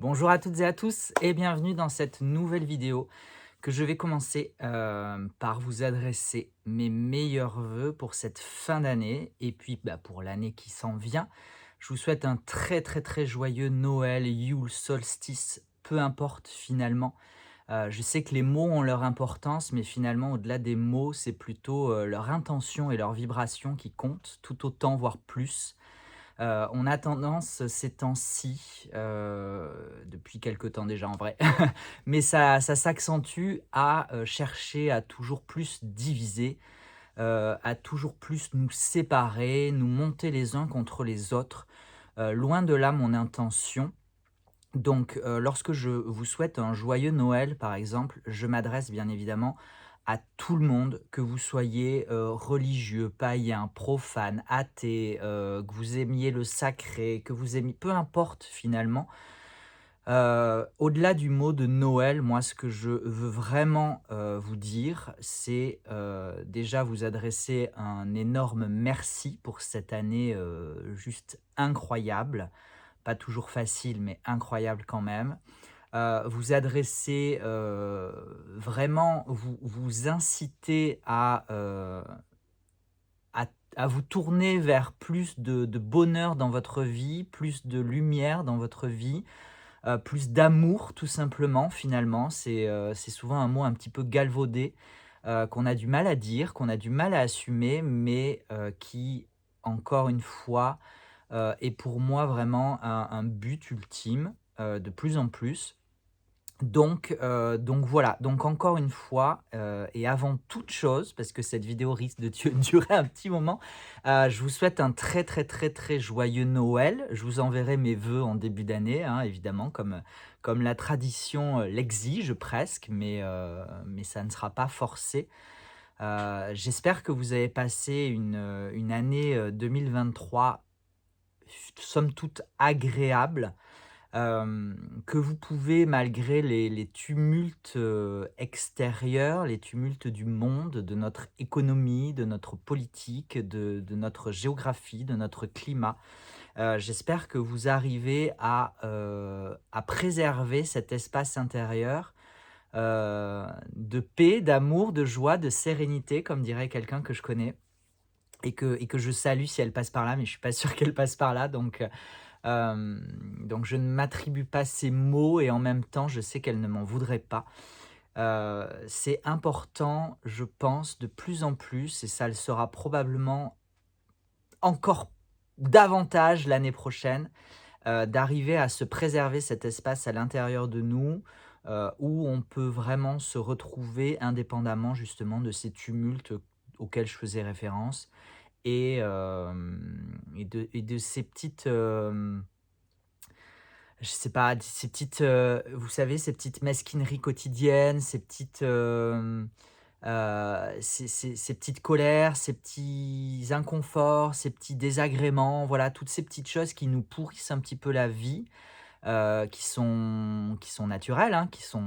Bonjour à toutes et à tous et bienvenue dans cette nouvelle vidéo que je vais commencer par vous adresser mes meilleurs vœux pour cette fin d'année et puis pour l'année qui s'en vient. Je vous souhaite un très très très joyeux Noël, Yule, solstice, peu importe finalement. Je sais que les mots ont leur importance, mais finalement au-delà des mots, c'est plutôt leur intention et leur vibration qui comptent, tout autant, voire plus. On a tendance ces temps-ci, depuis quelque temps déjà en vrai, mais ça s'accentue à, chercher à toujours plus diviser, à toujours plus nous séparer, nous monter les uns contre les autres. Loin de là mon intention. Donc, lorsque je vous souhaite un joyeux Noël, par exemple, je m'adresse bien évidemment à tout le monde, que vous soyez, religieux, païen, profane, athée, que vous aimiez le sacré, que vous aimiez peu importe finalement. Au-delà du mot de Noël, moi ce que je veux vraiment, vous dire, c'est, déjà vous adresser un énorme merci pour cette année, juste incroyable. Pas toujours facile, mais incroyable quand même. Vous adresser, vraiment vous inciter à à vous tourner vers plus de bonheur dans votre vie, plus de lumière dans votre vie, plus d'amour tout simplement finalement. C'est souvent un mot un petit peu galvaudé, qu'on a du mal à dire, qu'on a du mal à assumer, mais qui encore une fois, est pour moi vraiment un but ultime, de plus en plus. Donc voilà, donc encore une fois, et avant toute chose, parce que cette vidéo risque de durer un petit moment, je vous souhaite un très, très, très, très joyeux Noël. Je vous enverrai mes vœux en début d'année, hein, évidemment, comme la tradition, l'exige presque, mais ça ne sera pas forcé. J'espère que vous avez passé une année, 2023 somme toute agréable. Que vous pouvez malgré les tumultes, extérieurs, les tumultes du monde, de notre économie, de notre politique, de notre géographie, de notre climat, j'espère que vous arrivez à préserver cet espace intérieur, de paix, d'amour, de joie, de sérénité, comme dirait quelqu'un que je connais et que je salue si elle passe par là, mais je suis pas sûr qu'elle passe par là donc je ne m'attribue pas ces mots et en même temps, je sais qu'elle ne m'en voudrait pas. C'est important, je pense, de plus en plus et ça le sera probablement encore davantage l'année prochaine, d'arriver à se préserver cet espace à l'intérieur de nous, où on peut vraiment se retrouver indépendamment justement de ces tumultes auxquels je faisais référence et de ces petites, je sais pas, ces petites, vous savez, ces petites mesquineries quotidiennes, ces petites colères, ces petits inconforts, ces petits désagréments, voilà, toutes ces petites choses qui nous pourrissent un petit peu la vie, qui sont naturelles, hein, qui sont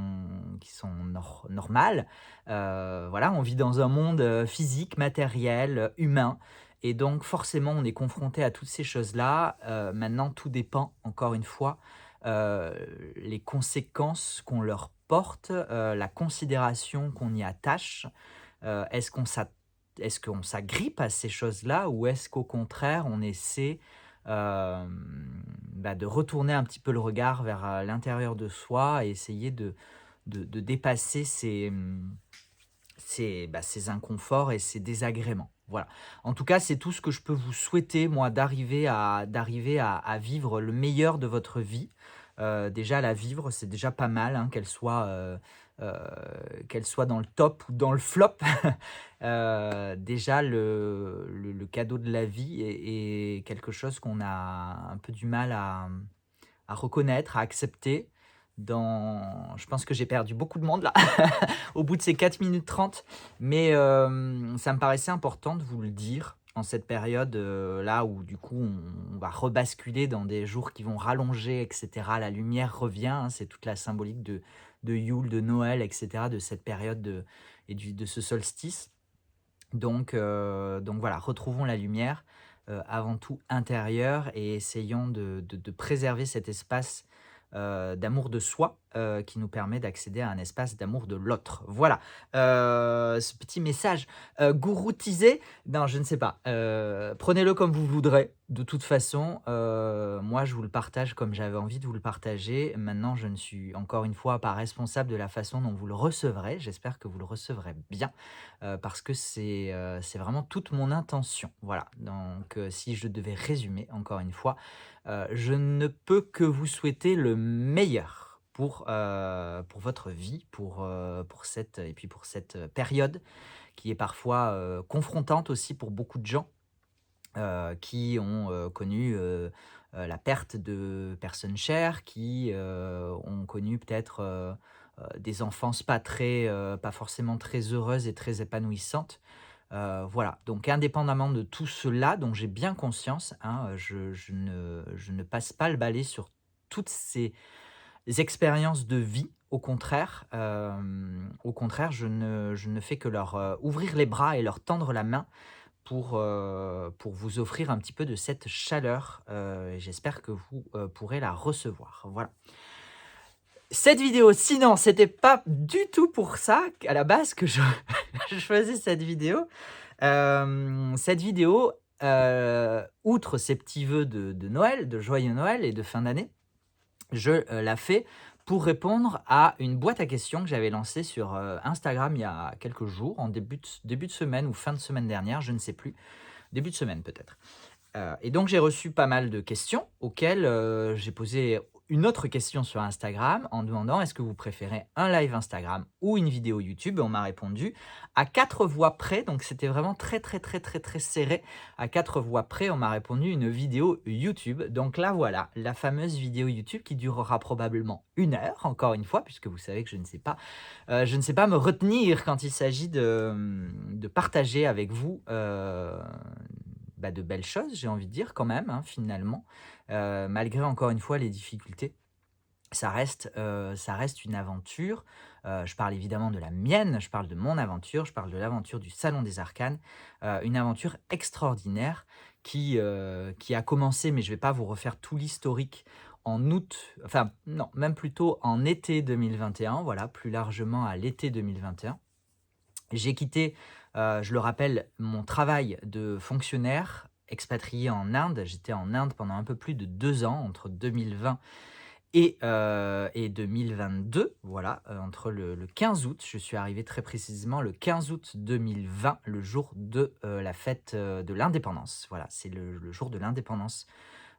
normales. Voilà, on vit dans un monde, physique, matériel, humain et donc forcément on est confronté à toutes ces choses-là. Maintenant tout dépend encore une fois, les conséquences qu'on leur porte, la considération qu'on y attache. Est-ce qu'on s'agrippe à ces choses-là ou est-ce qu'au contraire on essaie, de retourner un petit peu le regard vers, l'intérieur de soi et essayer de dépasser ces inconforts et ces désagréments. Voilà. En tout cas, c'est tout ce que je peux vous souhaiter, moi, d'arriver à vivre le meilleur de votre vie. Déjà la vivre, c'est déjà pas mal, hein, heu, qu'elle soit dans le top ou dans le flop. Déjà le cadeau de la vie est quelque chose qu'on a un peu du mal à reconnaître, à accepter je pense que j'ai perdu beaucoup de monde là, au bout de ces 4 minutes 30, mais ça me paraissait important de vous le dire en cette période, là où du coup on va rebasculer dans des jours qui vont rallonger et cetera. La lumière revient, hein, c'est toute la symbolique de Yule, de Noël et cetera, de cette période de ce solstice. Donc voilà, retrouvons la lumière, avant tout intérieure et essayons de préserver cet espace, d'amour de soi, qui nous permet d'accéder à un espace d'amour de l'autre. Voilà, ce petit message, gouroutisé, non, je ne sais pas, prenez-le comme vous voudrez. De toute façon, moi, je vous le partage comme j'avais envie de vous le partager. Maintenant, je ne suis encore une fois pas responsable de la façon dont vous le recevrez. J'espère que vous le recevrez bien, parce que c'est vraiment toute mon intention. Voilà, donc si je devais résumer encore une fois, je ne peux que vous souhaiter le meilleur pour votre vie, pour cette et puis pour cette, période qui est parfois, confrontante aussi pour beaucoup de gens, qui ont, connu, la perte de personnes chères, qui, ont connu peut-être, des enfances pas forcément très heureuses et très épanouissantes. Voilà, donc indépendamment de tout cela dont j'ai bien conscience, hein, je ne passe pas le balai sur toutes ces expériences de vie. Au contraire, je ne fais que leur, ouvrir les bras et leur tendre la main pour vous offrir un petit peu de cette chaleur, et j'espère que vous, pourrez la recevoir. Voilà. Cette vidéo, sinon, c'était pas du tout pour ça qu'à la base que je je faisais cette vidéo. Cette vidéo, outre ces petits vœux de Noël, de joyeux Noël et de fin d'année, je, la fais pour répondre à une boîte à questions que j'avais lancée sur, Instagram il y a quelques jours, en début de semaine ou fin de semaine dernière, je ne sais plus. Début de semaine peut-être. Et donc j'ai reçu pas mal de questions auxquelles, j'ai posé une autre question sur Instagram en demandant: «Est-ce que vous préférez un live Instagram ou une vidéo YouTube?» Et on m'a répondu à 4 voix près, donc c'était vraiment très, très, très, très, très serré. À 4 voix près, on m'a répondu une vidéo YouTube. Donc là, voilà, la fameuse vidéo YouTube qui durera probablement 1 heure, encore une fois, puisque vous savez que je ne sais pas me retenir quand il s'agit de partager avec vous, bah, de belles choses, j'ai envie de dire quand même, hein, finalement. Malgré encore une fois les difficultés, ça reste une aventure. Je parle évidemment de la mienne, je parle de mon aventure, je parle de l'aventure du Salon des Arcanes, une aventure extraordinaire qui a commencé, mais je ne vais pas vous refaire tout l'historique, en août, enfin non, même plutôt en été 2021, voilà, plus largement à l'été 2021. J'ai quitté, je le rappelle, mon travail de fonctionnaire expatrié en Inde. J'étais en Inde pendant un peu plus de 2 ans, entre 2020 et 2022. Voilà, entre le 15 août, je suis arrivé très précisément le 15 août 2020, le jour de, la fête, de l'indépendance. Voilà, c'est le jour de l'indépendance,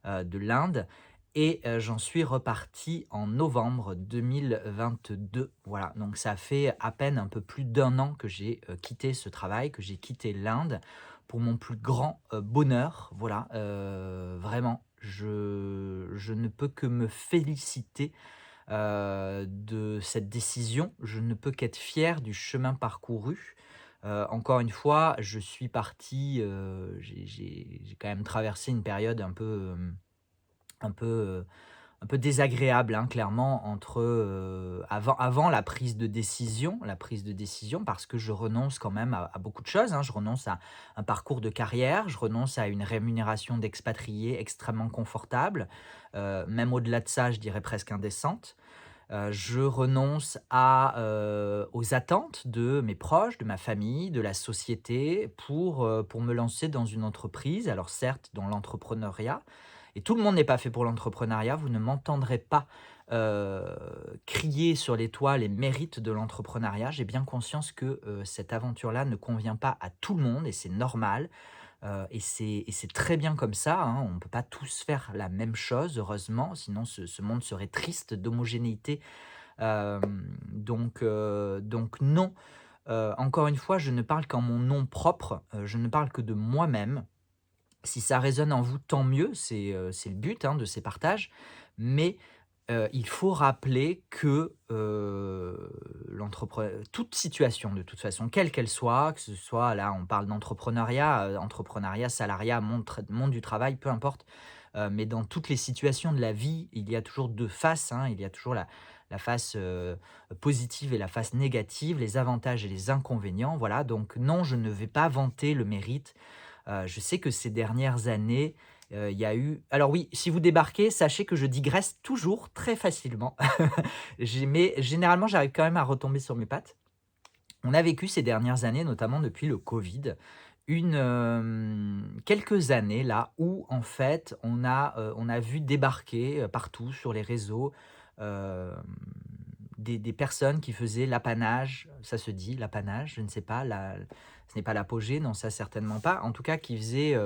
de l'Inde, et j'en suis reparti en novembre 2022. Voilà, donc ça fait à peine un peu plus d'1 an que j'ai, quitté ce travail, que j'ai quitté l'Inde pour mon plus grand, bonheur. Voilà, vraiment, je ne peux que me féliciter, de cette décision. Je ne peux qu'être fier du chemin parcouru. Encore une fois, je suis parti, j'ai quand même traversé une période un peu, un peu désagréable, hein, clairement, entre, avant la prise de décision, parce que je renonce quand même à beaucoup de choses, hein. Je renonce à un parcours de carrière, je renonce à une rémunération d'expatrié extrêmement confortable, même au-delà de ça, je dirais presque indécente. Je renonce aux attentes de mes proches, de ma famille, de la société pour me lancer dans une entreprise. Alors certes, dans l'entrepreneuriat, et tout le monde n'est pas fait pour l'entrepreneuriat. Vous ne m'entendrez pas, heu, crier sur les toits les mérites de l'entrepreneuriat. J'ai bien conscience que, cette aventure-là ne convient pas à tout le monde, et c'est normal. Et c'est très bien comme ça, hein. On ne peut pas tous faire la même chose, heureusement, sinon ce monde serait triste d'homogénéité. Donc non, encore une fois, je ne parle qu'en mon nom propre, je ne parle que de moi-même. Si ça résonne en vous, tant mieux, c'est le but, hein, de ces partages. Mais, il faut rappeler que, toute situation de toute façon, quelle qu'elle soit, que ce soit là, on parle d'entrepreneuriat, entrepreneuriat, salariat, monde du travail, peu importe. Mais dans toutes les situations de la vie, il y a toujours 2 faces, hein. Il y a toujours la face, positive et la face négative, les avantages et les inconvénients, voilà. Donc non, je ne vais pas vanter le mérite. Je sais que ces dernières années, Il y a eu alors oui, si vous débarquez, sachez que je digresse toujours très facilement. Mais généralement, j'arrive quand même à retomber sur mes pattes. On a vécu ces dernières années, notamment depuis le Covid, quelques années là où en fait on a vu débarquer, partout sur les réseaux, hem, des personnes qui faisaient l'apanage, ça se dit l'apanage? Je ne sais pas, ce n'est pas l'apogée, non ça certainement pas. En tout cas qui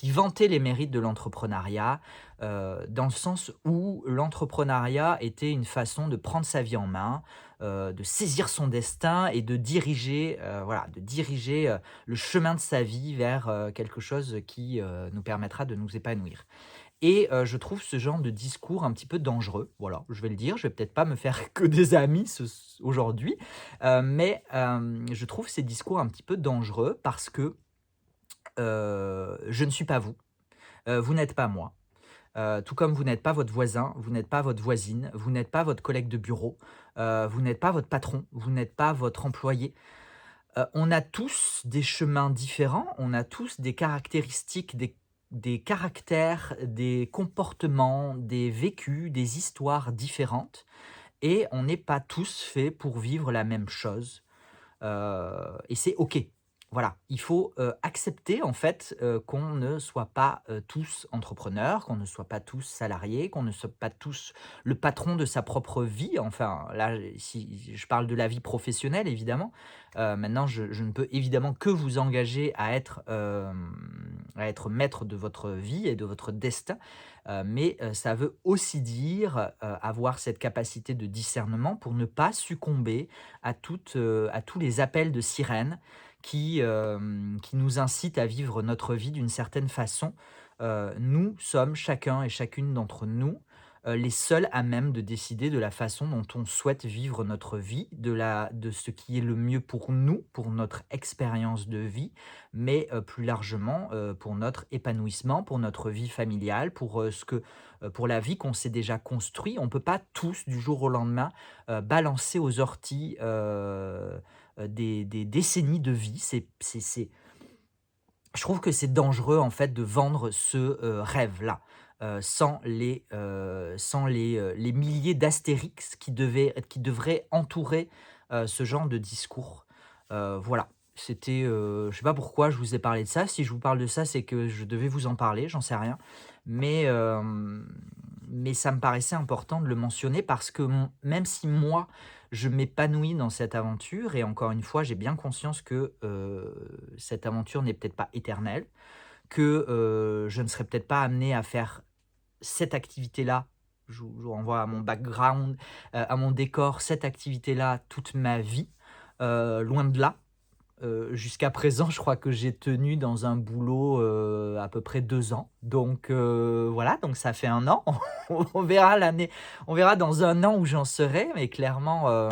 vantaient les mérites de l'entrepreneuriat, dans le sens où l'entrepreneuriat était une façon de prendre sa vie en main, de saisir son destin et de diriger, voilà, de diriger, le chemin de sa vie vers, quelque chose qui, nous permettra de nous épanouir. Et je trouve ce genre de discours un petit peu dangereux. Voilà, je vais le dire, je vais peut-être pas me faire que des amis aujourd'hui, mais je trouve ces discours un petit peu dangereux parce que, je ne suis pas vous, vous n'êtes pas moi. Tout comme vous n'êtes pas votre voisin, vous n'êtes pas votre voisine, vous n'êtes pas votre collègue de bureau, vous n'êtes pas votre patron, vous n'êtes pas votre employé. On a tous des chemins différents, on a tous des caractéristiques, des caractères, des comportements, des vécus, des histoires différentes et on n'est pas tous faits pour vivre la même chose. Et c'est OK. Voilà, il faut, accepter en fait, qu'on ne soit pas, tous entrepreneurs, qu'on ne soit pas tous salariés, qu'on ne soit pas tous le patron de sa propre vie. Enfin là, si je parle de la vie professionnelle évidemment. Maintenant je ne peux évidemment que vous engager à être maître de votre vie et de votre destin. Mais, ça veut aussi dire, avoir cette capacité de discernement pour ne pas succomber à tous les appels de sirènes qui nous incitent à vivre notre vie d'une certaine façon. Nous sommes chacun et chacune d'entre nous, les seuls à même de décider de la façon dont on souhaite vivre notre vie, de ce qui est le mieux pour nous, pour notre expérience de vie, mais, plus largement, pour notre épanouissement, pour notre vie familiale, pour la vie qu'on s'est déjà construit. On ne peut pas tous, du jour au lendemain, balancer aux orties, des décennies de vie. Je trouve que c'est dangereux, en fait, de vendre ce, rêve-là, les milliers d'astérix qui devraient entourer, ce genre de discours. Voilà, je sais pas pourquoi je vous ai parlé de ça. Si je vous parle de ça, c'est que je devais vous en parler, j'en sais rien. Mais, mais ça me paraissait important de le mentionner parce que même si moi, je m'épanouis dans cette aventure et encore une fois, j'ai bien conscience que, cette aventure n'est peut-être pas éternelle, que, je ne serai peut-être pas amené à faire cette activité-là. Je vous renvoie à mon background, à mon décor, cette activité-là toute ma vie, loin de là. Jusqu'à présent, je crois que j'ai tenu dans un boulot, à peu près 2 ans. Donc, voilà, donc ça fait 1 an. On verra on verra dans 1 an où j'en serai, mais clairement,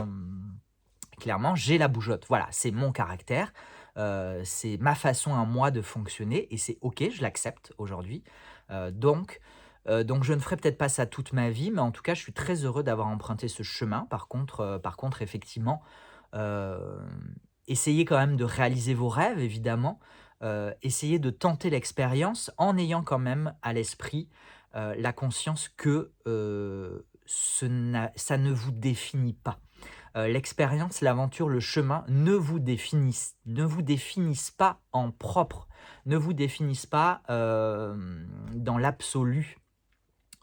j'ai la bougeotte. Voilà, c'est mon caractère, c'est ma façon à moi de fonctionner et c'est OK, je l'accepte aujourd'hui. Donc je ne ferai peut-être pas ça toute ma vie, mais en tout cas, je suis très heureux d'avoir emprunté ce chemin. Par contre effectivement, essayez quand même de réaliser vos rêves évidemment, essayez de tenter l'expérience en ayant quand même à l'esprit, la conscience que, ça ne vous définit pas. L'expérience, l'aventure, le chemin ne vous définissent pas en propre, ne vous définissent pas, dans l'absolu.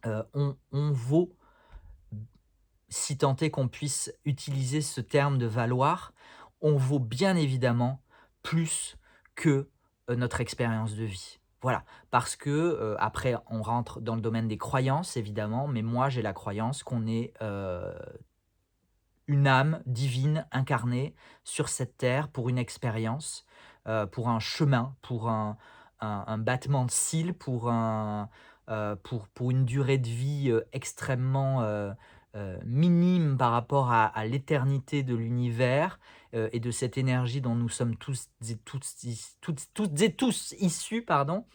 On vaut, si tant est qu'on puisse utiliser ce terme de valoir, on vaut bien évidemment plus que, notre expérience de vie. Voilà, parce que, après on rentre dans le domaine des croyances évidemment, mais moi j'ai la croyance qu'on est, une âme divine incarnée sur cette terre pour une expérience, pour un chemin, pour un battement de cils, pour une durée de vie, extrêmement, minime par rapport à l'éternité de l'univers, et de cette énergie dont nous sommes toutes et tous issus, pardon.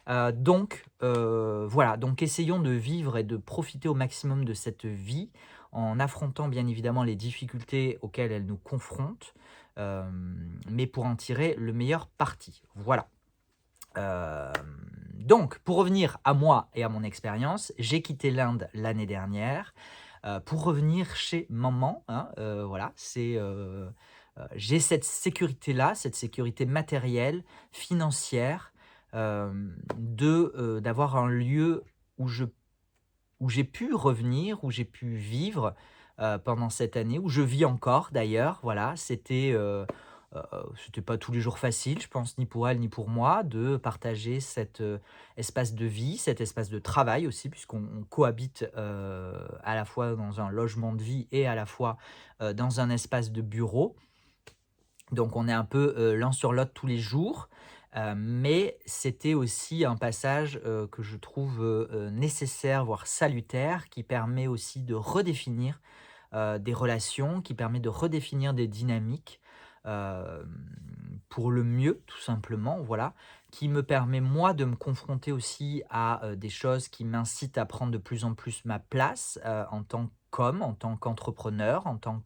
Voilà, donc essayons de vivre et de profiter au maximum de cette vie, en affrontant bien évidemment les difficultés auxquelles elle nous confronte, mais pour en tirer le meilleur parti. Voilà. Hem, Donc, pour revenir à moi et à mon expérience, j'ai quitté l'Inde l'année dernière, pour revenir chez maman, hein, voilà, j'ai cette sécurité-là, cette sécurité matérielle, financière, d'avoir un lieu où j'ai pu revenir, où j'ai pu vivre, pendant cette année, où je vis encore d'ailleurs, voilà. C'était pas tous les jours facile, je pense, ni pour elle, ni pour moi, de partager cet, espace de vie, cet espace de travail aussi, puisqu'on cohabite, à la fois dans un logement de vie et à la fois, dans un espace de bureau. Donc on est un peu, l'un sur l'autre tous les jours, mais c'était aussi un passage, que je trouve, nécessaire, voire salutaire, qui permet aussi de redéfinir, des relations, qui permet de redéfinir des dynamiques, pour le mieux, tout simplement, voilà. Qui me permet moi de me confronter aussi à, des choses qui m'incitent à prendre de plus en plus ma place, en tant qu'homme, en tant qu'entrepreneur, en tant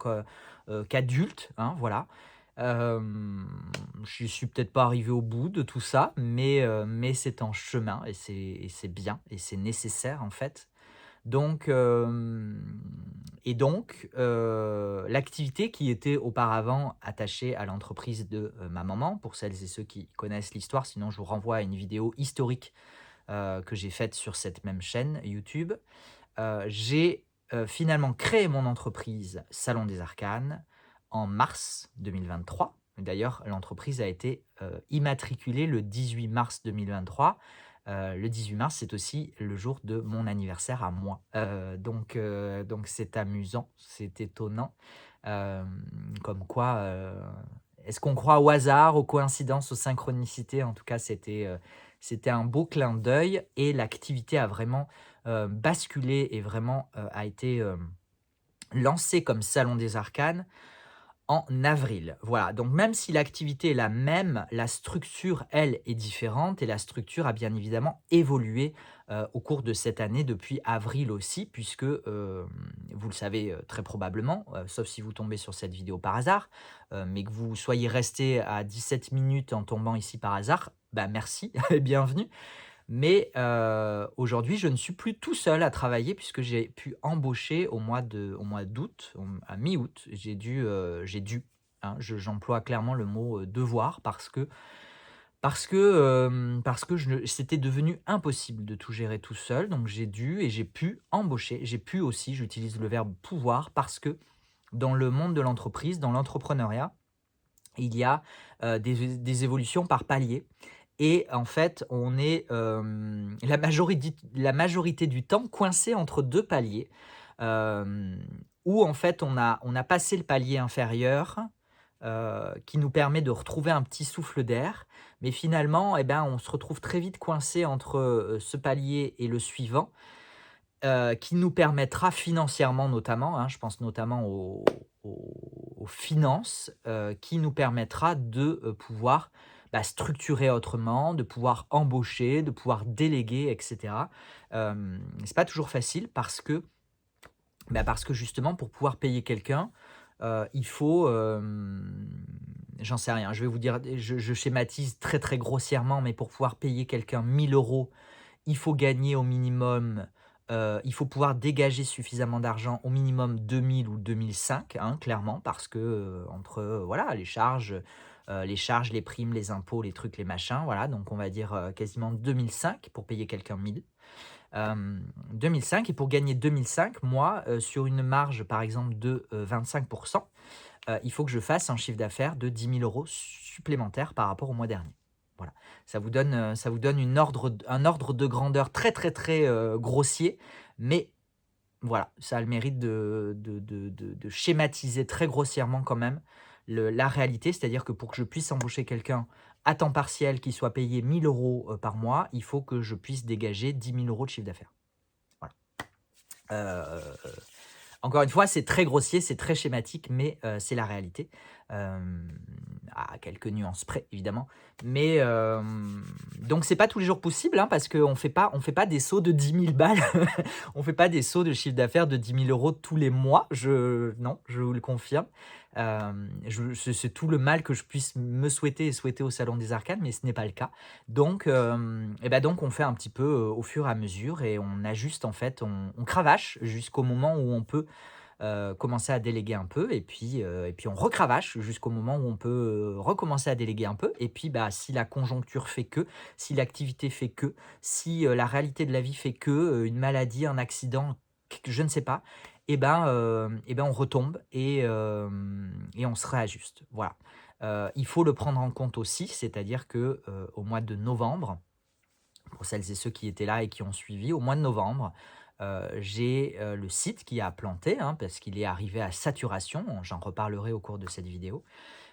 qu'adulte, hein, voilà. Je suis peut-être pas arrivé au bout de tout ça, mais c'est en chemin et c'est bien et c'est nécessaire en fait. Donc, l'activité qui était auparavant attachée à l'entreprise de, ma maman, pour celles et ceux qui connaissent l'histoire, sinon je vous renvoie à une vidéo historique, que j'ai faite sur cette même chaîne YouTube. J'ai, finalement créé mon entreprise Salon des Arcanes en mars 2023. D'ailleurs, l'entreprise a été, immatriculée le 18 mars 2023. Le 18 mars, c'est aussi le jour de mon anniversaire à moi. Donc c'est amusant, c'est étonnant. Comme quoi, est-ce qu'on croit au hasard, aux coïncidences, aux synchronicités? En tout cas, c'était un beau clin d'œil et l'activité a vraiment, basculé et vraiment, a été, lancée comme Salon des Arcanes en avril. Voilà, donc même si l'activité est la même, la structure, elle, est différente et la structure a bien évidemment évolué, au cours de cette année depuis avril aussi puisque, vous le savez, très probablement, sauf si vous tombez sur cette vidéo par hasard, mais que vous soyez resté à 17 minutes en tombant ici par hasard, bah, merci et bienvenue. Mais, aujourd'hui, je ne suis plus tout seul à travailler puisque j'ai pu embaucher au mois d'août, à mi-août, hein, j'emploie clairement le mot, devoir parce que c'était devenu impossible de tout gérer tout seul, donc j'ai dû et j'ai pu embaucher. J'ai pu aussi, j'utilise le verbe pouvoir parce que dans le monde de l'entreprise, dans l'entrepreneuriat, il y a, des évolutions par palier et en fait, on est, la majorité du temps coincé entre 2 paliers, hem, où en fait on a passé le palier inférieur, qui nous permet de retrouver un petit souffle d'air. Mais finalement, eh ben, on se retrouve très vite coincé entre, ce palier et le suivant, qui nous permettra financièrement notamment, hein, je pense notamment aux finances, qui nous permettra de, pouvoir, bah, structurer autrement, de pouvoir embaucher, de pouvoir déléguer et cetera. C'est pas toujours facile parce que justement pour pouvoir payer quelqu'un, il faut, j'en sais rien, je vais vous dire je schématise très, très grossièrement, mais pour pouvoir payer quelqu'un 1 000 €, il faut gagner au minimum, il faut pouvoir dégager suffisamment d'argent, au minimum 2 000 ou 2 500, hein, clairement, parce que, entre, voilà, les charges, les primes, les impôts, les trucs, les machins, voilà, donc on va dire, quasiment 2 500 pour payer quelqu'un 1 000. 2 500 et pour gagner 2 500, moi, sur une marge, par exemple, de, 25 il faut que je fasse un chiffre d'affaires de 10 000 € supplémentaires par rapport au mois dernier. Voilà. Ça vous donne un ordre de grandeur très, très, très, grossier, mais voilà, ça a le mérite de schématiser très grossièrement quand même la réalité. C'est-à-dire que pour que je puisse embaucher quelqu'un à temps partiel qui soit payé 1 000 € par mois, il faut que je puisse dégager 10 000 € de chiffre d'affaires. Voilà. Heu, encore une fois, c'est très grossier, c'est très schématique, mais c'est la réalité. Hem, à quelques nuances près évidemment. Mais donc c'est pas tous les jours possible, hein, parce qu'on fait pas des sauts de 10 000 balles. On fait pas des sauts de chiffre d'affaires de 10 000 € tous les mois, non, je vous le confirme. C'est tout le mal que je puisse me souhaiter et souhaiter au Salon des Arcanes, mais ce n'est pas le cas. Donc donc on fait un petit peu, au fur et à mesure et on ajuste en fait, on cravache jusqu'au moment où on peut, commencer à déléguer un peu et puis on recravache jusqu'au moment où on peut, recommencer à déléguer un peu et puis, bah, si la conjoncture fait que, si l'activité fait que, si, la réalité de la vie fait que, une maladie, un accident, q je ne sais pas et ben on retombe et on se réajuste, voilà. Il faut le prendre en compte aussi, c'est-à-dire que, au mois de novembre, pour celles et ceux qui étaient là et qui ont suivi, au mois de novembre, j'ai, le site qui a planté, hein, parce qu'il est arrivé à saturation, j'en reparlerai au cours de cette vidéo.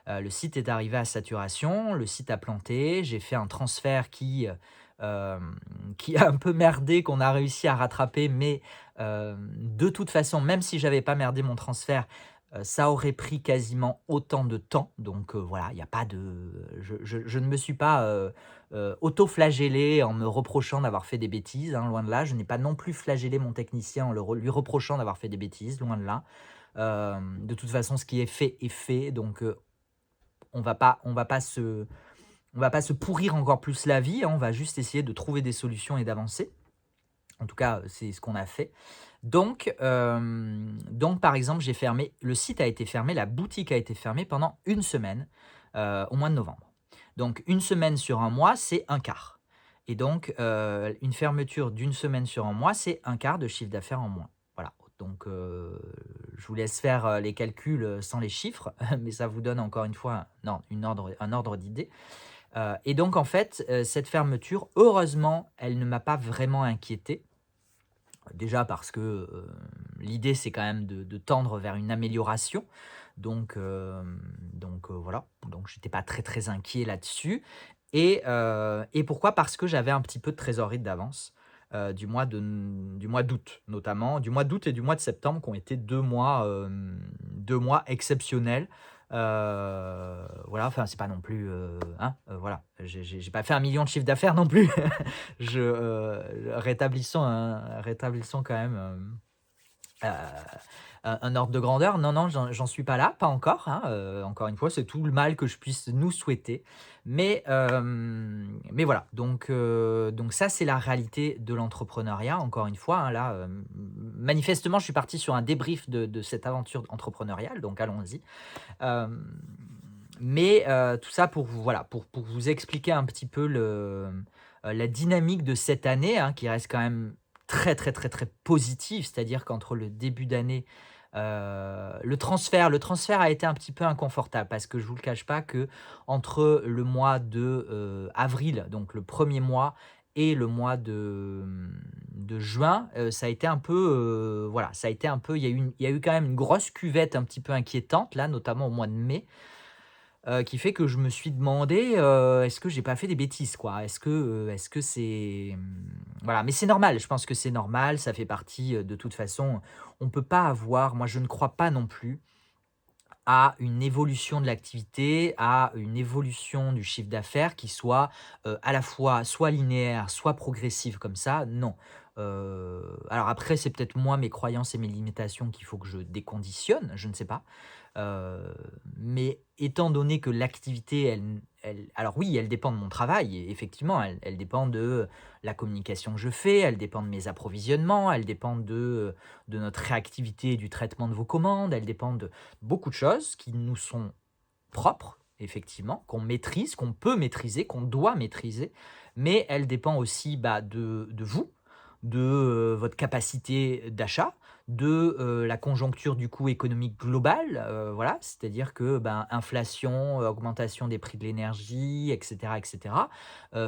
Le site est arrivé à saturation, le site a planté, j'ai fait un transfert qui a un peu merdé, qu'on a réussi à rattraper, mais de toute façon, même si j'avais pas merdé mon transfert, ça aurait pris quasiment autant de temps. Donc voilà, il y a pas de je ne me suis pas, auto-flagellé en me reprochant d'avoir fait des bêtises, hein, loin de là. Je n'ai pas non plus flagellé mon technicien en lui reprochant d'avoir fait des bêtises, loin de là. De toute façon, ce qui est fait, donc on va pas se pourrir encore plus la vie, hein, on va juste essayer de trouver des solutions et d'avancer. En tout cas, c'est ce qu'on a fait. Donc par exemple, j'ai fermé le site a été fermé, la boutique a été fermée pendant une semaine, au mois de novembre. Donc une semaine sur un mois, c'est un quart et donc une fermeture d'une semaine sur un mois, c'est un quart de chiffre d'affaires en moins. Voilà, donc je vous laisse faire, les calculs, sans les chiffres, mais ça vous donne encore une fois un ordre d'idée. Et donc en fait, cette fermeture, heureusement, elle ne m'a pas vraiment inquiété. Déjà parce que, l'idée c'est quand même de tendre vers une amélioration. Donc voilà, donc j'étais pas très, très inquiet là-dessus et pourquoi? Parce que j'avais un petit peu de trésorerie d'avance, du mois d'août notamment, du mois d'août et du mois de septembre qui ont été 2 mois exceptionnels. Voilà, enfin c'est pas non plus, hein, voilà, j'ai pas fait 1 million de chiffre d'affaires non plus. Rétablissons quand même, heu, un ordre de grandeur. Non, non, j'en suis pas là, pas encore, hein, encore une fois, c'est tout le mal que je puisse nous souhaiter. Mais voilà, donc ça, c'est la réalité de l'entrepreneuriat, encore une fois, hein, là, manifestement, je suis parti sur un débrief de cette aventure entrepreneuriale, donc allons-y. Hem, mais tout ça pour vous voilà, pour vous expliquer un petit peu la dynamique de cette année, hein, qui reste quand même très, très, très, très positive. C'est-à-dire qu'entre le début d'année, le transfert a été un petit peu inconfortable parce que je vous le cache pas que entre le mois de, avril, donc le premier mois et le mois de juin, ça a été un peu, voilà, ça a été un peu il y a eu quand même une grosse cuvette un petit peu inquiétante là, notamment au mois de mai. Qui fait que je me suis demandé, «Est-ce que j'ai pas fait des bêtises, quoi? Est-ce que c'est» voilà, mais c'est normal, je pense que c'est normal, ça fait partie, de toute façon, on peut pas avoir moi je ne crois pas non plus à une évolution de l'activité, à une évolution du chiffre d'affaires qui soit, à la fois soit linéaire, soit progressive comme ça, non. Alors après, c'est peut-être moi, mes croyances et mes limitations qu'il faut que je déconditionne, je ne sais pas. Heu, mais étant donné que l'activité, elle alors oui, elle dépend de mon travail et effectivement, elle dépend de la communication que je fais, elle dépend de mes approvisionnements, elle dépend de notre réactivité du traitement de vos commandes, elle dépend de beaucoup de choses qui nous sont propres, effectivement, qu'on maîtrise, qu'on peut maîtriser, qu'on doit maîtriser, mais elle dépend aussi, bah, de vous, de, votre capacité d'achat, de, la conjoncture du coût économique global, voilà. C'est-à-dire que, ben, inflation, augmentation des prix de l'énergie et cetera,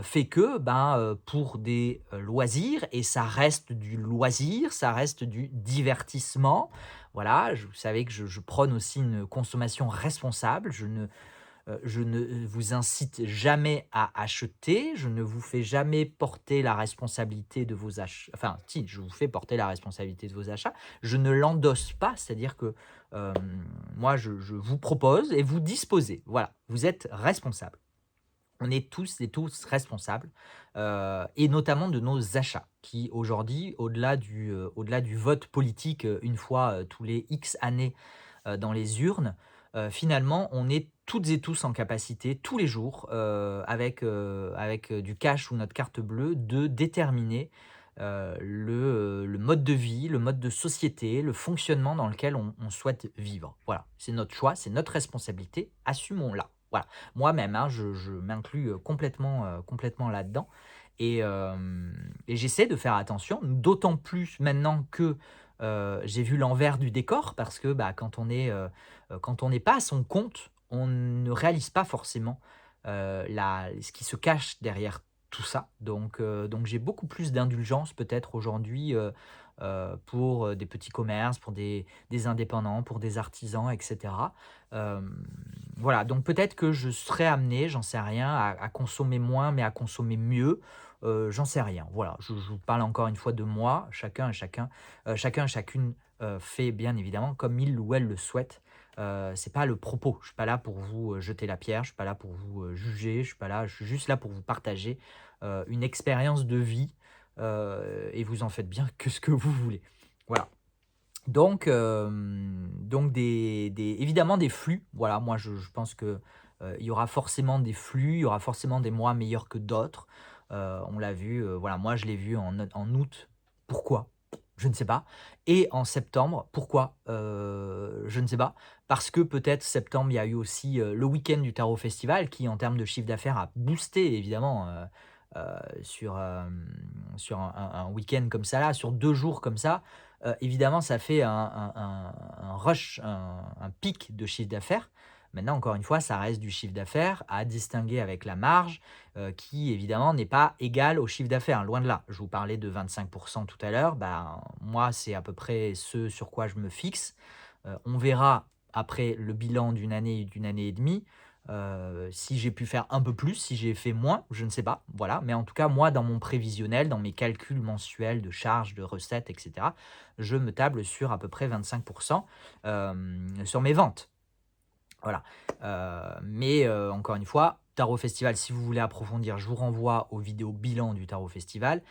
fait que, ben, pour des, loisirs et ça reste du loisir, ça reste du divertissement, voilà. Vous savez que je prône aussi une consommation responsable. Je ne vous incite jamais à acheter, je ne vous fais jamais porter la responsabilité de vos achats. Enfin si, je vous fais porter la responsabilité de vos achats. Je ne l'endosse pas, c'est-à-dire que, moi je vous propose et vous disposez. Voilà, vous êtes responsable. On est tous et tous responsables, et notamment de nos achats qui aujourd'hui, au-delà du vote politique, une fois, tous les X années, dans les urnes, finalement, on est toutes et tous en capacité, tous les jours, avec du cash ou notre carte bleue, de déterminer, le mode de vie, le mode de société, le fonctionnement dans lequel on souhaite vivre. Voilà, c'est notre choix, c'est notre responsabilité, assumons-la. Voilà. Moi-même, hein, je m'inclus, complètement là-dedans et j'essaie de faire attention, d'autant plus maintenant que, j'ai vu l'envers du décor parce que, bah, quand on n'est pas à son compte, on ne réalise pas forcément, ce qui se cache derrière tout ça. Donc j'ai beaucoup plus d'indulgence peut-être aujourd'hui, pour, des petits commerces, pour des indépendants, pour des artisans et cetera. Voilà, donc peut-être que je serai amené, j'en sais rien, à consommer moins, mais à consommer mieux, j'en sais rien. Voilà, je vous parle encore une fois de moi, chacun et chacune, fait bien évidemment comme il ou elle le souhaite. C'est pas le propos. Je suis pas là pour vous, jeter la pierre, je suis pas là pour vous, juger, je suis juste là pour vous partager, une expérience de vie, et vous en faites bien que ce que vous voulez. Voilà. Donc évidemment des flux. Voilà, moi je pense que, il y aura forcément des flux, il y aura forcément des mois meilleurs que d'autres. On l'a vu, voilà, moi je l'ai vu en août. Pourquoi? Je ne sais pas. Et en septembre, pourquoi? Je ne sais pas. Parce que peut-être septembre, il y a eu aussi, le week-end du Tarot Festival qui, en termes de chiffre d'affaires, a boosté évidemment, sur un week-end comme ça là, sur 2 jours comme ça. Évidemment, ça fait un rush, un pic de chiffre d'affaires. Maintenant, encore une fois, ça reste du chiffre d'affaires à distinguer avec la marge, qui évidemment n'est pas égale au chiffre d'affaires, loin de là. Je vous parlais de 25 tout à l'heure, ben, moi, c'est à peu près ce sur quoi je me fixe. On verra après le bilan d'une année et demie, si j'ai pu faire un peu plus, si j'ai fait moins, je ne sais pas, voilà. Mais en tout cas, moi, dans mon prévisionnel, dans mes calculs mensuels de charges, de recettes et cetera, je me table sur à peu près 25 sur mes ventes. Voilà, mais encore une fois, Tarot Festival, si vous voulez approfondir, je vous renvoie aux vidéos bilan du Tarot Festival,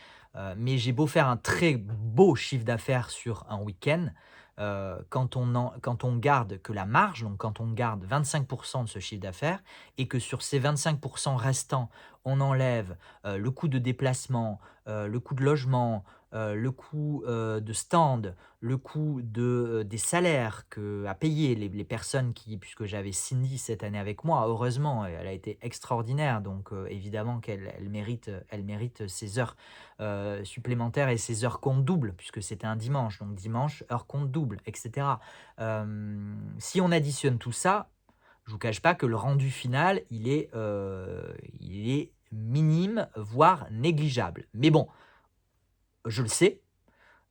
mais j'ai beau faire un très beau chiffre d'affaires sur un week-end, quand on garde que la marge, donc quand on garde 25 de ce chiffre d'affaires et que sur ces 25 restants, on enlève, le coût de déplacement, le coût de logement, le coût, de stand, le coût des salaires à payer les personnes qui puisque j'avais Cindy cette année avec moi, heureusement, et elle a été extraordinaire donc évidemment elle mérite ses heures, supplémentaires et ses heures compte double puisque c'était un dimanche, donc dimanche, heures compte double et cetera. Si on additionne tout ça, je vous cache pas que le rendu final, il est minime, voire négligeable. Mais bon, je le sais,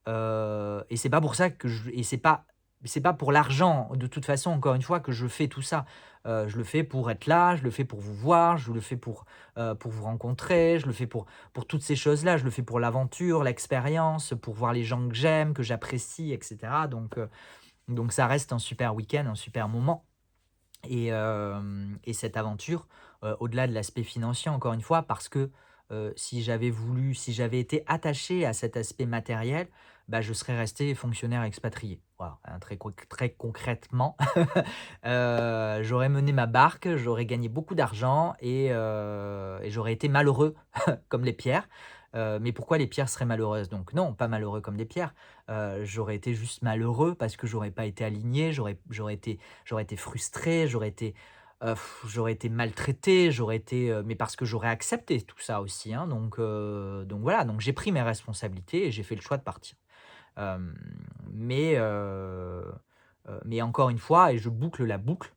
et c'est pas pour ça que je et c'est pas pour l'argent, de toute façon, encore une fois, que je fais tout ça. Je le fais pour être là, je le fais pour vous voir, je le fais pour vous rencontrer, je le fais pour toutes ces choses-là. Je le fais pour l'aventure, l'expérience, pour voir les gens que j'aime, que j'apprécie et cetera. Donc ça reste un super week-end, un super moment et cette aventure, au-delà de l'aspect financier, encore une fois, parce que, si j'avais été attaché à cet aspect matériel, bah, je serais resté fonctionnaire expatrié. Voilà, hein, très concrètement, j'aurais mené ma barque, j'aurais gagné beaucoup d'argent et j'aurais été malheureux comme les pierres. Mais pourquoi les pierres seraient malheureuses? Donc non, pas malheureux comme des pierres, j'aurais été juste malheureux parce que j'aurais pas été aligné, j'aurais été frustré, j'aurais été maltraité, mais parce que j'aurais accepté tout ça aussi, hein, donc voilà, donc j'ai pris mes responsabilités et j'ai fait le choix de partir. Hem, mais encore une fois et je boucle la boucle,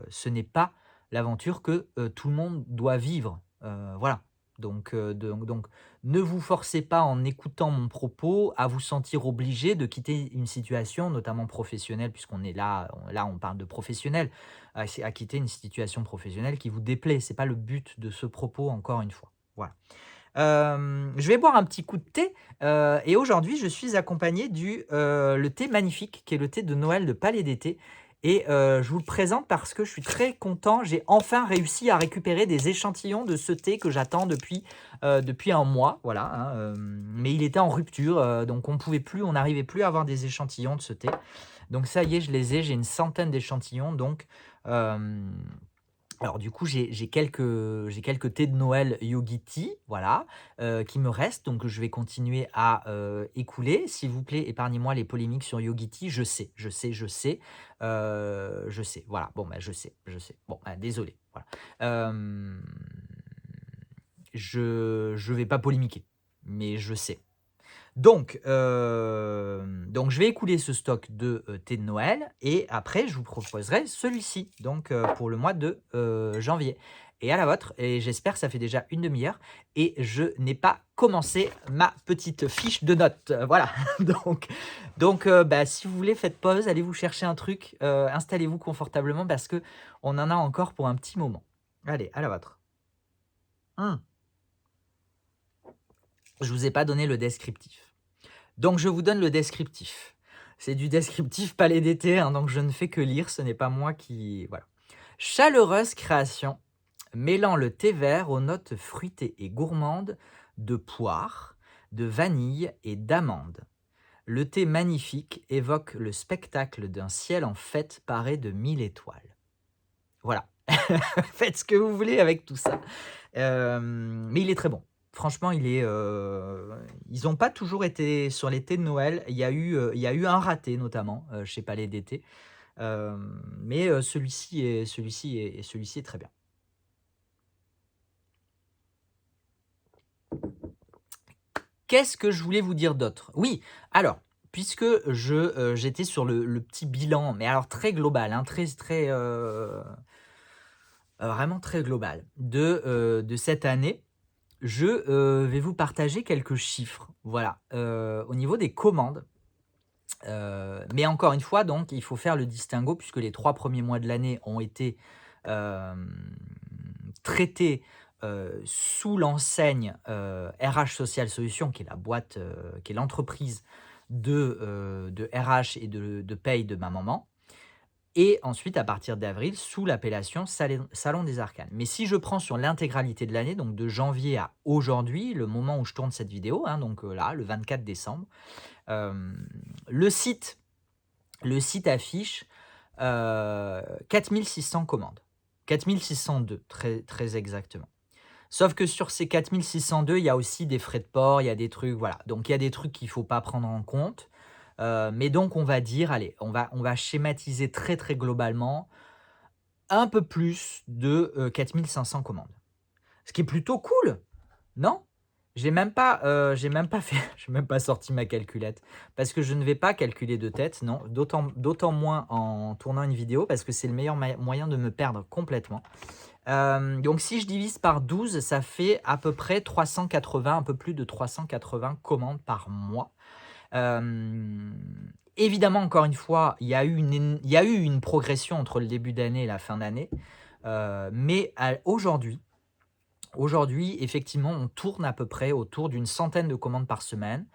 ce n'est pas l'aventure que, tout le monde doit vivre, voilà. Donc ne vous forcez pas en écoutant mon propos à vous sentir obligé de quitter une situation, notamment professionnelle, puisqu'on est là on parle de professionnel, à quitter une situation professionnelle qui vous déplaît. C'est pas le but de ce propos, encore une fois. Voilà. Je vais boire un petit coup de thé, et aujourd'hui je suis accompagné le thé magnifique qui est le thé de Noël de Palais d'été et je vous le présente parce que je suis très content. J'ai enfin réussi à récupérer des échantillons de ce thé que j'attends depuis un mois, voilà, hein, mais il était en rupture, donc on n'arrivait plus à avoir des échantillons de ce thé. Donc ça y est, je les ai, j'ai une centaine d'échantillons donc, hem alors du coup, j'ai quelques thés de Noël Yogi Tea, voilà, qui me restent, donc je vais continuer à, écouler. S'il vous plaît, épargnez-moi les polémiques sur Yogi Tea. Je sais, voilà. Bon, bah, je sais, je sais. Bon, bah, désolé, voilà. Hem, je vais pas polémiquer, mais je sais. Donc je vais écouler ce stock de, thé de Noël et après je vous proposerai celui-ci, donc pour le mois de, janvier et à la vôtre et j'espère que ça fait déjà une demi heure et je n'ai pas commencé ma petite fiche de notes, voilà. Bah, si vous voulez, faites pause, allez vous chercher un truc, installez-vous confortablement parce que on en a encore pour un petit moment. Allez, à la vôtre. Mmh. Je vous ai pas donné le descriptif. Donc je vous donne le descriptif. C'est du descriptif palais d'été, hein, donc je ne fais que lire, ce n'est pas moi qui... Voilà. Chaleureuse création, mêlant le thé vert aux notes fruitées et gourmandes de poire, de vanille et d'amande. Le thé magnifique évoque le spectacle d'un ciel en fête paré de 1000 étoiles. Voilà. Faites ce que vous voulez avec tout ça. Mais il est très bon. Franchement, ils ont pas toujours été sur les thés de Noël. Il y a eu un raté notamment, chez Palais d'été, mais celui-ci est très bien. Qu'est-ce que je voulais vous dire d'autre? Oui, alors, puisque j'étais sur le petit bilan, mais alors très global, hein, vraiment très global de cette année. Je, vais vous partager quelques chiffres, voilà, au niveau des commandes, mais encore une fois donc il faut faire le distinguo puisque les 3 premiers mois de l'année ont été, hem, traités, sous l'enseigne, RH Social Solutions qui est la boîte, qui est l'entreprise de RH et de paye de ma maman. Et ensuite, à partir d'avril, sous l'appellation Salon des Arcanes. Mais si je prends sur l'intégralité de l'année, donc de janvier à aujourd'hui, le moment où je tourne cette vidéo, hein, donc là, le 24 décembre, hem, le site le site affiche, 4 600 commandes. 4 602 très très exactement. Sauf que sur ces 4 602, il y a aussi des frais de port, il y a des trucs, voilà. Donc il y a des trucs qu'il ne faut pas prendre en compte. Mais donc on va dire, allez, on va schématiser très, très globalement, un peu plus de, 4 500 commandes. Ce qui est plutôt cool, non? J'ai même pas fait j'ai même pas sorti ma calculette parce que je ne vais pas calculer de tête, non, d'autant moins en tournant une vidéo parce que c'est le meilleur moyen de me perdre complètement. Donc si je divise par 12, ça fait à peu près 380, un peu plus de 380 commandes par mois. Évidemment, encore une fois, il y a eu une progression entre le début d'année et la fin d'année, mais aujourd'hui, effectivement, on tourne à peu près autour d'une centaine de commandes par semaine,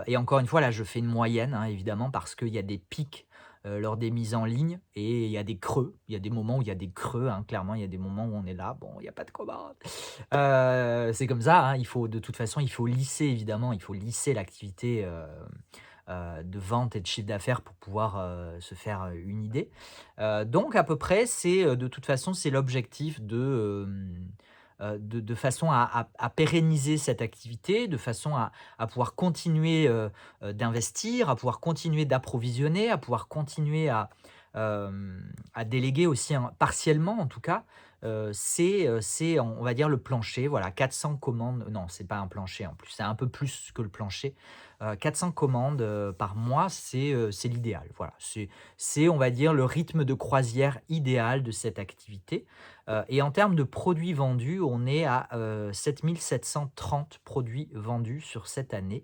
et encore une fois, là, je fais une moyenne, hein, évidemment, parce qu'il y a des pics, lors des mises en ligne et il y a des creux. Il y a des moments où il y a des creux, hein, clairement, il y a des moments où on est là, bon, il y a pas de commandes. C'est comme ça, hein, de toute façon, il faut lisser évidemment, il faut lisser l'activité, de vente et de chiffre d'affaires pour pouvoir, se faire, une idée. Donc à peu près, de toute façon, c'est l'objectif de façon à pérenniser cette activité, de façon à pouvoir continuer, d'investir, à pouvoir continuer d'approvisionner, à pouvoir continuer à déléguer aussi, hein, partiellement en tout cas, c'est on va dire le plancher, voilà 400 commandes non, c'est pas un plancher en plus, c'est un peu plus que le plancher. 400 commandes, par mois, c'est l'idéal, voilà. C'est on va dire le rythme de croisière idéal de cette activité, et en termes de produits vendus, on est à, 7 730 produits vendus sur cette année,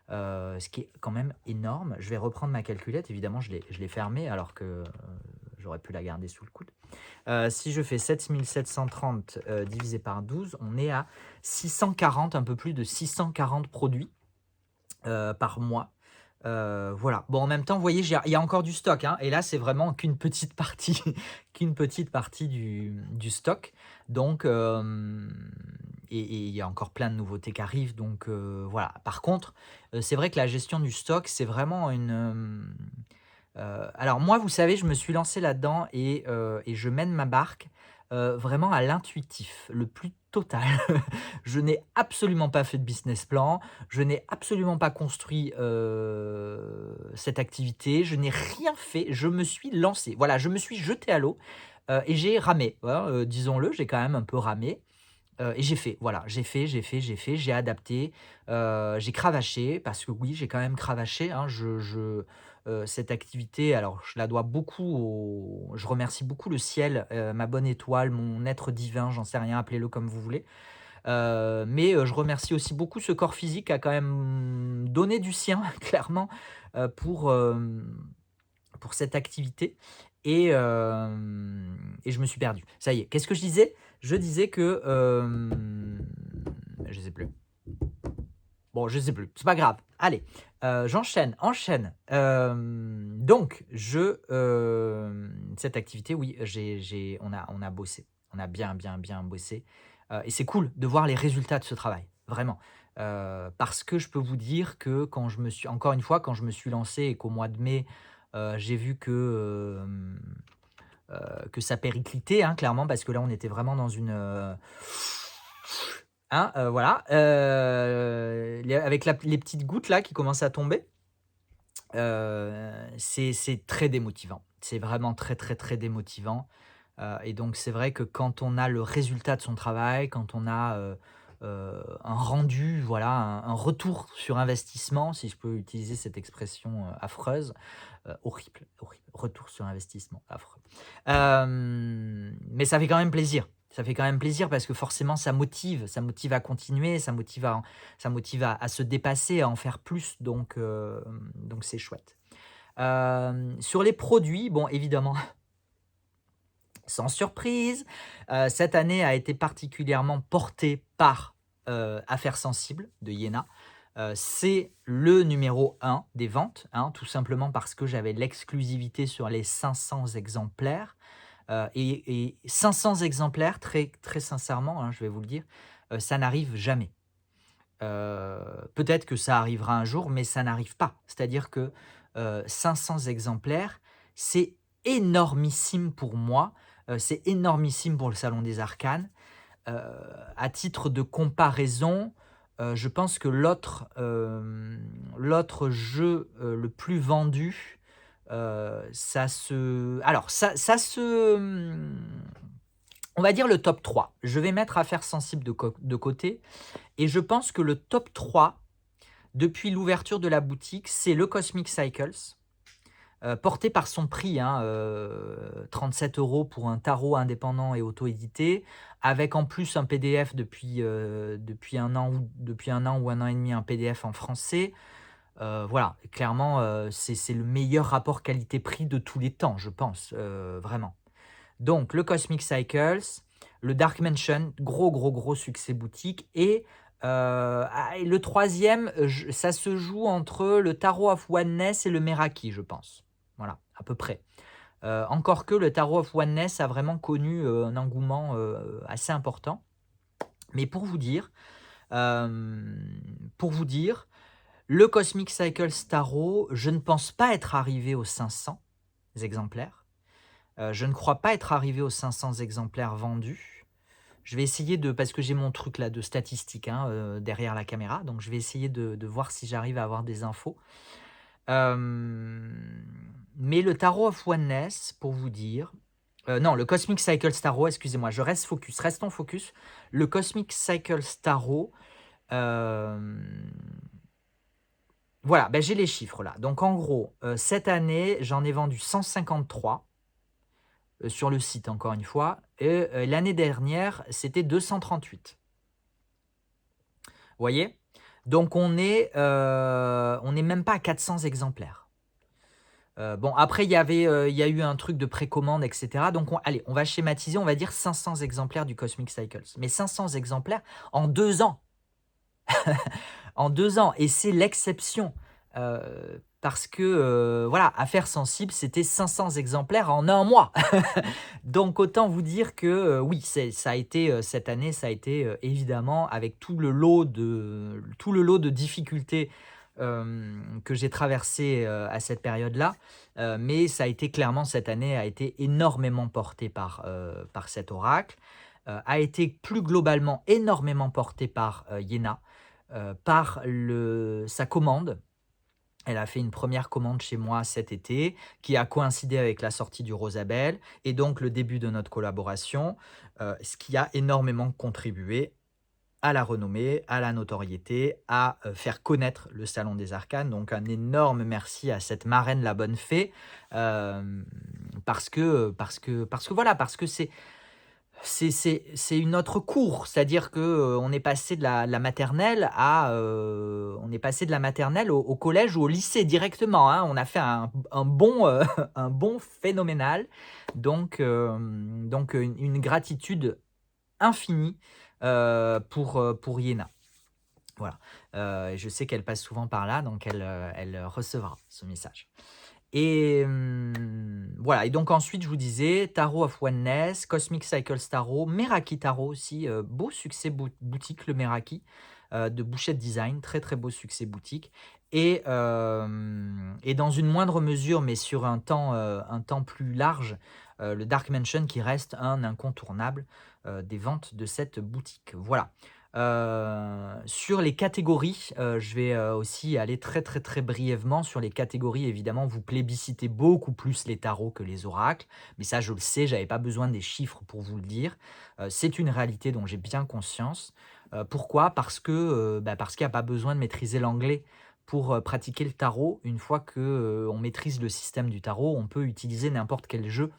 ce qui est quand même énorme. Je vais reprendre ma calculette, évidemment je l'ai fermée alors que, j'aurais pu la garder sous le coude. Si je fais 7 730, divisé par 12, on est à 640, un peu plus de 640 produits, par mois. Voilà. Bon, en même temps, vous voyez, il y a encore du stock, hein, et là, c'est vraiment qu'une petite partie qu'une petite partie du stock. Donc et il y a encore plein de nouveautés qui arrivent, donc voilà. Par contre, c'est vrai que la gestion du stock, c'est vraiment alors moi, vous savez, je me suis lancé là-dedans et je mène ma barque, vraiment à l'intuitif, le plus total. Je n'ai absolument pas fait de business plan, je n'ai absolument pas construit, cette activité, je n'ai rien fait, je me suis lancé. Voilà, je me suis jeté à l'eau, et j'ai ramé, voilà, disons-le, j'ai quand même un peu ramé, et j'ai fait, voilà, j'ai adapté, j'ai cravaché parce que oui, j'ai quand même cravaché, hein. Cette activité, alors je la dois beaucoup au je remercie beaucoup le ciel, ma bonne étoile, mon être divin, j'en sais rien, appelez-le comme vous voulez. Mais je remercie aussi beaucoup ce corps physique qui a quand même donné du sien clairement, heu, pour, hem, pour cette activité et je me suis perdu. Ça y est, qu'est-ce que je disais? Je disais que, je sais plus. Bon, je sais plus, c'est pas grave. Allez, enchaîne. Donc cette activité, oui, on a bossé. On a bien, bien, bien bossé, et c'est cool de voir les résultats de ce travail, vraiment. Parce que je peux vous dire que quand je me suis encore une fois, quand je me suis lancé et qu'au mois de mai, j'ai vu que ça périclitait, hein, clairement, parce que là, on était vraiment dans une, hein, voilà, les avec les petites gouttes là qui commencent à tomber, c'est très démotivant. C'est vraiment très, très, très démotivant, et donc c'est vrai que quand on a le résultat de son travail, quand on a, un rendu, voilà, un retour sur investissement, si je peux utiliser cette expression, affreuse, horrible, horrible, retour sur investissement, affreux. Mais ça fait quand même plaisir. Ça fait quand même plaisir parce que forcément ça motive à continuer, ça motive à se dépasser, à en faire plus, donc c'est chouette. Sur les produits, bon évidemment, sans surprise, cette année a été particulièrement portée par, Affaires sensibles de Iéna. C'est le numéro un des ventes, hein, tout simplement parce que j'avais l'exclusivité sur les 500 exemplaires, et 500 exemplaires, très très sincèrement, hein, je vais vous le dire, ça n'arrive jamais. Peut-être que ça arrivera un jour, mais ça n'arrive pas. C'est-à-dire que, 500 exemplaires, c'est énormissime pour moi, c'est énormissime pour le Salon des Arcanes. Heu, à titre de comparaison, je pense que l'autre jeu, le plus vendu, ça se alors ça se, on va dire le top 3. Je vais mettre Affaires sensibles de côté et je pense que le top 3 depuis l'ouverture de la boutique, c'est le Cosmic Cycles, porté par son prix, hein, 37 € pour un tarot indépendant et auto-édité, avec en plus un PDF depuis 1 an ou 1 an et demi, un PDF en français. Voilà, clairement, c'est le meilleur rapport qualité-prix de tous les temps, je pense, vraiment. Donc le Cosmic Cycles, le Dark Mansion, gros, gros, gros succès boutique et le troisième, ça se joue entre le Tarot of Oneness et le Meraki, je pense. Voilà, à peu près. Encore que le Tarot of Oneness a vraiment connu, un engouement, assez important. Mais pour vous dire, le Cosmic Cycles Tarot, je ne pense pas être arrivé aux 500 exemplaires. Je ne crois pas être arrivé aux 500 exemplaires vendus. Je vais essayer parce que j'ai mon truc là de statistique, hein, derrière la caméra, donc je vais essayer de voir si j'arrive à avoir des infos. Hem, mais le Tarot of Oneness, pour vous dire, non, le Cosmic Cycle Tarot, excusez-moi, je reste focus, restons focus. Le Cosmic Cycle Tarot, voilà, ben j'ai les chiffres là. Donc en gros, cette année, j'en ai vendu 153 sur le site, encore une fois, et l'année dernière, c'était 238. Vous voyez? Donc on est même pas à 400 exemplaires. Bon, après, il y a eu un truc de précommande, etc. Donc, allez, on va schématiser, on va dire 500 exemplaires du Cosmic Cycles. Mais 500 exemplaires en 2 ans. En 2 ans. Et c'est l'exception. Parce que, voilà, Affaires sensibles, c'était 500 exemplaires en 1 mois. Donc, autant vous dire que, oui, ça a été, cette année, ça a été évidemment, avec tout le lot de difficultés que j'ai traversé à cette période-là, mais ça a été clairement, cette année a été énormément portée par cet oracle, a été plus globalement énormément portée par Yéna, par sa commande. Elle a fait une première commande chez moi cet été, qui a coïncidé avec la sortie du Rosabelle, et donc le début de notre collaboration, ce qui a énormément contribué à la renommée, à la notoriété, à faire connaître le Salon des Arcanes. Donc un énorme merci à cette marraine, la bonne fée, parce que voilà, parce que c'est une autre cour, c'est-à-dire que on est passé de la maternelle on est passé de la maternelle au collège ou au lycée directement, hein. On a fait un bond, un bond phénoménal. Donc une gratitude infinie pour Yéna. Voilà. Je sais qu'elle passe souvent par là, donc elle recevra ce message. Et voilà. Et donc ensuite, je vous disais, Tarot of Oneness, Cosmic Cycles Tarot, Meraki Tarot aussi, beau succès boutique, le Meraki, de Bouchette Design, très très beau succès boutique. Et dans une moindre mesure, mais sur un temps plus large, le Dark Mansion qui reste un incontournable des ventes de cette boutique. Voilà. Sur les catégories, je vais aussi aller très très très brièvement sur les catégories. Évidemment, vous plébiscitez beaucoup plus les tarots que les oracles, mais ça je le sais, j'avais pas besoin des chiffres pour vous le dire. C'est une réalité dont j'ai bien conscience. Pourquoi? Parce qu'il n'y a pas besoin de maîtriser l'anglais pour pratiquer le tarot. Une fois que on maîtrise le système du tarot, on peut utiliser n'importe quel jeu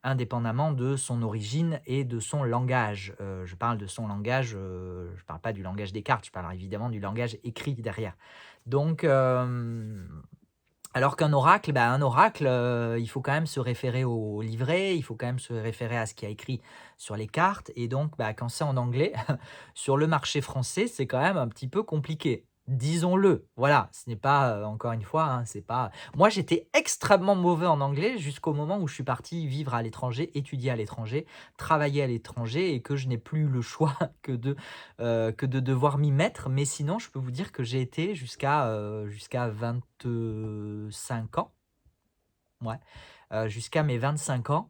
indépendamment de son origine et de son langage. Je parle de son langage, je ne parle pas du langage des cartes, je parle évidemment du langage écrit derrière. Donc, alors qu'un oracle, il faut quand même se référer au livret, il faut quand même se référer à ce qu'il y a écrit sur les cartes. Et donc, quand c'est en anglais, sur le marché français, c'est quand même un petit peu compliqué. Disons-le, voilà, ce n'est pas, encore une fois, hein, c'est pas... Moi, j'étais extrêmement mauvais en anglais jusqu'au moment où je suis parti vivre à l'étranger, étudier à l'étranger, travailler à l'étranger, et que je n'ai plus le choix que de devoir m'y mettre. Mais sinon, je peux vous dire que j'ai été jusqu'à 25 ans, ouais, jusqu'à mes 25 ans,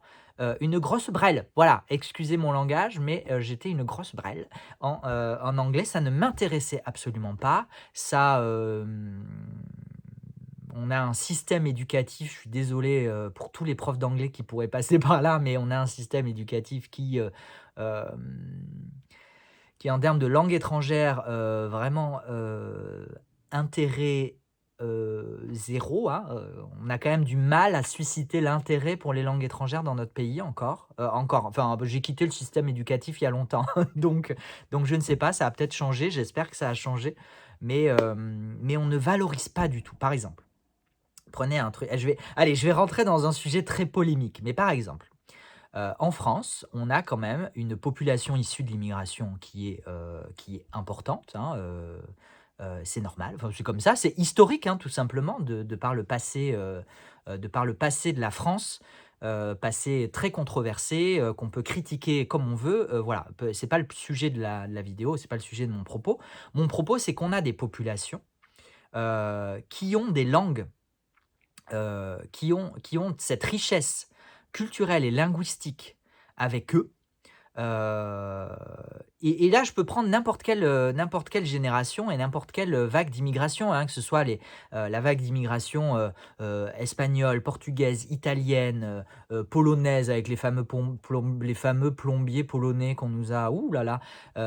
une grosse brêle. Voilà, excusez mon langage, mais j'étais une grosse brêle en anglais. Ça ne m'intéressait absolument pas. Ça, on a un système éducatif, je suis désolé pour tous les profs d'anglais qui pourraient passer par là, mais on a un système éducatif qui en termes de langue étrangère, vraiment intérêt 0, hein, on a quand même du mal à susciter l'intérêt pour les langues étrangères dans notre pays encore, enfin, j'ai quitté le système éducatif il y a longtemps, donc je ne sais pas, ça a peut-être changé, j'espère que ça a changé, mais on ne valorise pas du tout. Par exemple, prenez un truc, je vais rentrer dans un sujet très polémique, mais par exemple, en France, on a quand même une population issue de l'immigration qui est importante, hein, c'est normal, enfin, c'est comme ça, c'est historique, hein, tout simplement, de par le passé, de la France, passé très controversé, qu'on peut critiquer comme on veut, voilà. C'est pas le sujet de la vidéo, c'est pas le sujet de mon propos. Mon propos, c'est qu'on a des populations qui ont des langues, qui ont cette richesse culturelle et linguistique avec eux, Heu et là, je peux prendre n'importe quelle génération et n'importe quelle, vague d'immigration, hein, que ce soit la vague d'immigration, espagnole, portugaise, italienne, polonaise avec les fameux plombiers polonais qu'on nous a ouh là là,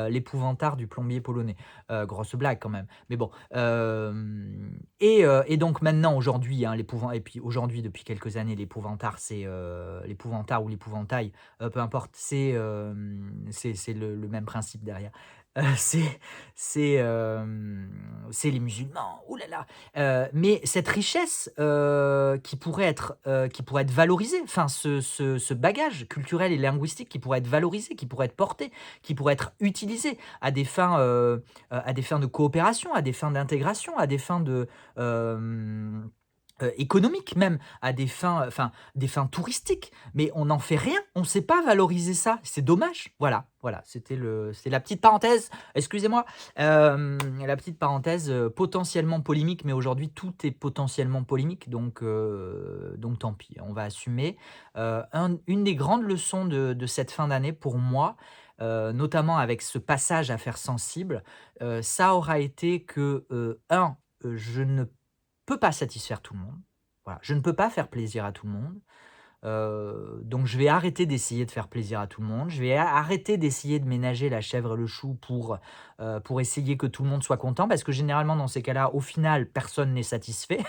l'épouvantard du plombier polonais. Grosse blague quand même, mais bon, et donc maintenant aujourd'hui, hein, et puis aujourd'hui depuis quelques années l'épouvantaard c'est, l'épouvantaard ou l'épouvantail, peu importe, c'est le même principe derrière. C'est c'est les musulmans, ouh là là! Mais cette richesse, qui pourrait être valorisée, enfin ce bagage culturel et linguistique qui pourrait être valorisé, qui pourrait être porté, qui pourrait être utilisé à des fins de coopération, à des fins d'intégration, à des fins économiques même, à des fins, enfin, des fins touristiques. Mais on n'en fait rien, on ne sait pas valoriser ça, c'est dommage. Voilà, voilà, c'est la petite parenthèse, excusez-moi, la petite parenthèse, potentiellement polémique, mais aujourd'hui tout est potentiellement polémique, donc tant pis, on va assumer. Une des grandes leçons de cette fin d'année pour moi, notamment avec ce passage à faire sensible, ça aura été que, 1, je ne peux pas satisfaire tout le monde. Voilà, je ne peux pas faire plaisir à tout le monde. Donc je vais arrêter d'essayer de faire plaisir à tout le monde. Je vais arrêter d'essayer de ménager la chèvre et le chou pour essayer que tout le monde soit content parce que généralement dans ces cas-là, au final, personne n'est satisfait.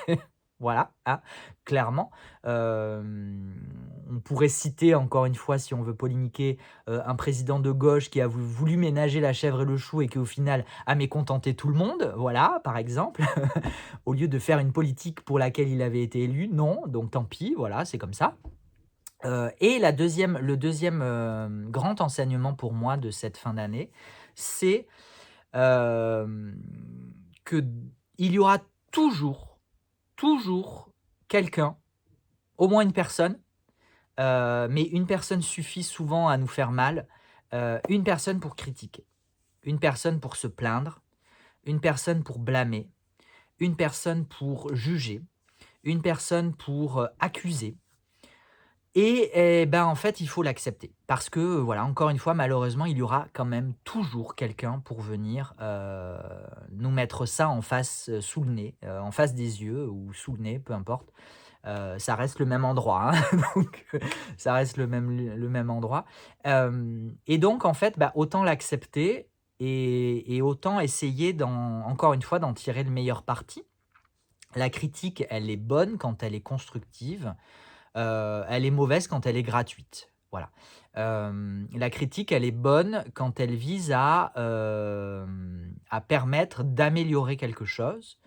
Voilà, hein, clairement. On pourrait citer encore une fois, si on veut polémiquer, un président de gauche qui a voulu ménager la chèvre et le chou et qui au final a mécontenté tout le monde, voilà, par exemple. Au lieu de faire une politique pour laquelle il avait été élu, non, donc tant pis, voilà, c'est comme ça. Et le deuxième grand enseignement pour moi de cette fin d'année, c'est, hem, que il y aura toujours, toujours quelqu'un, au moins une personne, mais une personne suffit souvent à nous faire mal, une personne pour critiquer, une personne pour se plaindre, une personne pour blâmer, une personne pour juger, une personne pour, accuser. En fait, il faut l'accepter parce que, voilà, encore une fois, malheureusement, il y aura quand même toujours quelqu'un pour venir, nous mettre ça en face, sous le nez, en face des yeux ou sous le nez, peu importe. Ça reste le même endroit, hein, donc ça reste le même endroit. Hem Et donc en fait, bah, autant l'accepter et autant essayer encore une fois, d'en tirer le meilleur parti. La critique, elle est bonne quand elle est constructive. Elle est mauvaise quand elle est gratuite. Voilà. La critique, elle est bonne quand elle vise à permettre d'améliorer quelque chose.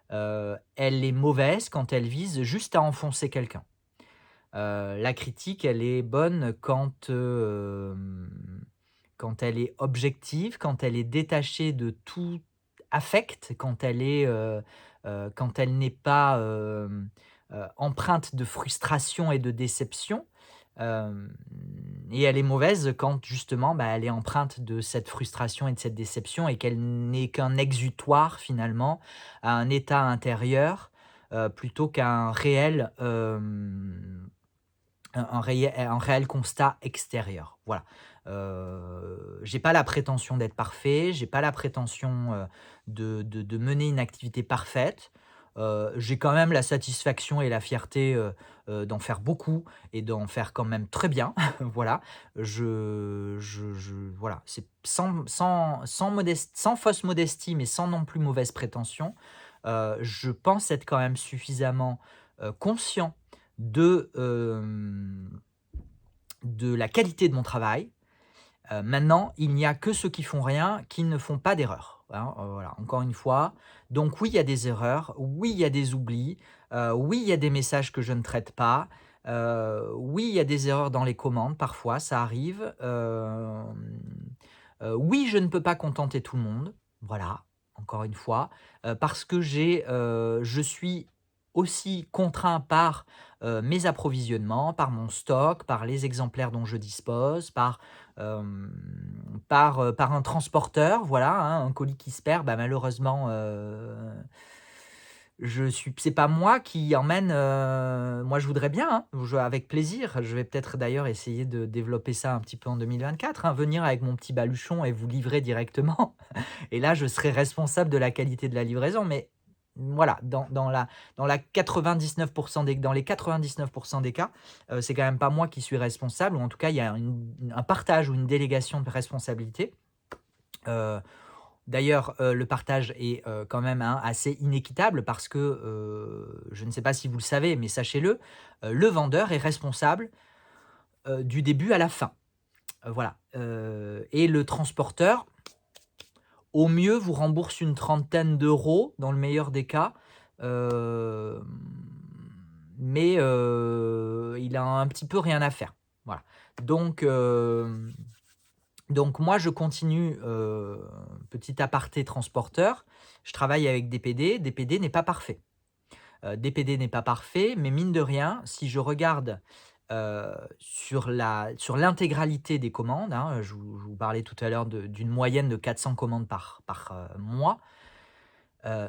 Elle est mauvaise quand elle vise juste à enfoncer quelqu'un. La critique, elle est bonne quand elle est objective, quand elle est détachée de tout affect, quand elle n'est pas, empreinte de frustration et de déception. Hem Et elle est mauvaise quand justement, bah, elle est empreinte de cette frustration et de cette déception et qu'elle n'est qu'un exutoire finalement à un état intérieur, plutôt qu'à un réel constat extérieur. Voilà. J'ai pas la prétention d'être parfait, j'ai pas la prétention, de mener une activité parfaite. J'ai quand même la satisfaction et la fierté, d'en faire beaucoup et d'en faire quand même très bien. Voilà. Voilà, c'est sans fausse modestie, mais sans non plus mauvaise prétention. Je pense être quand même suffisamment, conscient de, de la qualité de mon travail. Maintenant, il n'y a que ceux qui font rien qui ne font pas d'erreurs, hein, voilà, encore une fois. Donc oui, il y a des erreurs, oui, il y a des oublis, oui, il y a des messages que je ne traite pas, oui, il y a des erreurs dans les commandes, parfois, ça arrive, oui, je ne peux pas contenter tout le monde, voilà, encore une fois, parce que je suis aussi contraint par, mes approvisionnements, par mon stock, par les exemplaires dont je dispose, par un transporteur, voilà, hein, un colis qui se perd, bah, malheureusement, c'est pas moi qui emmène, moi je voudrais bien, hein, avec plaisir. Je vais peut-être d'ailleurs essayer de développer ça un petit peu en 2024, hein, venir avec mon petit baluchon et vous livrer directement et là je serai responsable de la qualité de la livraison. Mais voilà, dans la 99 des dans les 99 des cas, c'est quand même pas moi qui suis responsable, ou en tout cas il y a un partage ou une délégation de responsabilité. Heu D'ailleurs, le partage est, quand même, hein, assez inéquitable parce que, je ne sais pas si vous le savez, mais sachez-le, le vendeur est responsable, du début à la fin. Voilà, et le transporteur, au mieux, vous rembourse une trentaine d'euros dans le meilleur des cas, hem, mais il a un petit peu rien à faire. Voilà. Donc donc moi, je continue, petit aparté transporteur, je travaille avec DPD. DPD n'est pas parfait. DPD n'est pas parfait, mais mine de rien, si je regarde, sur l'intégralité des commandes, hein, je vous parlais tout à l'heure d'une moyenne de 400 commandes par mois.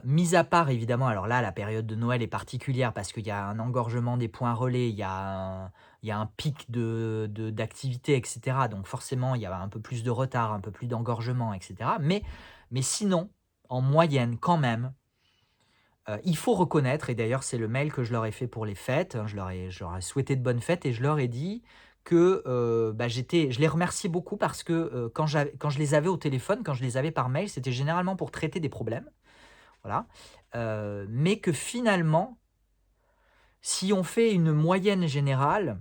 Mis à part évidemment, alors là, la période de Noël est particulière parce qu'il y a un engorgement des points relais, il y a un pic d'activité et cetera, donc forcément, il y a un peu plus de retard, un peu plus d'engorgement et cetera. Mais sinon, en moyenne quand même, il faut reconnaître, et d'ailleurs c'est le mail que je leur ai fait pour les fêtes, hein, je leur ai souhaité de bonnes fêtes et je leur ai dit que, bah, je les remerciais beaucoup parce que, quand je les avais au téléphone, quand je les avais par mail, c'était généralement pour traiter des problèmes. Voilà, mais que finalement, si on fait une moyenne générale,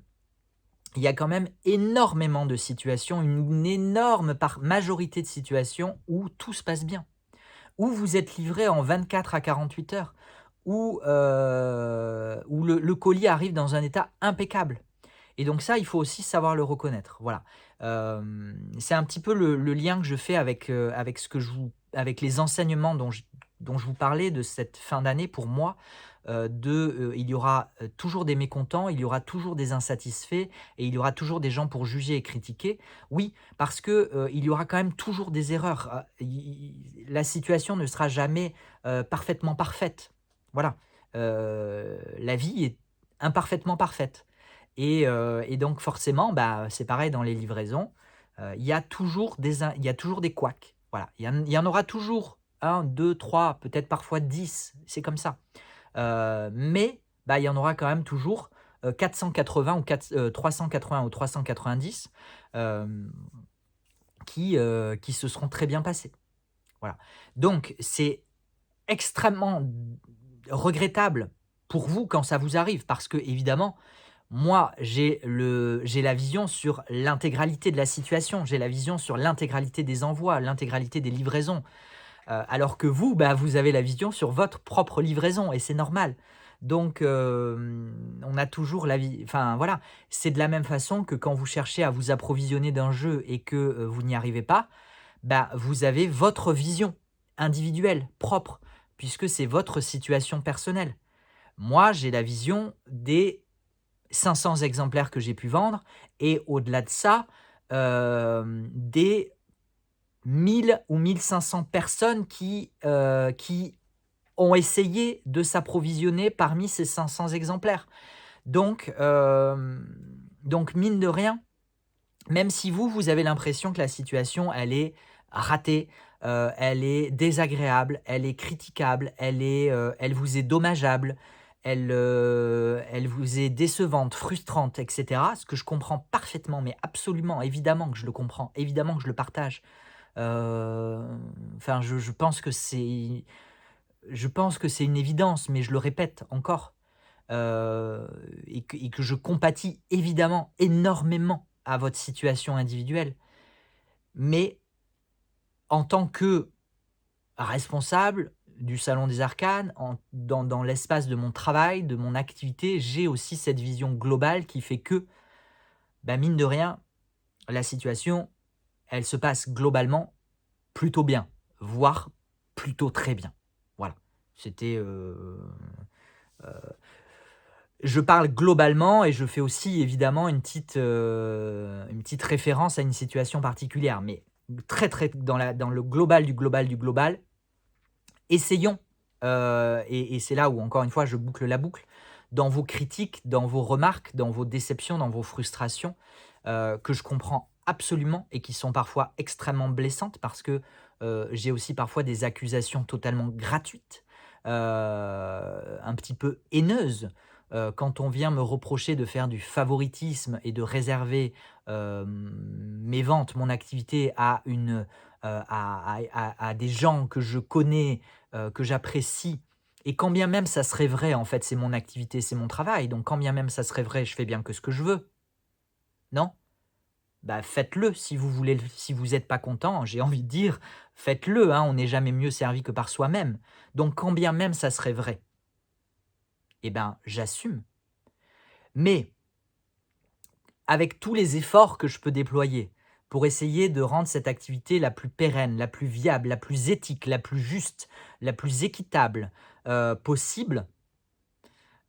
il y a quand même énormément de situations, une énorme majorité de situations où tout se passe bien, où vous êtes livré en 24 à 48 heures, où le colis arrive dans un état impeccable. Et donc ça, il faut aussi savoir le reconnaître, voilà. C'est un petit peu le lien que je fais avec ce que avec les enseignements dont je vous parlais de cette fin d'année pour moi, il y aura, toujours des mécontents, il y aura toujours des insatisfaits et il y aura toujours des gens pour juger et critiquer. Oui, parce que, il y aura quand même toujours des erreurs, la situation ne sera jamais, parfaitement parfaite. Voilà, la vie est imparfaitement parfaite. Et donc forcément, bah, c'est pareil dans les livraisons, il y a toujours il y a toujours des couacs. Voilà, il y en aura toujours un, deux, trois, peut-être parfois 10, c'est comme ça. Mais bah, il y en aura quand même toujours, 480 ou 380 ou 390, hem, qui se seront très bien passés. Voilà. Donc c'est extrêmement regrettable pour vous quand ça vous arrive parce que évidemment, moi, j'ai la vision sur l'intégralité de la situation, j'ai la vision sur l'intégralité des envois, l'intégralité des livraisons, alors que vous, bah, vous avez la vision sur votre propre livraison et c'est normal. Donc on a toujours la vie, enfin voilà, c'est de la même façon que quand vous cherchez à vous approvisionner d'un jeu et que, vous n'y arrivez pas, bah, vous avez votre vision individuelle, propre, puisque c'est votre situation personnelle. Moi, j'ai la vision des 500 exemplaires que j'ai pu vendre et au-delà de ça, des 1000 ou 1 500 personnes qui ont essayé de s'approvisionner parmi ces 500 exemplaires. Donc mine de rien, même si vous avez l'impression que la situation, elle est ratée, elle est désagréable, elle est critiquable, elle vous est dommageable, elle vous est décevante, frustrante et cetera. Ce que je comprends parfaitement, mais absolument, évidemment que je le comprends, évidemment que je le partage. Heu, enfin, je pense que c'est une évidence, mais je le répète encore, et que je compatis évidemment énormément à votre situation individuelle. Mais en tant que responsable du Salon des Arcanes, dans l'espace de mon travail, de mon activité, j'ai aussi cette vision globale qui fait que, bah, mine de rien, la situation, elle se passe globalement plutôt bien, voire plutôt très bien. Voilà, c'était, je parle globalement et je fais aussi évidemment une petite référence à une situation particulière, mais très, très dans le global du global du global, essayons et c'est là où, encore une fois, je boucle la boucle. Dans vos critiques, dans vos remarques, dans vos déceptions, dans vos frustrations, que je comprends absolument et qui sont parfois extrêmement blessantes parce que, j'ai aussi parfois des accusations totalement gratuites, un petit peu haineuses, quand on vient me reprocher de faire du favoritisme et de réserver, mes ventes, mon activité à à des gens que je connais, que j'apprécie et quand bien même ça serait vrai, en fait, c'est mon activité, c'est mon travail, donc quand bien même ça serait vrai, je fais bien que ce que je veux, non? Bah, faites-le si vous voulez si vous êtes pas content, j'ai envie de dire, faites-le, hein, on n'est jamais mieux servi que par soi-même. Donc quand bien même ça serait vrai, eh ben, j'assume. Mais avec tous les efforts que je peux déployer pour essayer de rendre cette activité la plus pérenne, la plus viable, la plus éthique, la plus juste, la plus équitable, possible,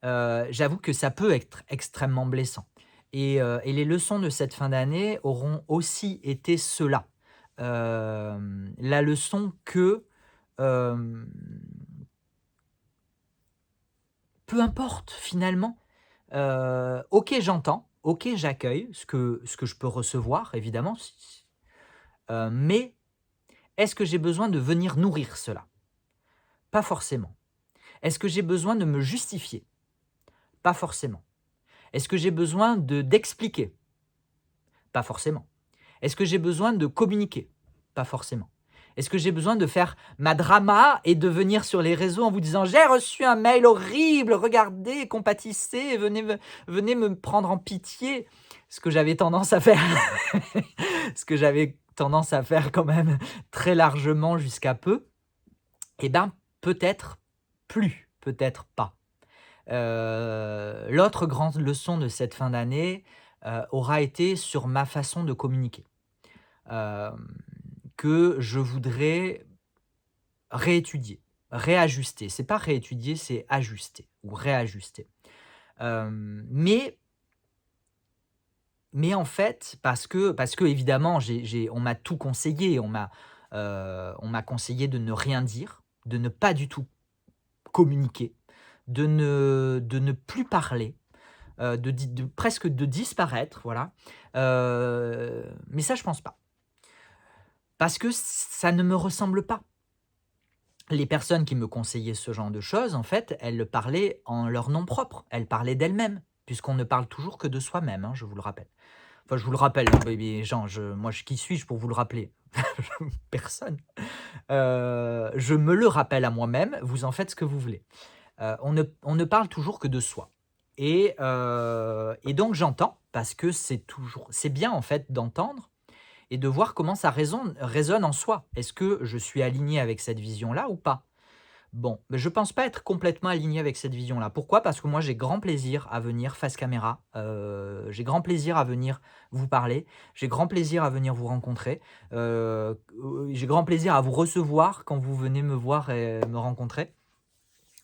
j'avoue que ça peut être extrêmement blessant et les leçons de cette fin d'année auront aussi été cela. La leçon que, hem, peu importe finalement, OK, j'entends, OK, j'accueille ce que je peux recevoir évidemment mais est-ce que j'ai besoin de venir nourrir cela? Pas forcément. Est-ce que j'ai besoin de me justifier? Pas forcément. Est-ce que j'ai besoin d'expliquer? Pas forcément. Est-ce que j'ai besoin de communiquer? Pas forcément. Est-ce que j'ai besoin de faire ma drama et de venir sur les réseaux en vous disant: «J'ai reçu un mail horrible, regardez, compatissez, venez me prendre en pitié», ce que j'avais tendance à faire, ce que j'avais tendance à faire quand même très largement jusqu'à peu, et ben, peut-être plus, peut-être pas. L'autre grande leçon de cette fin d'année, aura été sur ma façon de communiquer. Hem, que je voudrais réétudier, réajuster. C'est pas réétudier, c'est ajuster ou réajuster. Mais en fait, parce que évidemment, on m'a tout conseillé, on m'a conseillé de ne rien dire, de ne pas du tout communiquer, de ne plus parler, de presque de disparaître, voilà. Mais ça, je pense pas. Parce que ça ne me ressemble pas. Les personnes qui me conseillaient ce genre de choses, en fait, elles le parlaient en leur nom propre. Elles parlaient d'elles-mêmes, puisqu'on ne parle toujours que de soi-même, hein, je vous le rappelle. Enfin, je vous le rappelle, hein, mais Jean, qui suis-je pour vous le rappeler? Personne. Je me le rappelle à moi-même, vous en faites ce que vous voulez. On ne parle toujours que de soi et donc j'entends parce que c'est bien, en fait, d'entendre et de voir comment ça résonne en soi. Est-ce que je suis aligné avec cette vision-là ou pas? Bon, mais je pense pas être complètement aligné avec cette vision-là. Pourquoi? Parce que moi, j'ai grand plaisir à venir face caméra, j'ai grand plaisir à venir vous parler, j'ai grand plaisir à venir vous rencontrer, j'ai grand plaisir à vous recevoir quand vous venez me voir et me rencontrer.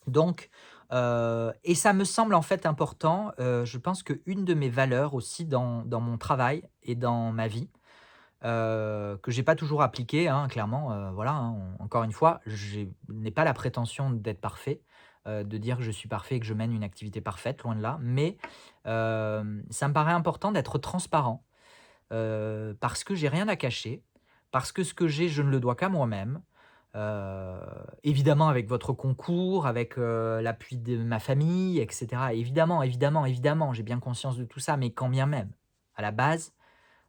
Donc et ça me semble en fait important, je pense qu'une de mes valeurs aussi dans mon travail et dans ma vie, que j'ai pas toujours appliqué, hein, clairement, voilà, hein, encore une fois, je n'ai pas la prétention d'être parfait, de dire que je suis parfait et que je mène une activité parfaite, loin de là. Mais, ça me paraît important d'être transparent, parce que j'ai rien à cacher, parce que ce que j'ai, je ne le dois qu'à moi-même. Heu, Évidemment avec votre concours, avec, l'appui de ma famille et cetera. Évidemment, évidemment, évidemment, j'ai bien conscience de tout ça, mais quand bien même, à la base,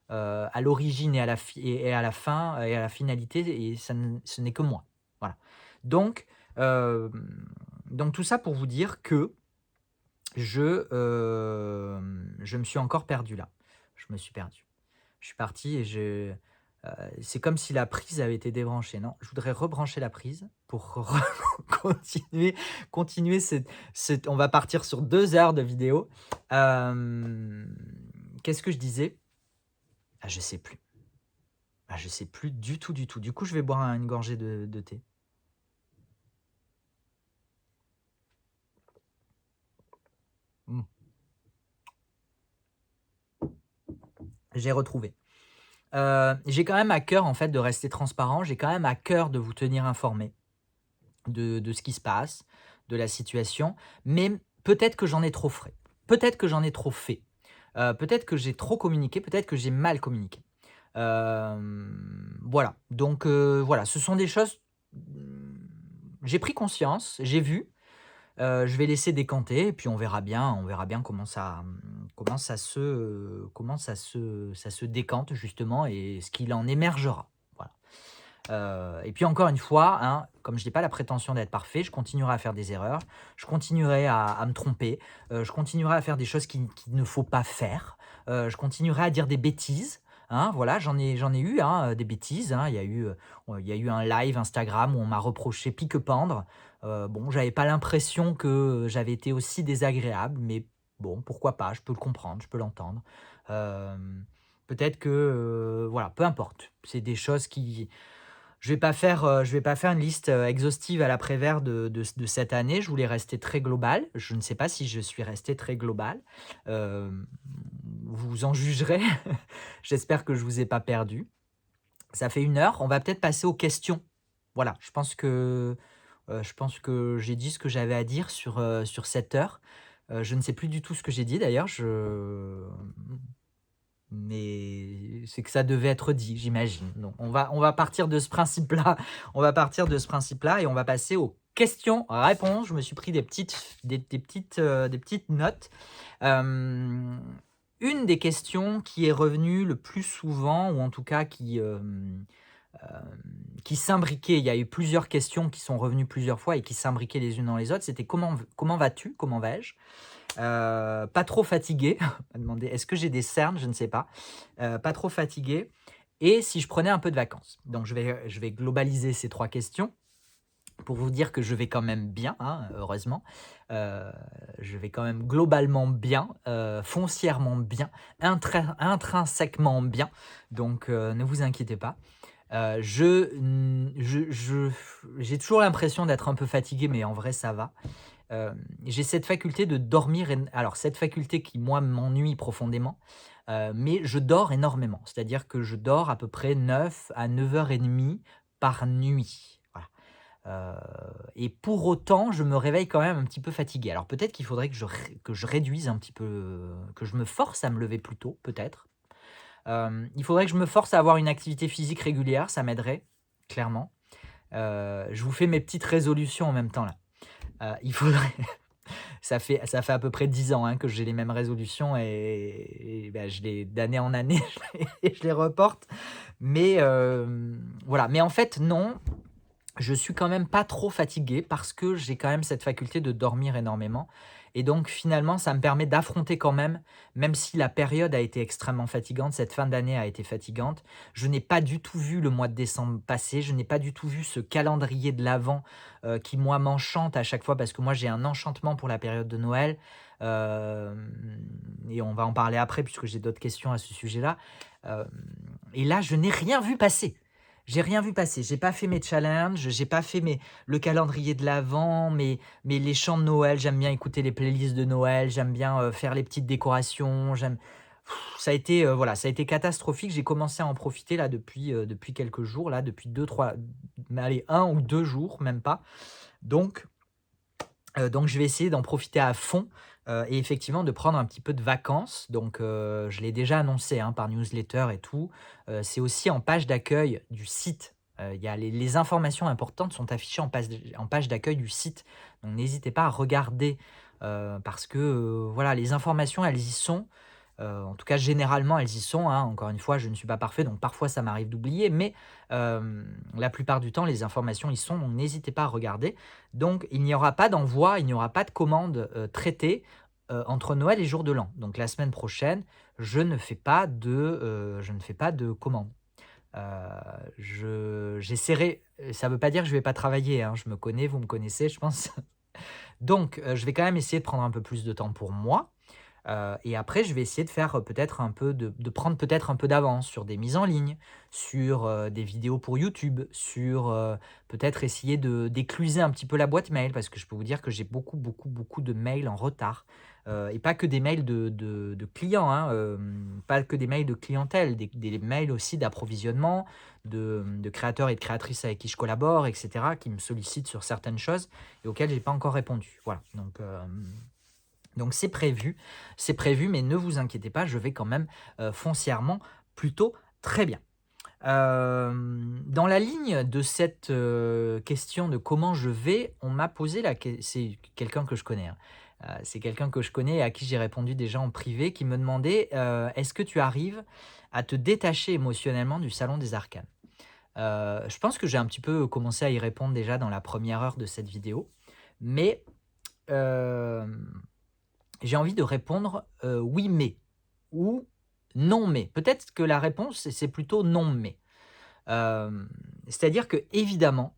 à l'origine et à la fin et à la finalité et ce n'est que moi. Voilà. Donc, hem, donc tout ça pour vous dire que je me suis encore perdu là. Je me suis perdu. Je suis parti et c'est comme si la prise avait été débranchée. Non, je voudrais rebrancher la prise pour continuer cette on va partir sur 2 heures de vidéo. Hem, Qu'est-ce que je disais? Ah, je sais plus. Ah, je sais plus du tout, du tout. Du coup, je vais boire une gorgée de thé. Mmh. J'ai retrouvé. J'ai quand même à cœur, en fait, de rester transparent. J'ai quand même à cœur de vous tenir informé. de ce qui se passe, de la situation, mais peut-être que j'en ai trop fait. Peut-être que j'en ai trop fait. Peut-être que j'ai trop communiqué, peut-être que j'ai mal communiqué. Voilà, donc voilà, ce sont des choses, mmh, j'ai pris conscience, j'ai vu, je vais laisser décanter et puis on verra bien comment ça se décante justement et ce qu'il en émergera. Voilà. Et puis encore une fois, hein, comme je n'ai pas la prétention d'être parfait, je continuerai à faire des erreurs, je continuerai à me tromper, je continuerai à faire des choses qu'il ne faut pas faire, je continuerai à dire des bêtises, hein, voilà, j'en ai eu, hein, des bêtises, hein. Il y a eu un live Instagram où on m'a reproché pique-pendre. Bon, j'avais pas l'impression que j'avais été aussi désagréable, mais bon, pourquoi pas? Je peux le comprendre, je peux l'entendre. Peut-être que, voilà, peu importe. C'est des choses qui je vais pas faire une liste, exhaustive à l'après-vert de cette année. Je voulais rester très global. Je ne sais pas si je suis resté très global. Hem, vous en jugerez. J'espère que je vous ai pas perdu. Ça fait 1 heure, on va peut-être passer aux questions. Voilà, je pense que j'ai dit ce que j'avais à dire sur cette heure. Je ne sais plus du tout ce que j'ai dit d'ailleurs, mais c'est que ça devait être dit, j'imagine. Donc on va partir de ce principe-là, on va partir de ce principe-là et on va passer aux questions-réponses. Je me suis pris des petites notes. Hem, une des questions qui est revenue le plus souvent ou en tout cas qui s'imbriquaient, il y a eu plusieurs questions qui sont revenues plusieurs fois et qui s'imbriquaient les unes dans les autres, c'était: «Comment vas-tu? Comment vais-je?» Pas trop fatigué, on m'a demandé: «Est-ce que j'ai des cernes?» Je ne sais pas. Pas trop fatigué et si je prenais un peu de vacances. Donc je vais globaliser ces 3 questions pour vous dire que je vais quand même bien, hein, heureusement. Heu, je vais quand même globalement bien, foncièrement bien, intrinsèquement bien, donc ne vous inquiétez pas. J'ai toujours l'impression d'être un peu fatigué, mais en vrai ça va. J'ai cette faculté de dormir alors cette faculté qui moi m'ennuie profondément, mais je dors énormément. C'est-à-dire que je dors à peu près 9 à 9h30 par nuit. Voilà. Et pour autant, je me réveille quand même un petit peu fatigué. Alors peut-être qu'il faudrait que je réduise un petit peu, que je me force à me lever plus tôt, peut-être. Il faudrait que je me force à avoir une activité physique régulière, ça m'aiderait, clairement. Je vous fais mes petites résolutions en même temps là. Il faudrait ça fait à peu près 10 ans, hein, que j'ai les mêmes résolutions et bah, je les d'année en année, je les reporte. Mais voilà, mais en fait non, je suis quand même pas trop fatigué parce que j'ai quand même cette faculté de dormir énormément et donc finalement, ça me permet d'affronter quand même si la période a été extrêmement fatigante, cette fin d'année a été fatigante. Je n'ai pas du tout vu le mois de décembre passer, je n'ai pas du tout vu ce calendrier de l'avent, qui moi m'enchante à chaque fois parce que moi j'ai un enchantement pour la période de Noël, hem et on va en parler après puisque j'ai d'autres questions à ce sujet-là. Hem et là, je n'ai rien vu passer. J'ai rien vu passer. J'ai pas fait mes challenges, j'ai pas fait le calendrier de l'avent, les chants de Noël. J'aime bien écouter les playlists de Noël, j'aime bien, faire les petites décorations, ça a été, voilà, ça a été catastrophique. J'ai commencé à en profiter là depuis quelques jours là, depuis 2-3, allez 1 ou 2 jours, même pas. Donc donc je vais essayer d'en profiter à fond, et effectivement de prendre un petit peu de vacances. Donc je l'ai déjà annoncé, hein, par newsletter et tout. C'est aussi en page d'accueil du site. Il y a les informations importantes sont affichées en page d'accueil du site. Donc n'hésitez pas à regarder, parce que, voilà, les informations, elles y sont. En tout cas, généralement, elles y sont, hein. Encore une fois, je ne suis pas parfait, donc parfois ça m'arrive d'oublier, mais la plupart du temps, les informations y sont, donc n'hésitez pas à regarder. Donc il n'y aura pas d'envoi, il n'y aura pas de commande, traitée, entre Noël et jour de l'an. Donc la semaine prochaine, je ne fais pas de commande. Heu, j'essaierai, ça ne veut pas dire que je ne vais pas travailler, hein, je me connais, vous me connaissez, je pense. Donc je vais quand même essayer de prendre un peu plus de temps pour moi. Et après je vais essayer de faire, peut-être un peu de prendre peut-être un peu d'avance sur des mises en ligne, sur, des vidéos pour YouTube, sur, peut-être essayer d'écluser un petit peu la boîte mail parce que je peux vous dire que j'ai beaucoup, beaucoup, beaucoup de mails en retard. et pas que des mails de clients, hein, pas que des mails de clientèle, des mails aussi d'approvisionnement, de créateurs et de créatrices avec qui je collabore et cetera, qui me sollicitent sur certaines choses et auxquelles j'ai pas encore répondu. Voilà, donc c'est prévu, mais ne vous inquiétez pas, je vais quand même, foncièrement plutôt très bien. Dans la ligne de cette, question de comment je vais, on m'a posé la ques c'est quelqu'un que je connais, hein. C'est quelqu'un que je connais et à qui j'ai répondu déjà en privé, qui me demandait, «Est-ce que tu arrives à te détacher émotionnellement du salon des arcanes?» Je pense que j'ai un petit peu commencé à y répondre déjà dans la première heure de cette vidéo, mais, hem, j'ai envie de répondre, «oui mais» ou «non mais». Peut-être que la réponse, c'est plutôt «non mais». C'est-à-dire que évidemment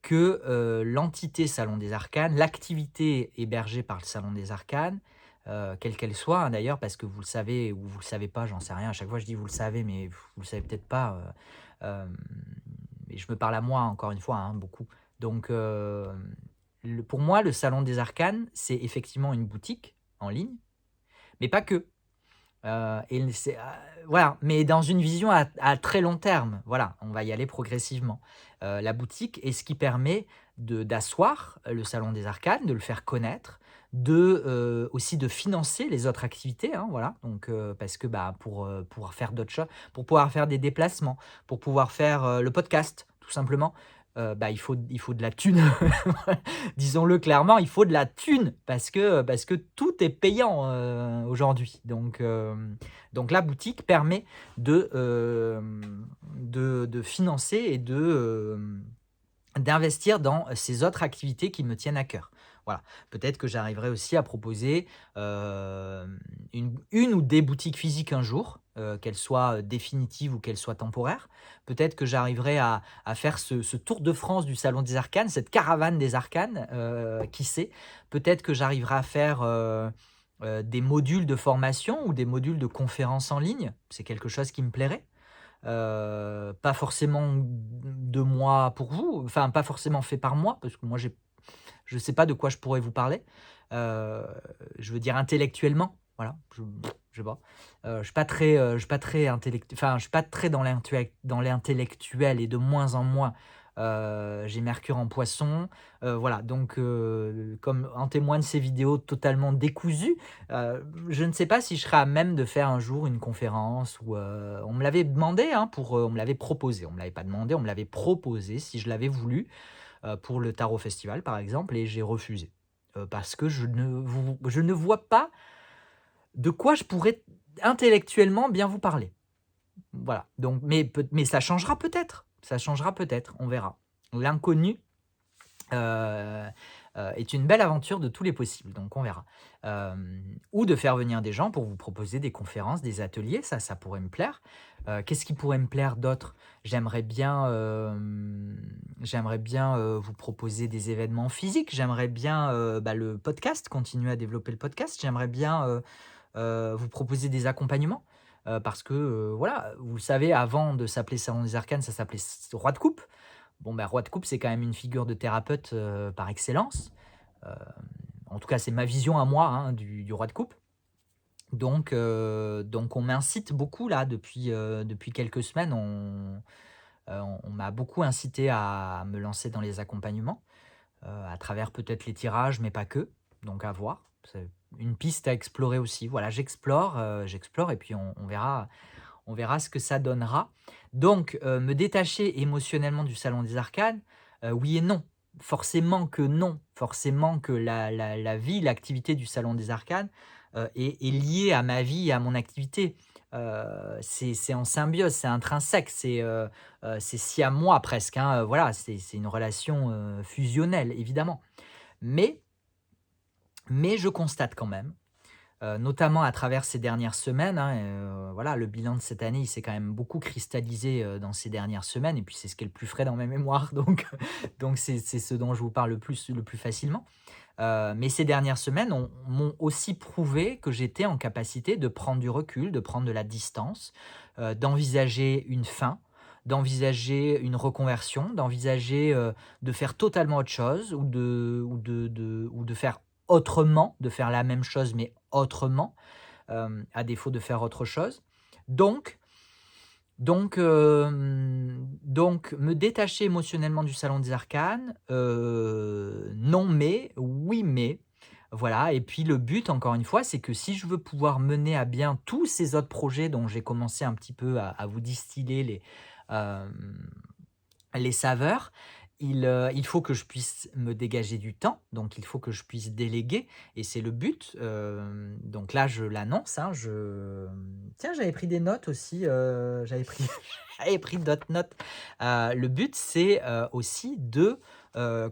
que, l'entité Salon des Arcanes, l'activité hébergée par le Salon des Arcanes, quelle qu'elle soit, hein, d'ailleurs, parce que vous le savez ou vous le savez pas, j'en sais rien. À chaque fois je dis: «Vous le savez», mais vous le savez peut-être pas, hem, et je me parle à moi encore une fois, hein, beaucoup. Donc, le pour moi, le Salon des Arcanes, c'est effectivement une boutique en ligne, mais pas que. Et c'est, voilà, mais dans une vision à très long terme, voilà, on va y aller progressivement. La boutique est ce qui permet d'asseoir le salon des arcanes, de le faire connaître, aussi de financer les autres activités, hein, voilà, donc parce que, bah, pour, pouvoir faire d'autres choses, pour pouvoir faire des déplacements, pour pouvoir faire, le podcast, tout simplement, bah, il faut de la thune. Disons-le clairement, il faut de la thune parce que tout est payant, aujourd'hui. Donc la boutique permet de financer et d'investir dans ces autres activités qui me tiennent à cœur. Voilà. Peut-être que j'arriverai aussi à proposer, une ou des boutiques physiques un jour, qu'elles soient, définitives ou qu'elles soient temporaires. Peut-être que j'arriverai à faire ce tour de France du Salon des Arcanes, cette caravane des arcanes, qui sait? Peut-être que j'arriverai à faire, des modules de formation ou des modules de conférences en ligne. C'est quelque chose qui me plairait. Pas forcément de moi pour vous, enfin pas forcément fait par moi, parce que moi je sais pas de quoi je pourrais vous parler. Heu, je veux dire intellectuellement, voilà, je sais pas. Je suis pas très, je suis pas très enfin je suis pas très dans l'intellectuel et de moins en moins. J'ai Mercure en Poisson, voilà donc comme en témoignent ces vidéos totalement décousues, je ne sais pas si je serai à même de faire un jour une conférence ou, on me l'avait demandé, hein, on me l'avait proposé. On me l'avait pas demandé, on me l'avait proposé si je l'avais voulu, pour le Tarot Festival par exemple et j'ai refusé. Parce que je ne vois pas de quoi je pourrais intellectuellement bien vous parler. Voilà, donc mais ça changera peut-être, on verra. L'inconnu, heu est une belle aventure de tous les possibles, donc on verra. Ou de faire venir des gens pour vous proposer des conférences, des ateliers, ça pourrait me plaire. Qu'est-ce qui pourrait me plaire d'autre? J'aimerais bien, vous proposer des événements physiques. J'aimerais bien, bah, le podcast, continuer à développer le podcast. J'aimerais bien, vous proposer des accompagnements, parce que, voilà, vous le savez, avant de s'appeler Salon des Arcanes, ça s'appelait Roi de coupe. Bon, bah, Roi de coupe, c'est quand même une figure de thérapeute, par excellence. Heu, En tout cas, c'est ma vision à moi, hein, du roi de coupe. Donc on m'incite beaucoup là depuis quelques semaines, on m'a beaucoup incité à me lancer dans les accompagnements, à travers peut-être les tirages, mais pas que, donc à voir. C'est une piste à explorer aussi. Voilà, j'explore et puis on verra ce que ça donnera. Donc, me détacher émotionnellement du salon des arcanes, oui et non. Forcément que non. Forcément que la vie, l'activité du salon des arcanes, est liée à ma vie et à mon activité. C'est en symbiose, c'est intrinsèque, c'est si à moi presque, hein, voilà, c'est une relation, fusionnelle évidemment. Mais je constate quand même, notamment à travers ces dernières semaines, hein, voilà, le bilan de cette année, il s'est quand même beaucoup cristallisé, dans ces dernières semaines et puis c'est ce qui est le plus frais dans mes mémoires donc c'est ce dont je vous parle le plus facilement. Mais ces dernières semaines m'ont aussi prouvé que j'étais en capacité de prendre du recul, de prendre de la distance, d'envisager une fin, d'envisager une reconversion, d'envisager, de faire totalement autre chose ou de faire autrement, de faire la même chose mais autrement, à défaut de faire autre chose. Donc donc me détacher émotionnellement du Salon des Arcanes, non mais, oui mais, voilà. Et puis le but encore une fois, c'est que si je veux pouvoir mener à bien tous ces autres projets dont j'ai commencé un petit peu à vous distiller hem, les saveurs, il faut que je puisse me dégager du temps, donc il faut que je puisse déléguer et c'est le but, donc là je l'annonce, hein, tiens j'avais pris des notes aussi, j'avais pris j'avais pris d'autres notes. Le but c'est, aussi de,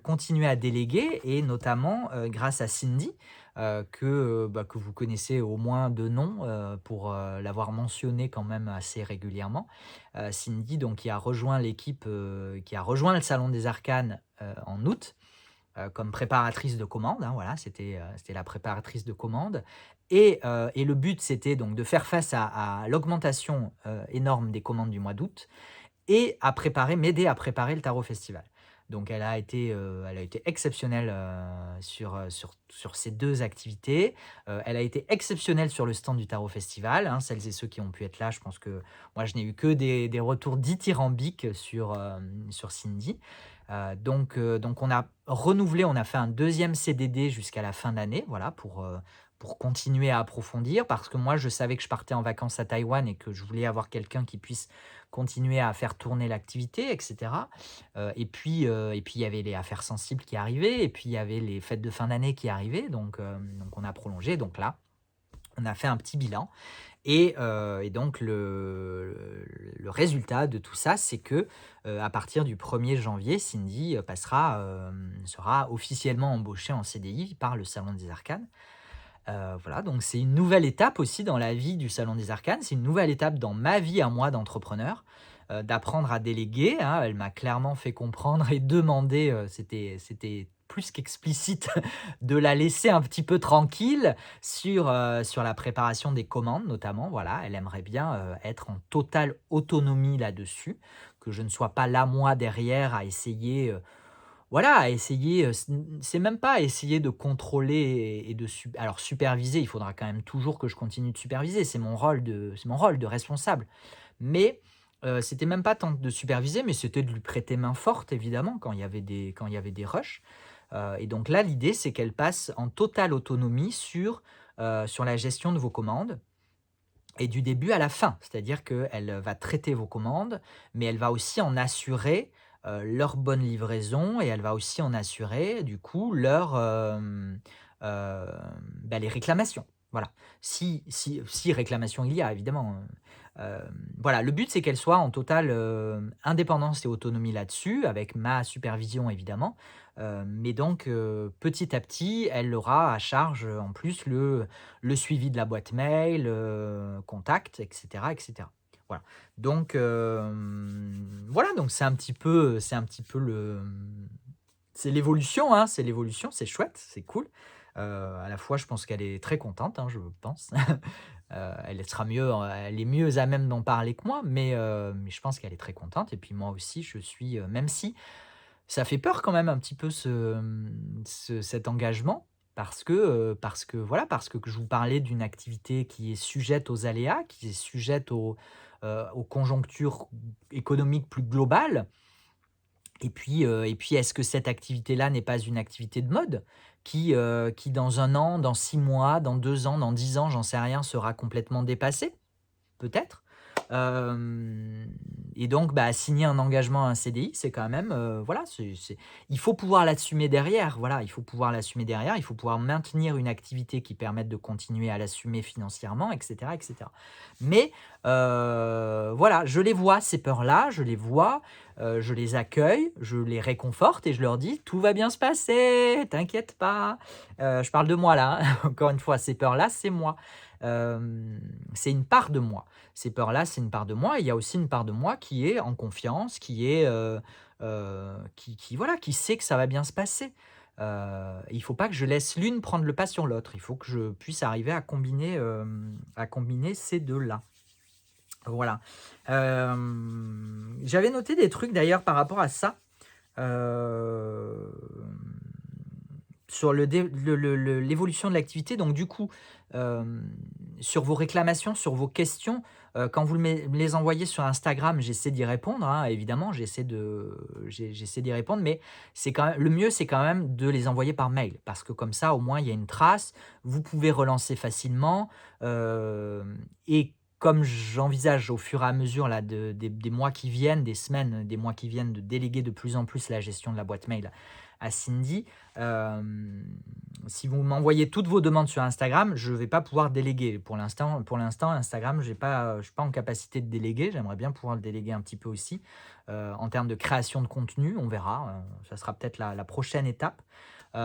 continuer à déléguer et notamment, grâce à Cindy, que vous connaissez au moins de nom, pour, l'avoir mentionné quand même assez régulièrement. Cindy donc qui a rejoint l'équipe, qui a rejoint le Salon des Arcanes, en août, comme préparatrice de commande, hein, voilà, c'était la préparatrice de commande et le but c'était donc de faire face à l'augmentation, énorme des commandes du mois d'août et à préparer m'aider à préparer le Tarot Festival. Donc elle a été exceptionnelle, sur ces 2 activités. Elle a été exceptionnelle sur le stand du Tarot Festival, hein. Celles et ceux qui ont pu être là, je pense que moi je n'ai eu que des retours dithyrambiques sur Cindy. Donc on a renouvelé, on a fait un deuxième CDD jusqu'à la fin d'année, voilà, pour continuer à approfondir. Parce que moi je savais que je partais en vacances à Taïwan et que je voulais avoir quelqu'un qui puisse continuer à faire tourner l'activité et cetera. Il y avait les affaires sensibles qui arrivaient et puis il y avait les fêtes de fin d'année qui arrivaient donc on a prolongé. Donc là, on a fait un petit bilan et donc le résultat de tout ça, c'est que, à partir du 1er janvier, Cindy, sera officiellement embauchée en CDI par le Salon des Arcanes. Voilà, donc c'est une nouvelle étape aussi dans la vie du Salon des Arcanes. C'est une nouvelle étape dans ma vie à moi d'entrepreneur, d'apprendre à déléguer, hein. Elle m'a clairement fait comprendre et demander, c'était plus qu'explicite, de la laisser un petit peu tranquille sur la préparation des commandes notamment. Voilà, elle aimerait bien, être en totale autonomie là-dessus, que je ne sois pas là moi derrière à essayer, voilà, à essayer, c'est même pas essayer de contrôler et de alors superviser, il faudra quand même toujours que je continue de superviser, c'est mon rôle de responsable. Mais, c'était même pas tant de superviser, mais c'était de lui prêter main forte évidemment quand il y avait des rushs. Et donc là, l'idée, c'est qu'elle passe en totale autonomie sur la gestion de vos commandes et du début à la fin. C'est-à-dire qu'elle va traiter vos commandes, mais elle va aussi en assurer, leur bonne livraison et elle va aussi en assurer du coup les réclamations. Voilà. Si réclamation il y a évidemment, voilà, le but c'est qu'elle soit en totale, indépendance et autonomie là-dessus, avec ma supervision évidemment, mais donc petit à petit, elle aura à charge, en plus le suivi de la boîte mail, contact et cetera et cetera. Voilà. Donc voilà, donc c'est un petit peu c'est l'évolution, hein, c'est l'évolution, c'est chouette, c'est cool. À la fois, je pense qu'elle est très contente, hein, je pense. Elle est mieux à même d'en parler que moi, mais je pense qu'elle est très contente et puis moi aussi je suis, même si ça fait peur quand même un petit peu cet engagement parce que voilà, parce que je vous parlais d'une activité qui est sujette aux aléas, qui est sujette aux conjonctures économiques plus globales. Et puis est-ce que cette activité-là n'est pas une activité de mode qui dans 1 an, dans 6 mois, dans 2 ans, dans 10 ans, j'en sais rien, sera complètement dépassée? Peut-être. Hem Et donc, bah, signer un engagement à un CDI, c'est quand même, voilà, il faut pouvoir l'assumer derrière, voilà, il faut pouvoir l'assumer derrière, il faut pouvoir maintenir une activité qui permette de continuer à l'assumer financièrement et cetera et cetera. Mais, voilà, je les vois ces peurs-là, je les vois, je les accueille, je les réconforte et je leur dis: «Tout va bien se passer, t'inquiète pas». Je parle de moi là, hein, encore une fois, ces peurs-là, c'est moi. C'est une part de moi. Ces peurs-là, c'est une part de moi et il y a aussi une part de moi qui est en confiance, qui voilà, qui sait que ça va bien se passer. Il faut pas que je laisse l'une prendre le pas sur l'autre. Il faut que je puisse arriver à combiner ces 2 là. Voilà. J'avais noté des trucs d'ailleurs par rapport à ça, hem, sur l'évolution de l'activité. Donc du coup, sur vos réclamations, sur vos questions, quand vous me les envoyez sur Instagram, j'essaie d'y répondre, hein, évidemment, j'essaie d'y répondre, mais c'est quand même le mieux, c'est quand même de les envoyer par mail parce que comme ça, au moins, il y a une trace, vous pouvez relancer facilement, et comme j'envisage au fur et à mesure là des mois qui viennent, des semaines, des mois qui viennent, de déléguer de plus en plus la gestion de la boîte mail à Cindy, si vous m'envoyez toutes vos demandes sur Instagram, je ne vais pas pouvoir déléguer. Pour l'instant, Instagram, je ne suis pas en capacité de déléguer. J'aimerais bien pouvoir le déléguer un petit peu aussi. En termes de création de contenu, on verra. Ça sera peut-être la prochaine étape.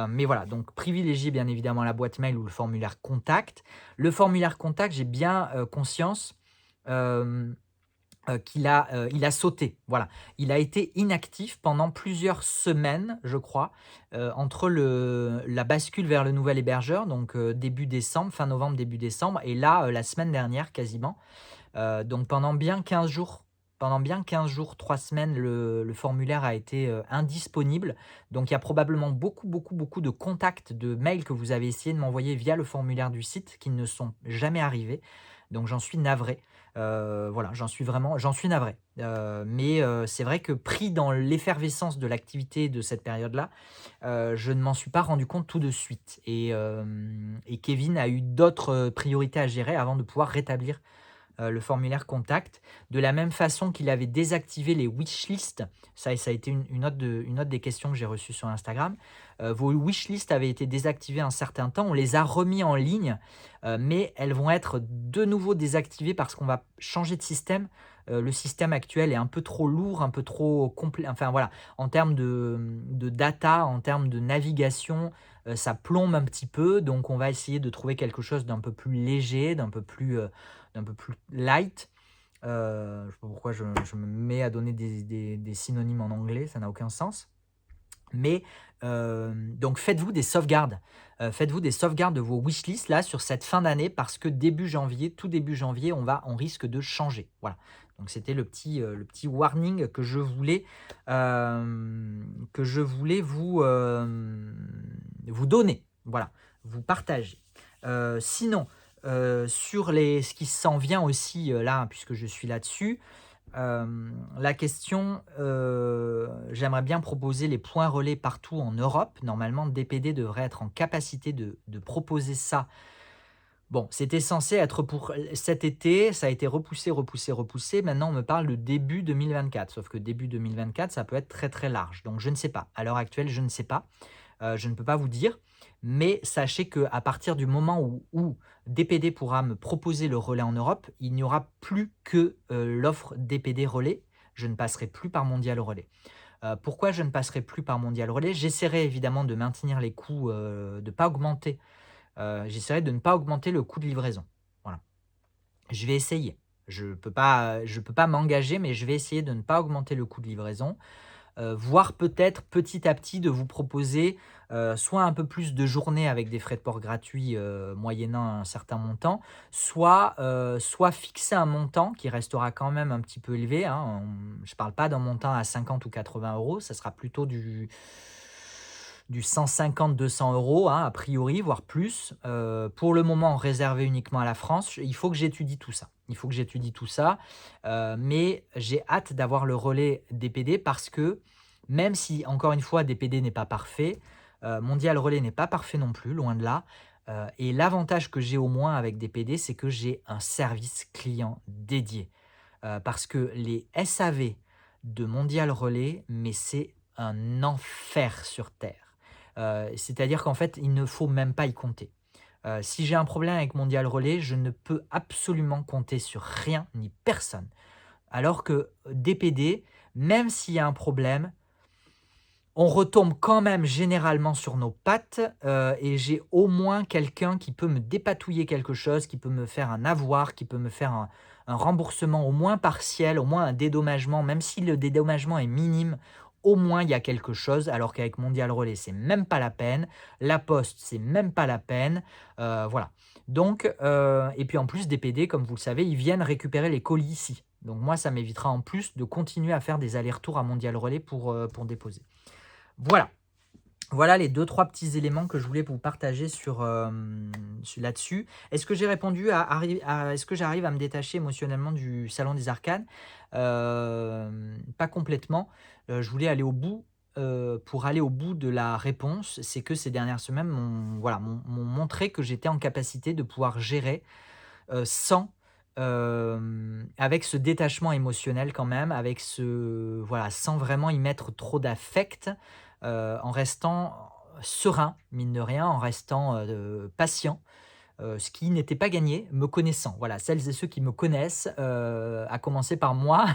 Mais voilà, donc privilégiez bien évidemment la boîte mail ou le formulaire contact. Le formulaire contact, j'ai bien conscience il a sauté, voilà. Il a été inactif pendant plusieurs semaines, je crois, entre la bascule vers le nouvel hébergeur, donc début décembre, fin novembre, début décembre, et là, la semaine dernière quasiment. Donc pendant bien 15 jours, 3 semaines, le formulaire a été indisponible. Donc il y a probablement beaucoup, beaucoup, beaucoup de contacts, de mails que vous avez essayé de m'envoyer via le formulaire du site qui ne sont jamais arrivés. Donc j'en suis navré. Voilà, j'en suis navré. Mais c'est vrai que pris dans l'effervescence de l'activité de cette période-là, je ne m'en suis pas rendu compte tout de suite. Et Kevin a eu d'autres priorités à gérer avant de pouvoir rétablir le formulaire contact. De la même façon qu'il avait désactivé les wishlists, ça a été une autre des questions que j'ai reçues sur Instagram. Vos wishlists avaient été désactivés un certain temps, on les a remis en ligne, mais elles vont être de nouveau désactivées parce qu'on va changer de système. Le système actuel est un peu trop lourd, un peu trop complet. Enfin voilà, en termes de data, en termes de navigation, ça plombe un petit peu. Donc on va essayer de trouver quelque chose d'un peu plus léger, d'un peu plus light. Je ne sais pas pourquoi je me mets à donner des synonymes en anglais, ça n'a aucun sens. Mais donc faites-vous des sauvegardes. Faites-vous des sauvegardes de vos wishlists là sur cette fin d'année parce que tout début janvier, on risque de changer. Voilà. Donc c'était le petit warning que je voulais vous donner. Voilà, vous partager. Sinon, sur ce qui s'en vient aussi là, puisque je suis là-dessus, la question, j'aimerais bien proposer les points relais partout en Europe. Normalement, DPD devrait être en capacité de proposer ça. Bon, c'était censé être pour cet été, ça a été repoussé. Maintenant, on me parle de début 2024. Sauf que début 2024, ça peut être très très large. Donc, je ne sais pas. À l'heure actuelle, je ne sais pas. Je ne peux pas vous dire. Mais sachez qu'à partir du moment où DPD pourra me proposer le relais en Europe, il n'y aura plus que l'offre DPD relais. Je ne passerai plus par Mondial Relais. Pourquoi je ne passerai plus par Mondial Relais? J'essaierai évidemment de maintenir les coûts, de pas augmenter. J'essaierai de ne pas augmenter le coût de livraison. Voilà. Je vais essayer. Je ne peux pas m'engager, mais je vais essayer de ne pas augmenter le coût de livraison. Voire peut-être petit à petit de vous proposer soit un peu plus de journées avec des frais de port gratuits moyennant un certain montant, soit fixer un montant qui restera quand même un petit peu élevé, hein. Je ne parle pas d'un montant à 50 ou 80 euros, ça sera plutôt du 150-200 euros, hein, a priori, voire plus. Pour le moment, réservé uniquement à la France. Il faut que j'étudie tout ça. Mais j'ai hâte d'avoir le relais DPD parce que même si, encore une fois, DPD n'est pas parfait, Mondial Relais n'est pas parfait non plus, loin de là. Et l'avantage que j'ai au moins avec DPD, c'est que j'ai un service client dédié. Parce que les SAV de Mondial Relais, mais c'est un enfer sur Terre. C'est-à-dire qu'en fait, il ne faut même pas y compter. Si j'ai un problème avec Mondial Relais, je ne peux absolument compter sur rien ni personne. Alors que DPD, même s'il y a un problème, on retombe quand même généralement sur nos pattes et j'ai au moins quelqu'un qui peut me dépatouiller quelque chose, qui peut me faire un avoir, qui peut me faire un remboursement au moins partiel, au moins un dédommagement, même si le dédommagement est minime, au moins il y a quelque chose, alors qu'avec Mondial Relais, c'est même pas la peine. La Poste, c'est même pas la peine. Voilà. Donc, et puis en plus, DPD, comme vous le savez, ils viennent récupérer les colis ici. Donc moi, ça m'évitera en plus de continuer à faire des allers-retours à Mondial Relais pour déposer. Voilà. Voilà les deux trois petits éléments que je voulais vous partager là-dessus. Est-ce que j'ai répondu est-ce que j'arrive à me détacher émotionnellement du salon des arcanes? Pas complètement. Je voulais aller au bout, pour aller au bout de la réponse, c'est que ces dernières semaines m'ont montré que j'étais en capacité de pouvoir gérer, sans, avec ce détachement émotionnel quand même, avec sans vraiment y mettre trop d'affect, en restant serein, mine de rien, en restant, patient, ce qui n'était pas gagné, me connaissant. Voilà, celles et ceux qui me connaissent, à commencer par moi,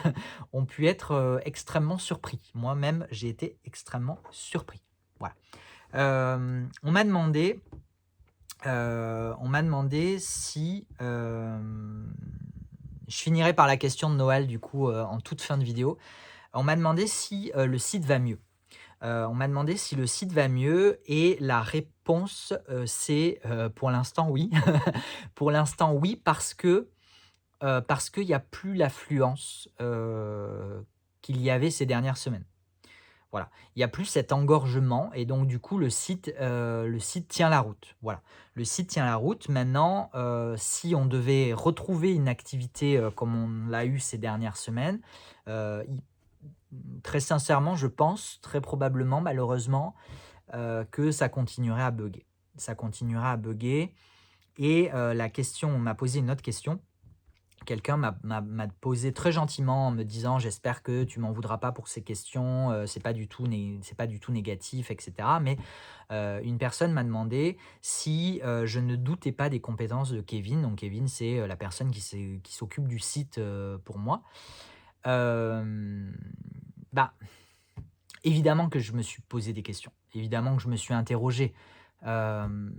ont pu être, extrêmement surpris. Moi-même, j'ai été extrêmement surpris. Voilà. On m'a demandé si, je finirai par la question de Noël du coup, en toute fin de vidéo. On m'a demandé si, le site va mieux. On m'a demandé si le site va mieux et la réponse, c'est, pour l'instant oui. Pour l'instant oui, parce qu'il y a plus l'affluence, qu'il y avait ces dernières semaines. Voilà, il y a plus cet engorgement et donc du coup le site tient la route. Voilà, le site tient la route. Maintenant, si on devait retrouver une activité, comme on l'a eu ces dernières semaines, il très sincèrement, je pense, très probablement, malheureusement, que ça continuerait à bugger. Ça continuerait à bugger et on m'a posé une autre question. Quelqu'un m'a posé très gentiment en me disant: «J'espère que tu m'en voudras pas pour ces questions, c'est pas du tout négatif et cetera». Mais, une personne m'a demandé si, je ne doutais pas des compétences de Kevin. Donc Kevin, c'est, la personne qui s'occupe du site, pour moi. Hem, Bah, évidemment que je me suis posé des questions. Évidemment que je me suis interrogé, hem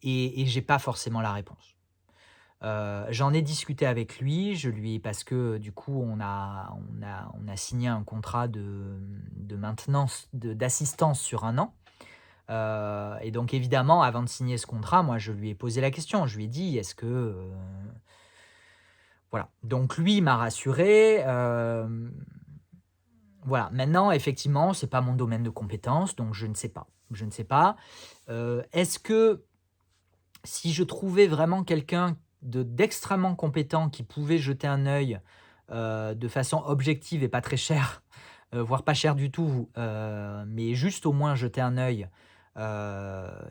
et j'ai pas forcément la réponse. J'en ai discuté avec lui, parce que du coup on a signé un contrat de maintenance, d'assistance sur 1 an. Et donc évidemment avant de signer ce contrat, moi je lui ai posé la question. Je lui ai dit: «Est-ce que, voilà». Donc lui il m'a rassuré, voilà. Maintenant effectivement, c'est pas mon domaine de compétence, donc je ne sais pas. Je ne sais pas. Est-ce que si je trouvais vraiment quelqu'un d'extrêmement compétent qui pouvait jeter un œil, de façon objective et pas très cher, voire pas cher du tout, mais juste au moins jeter un œil,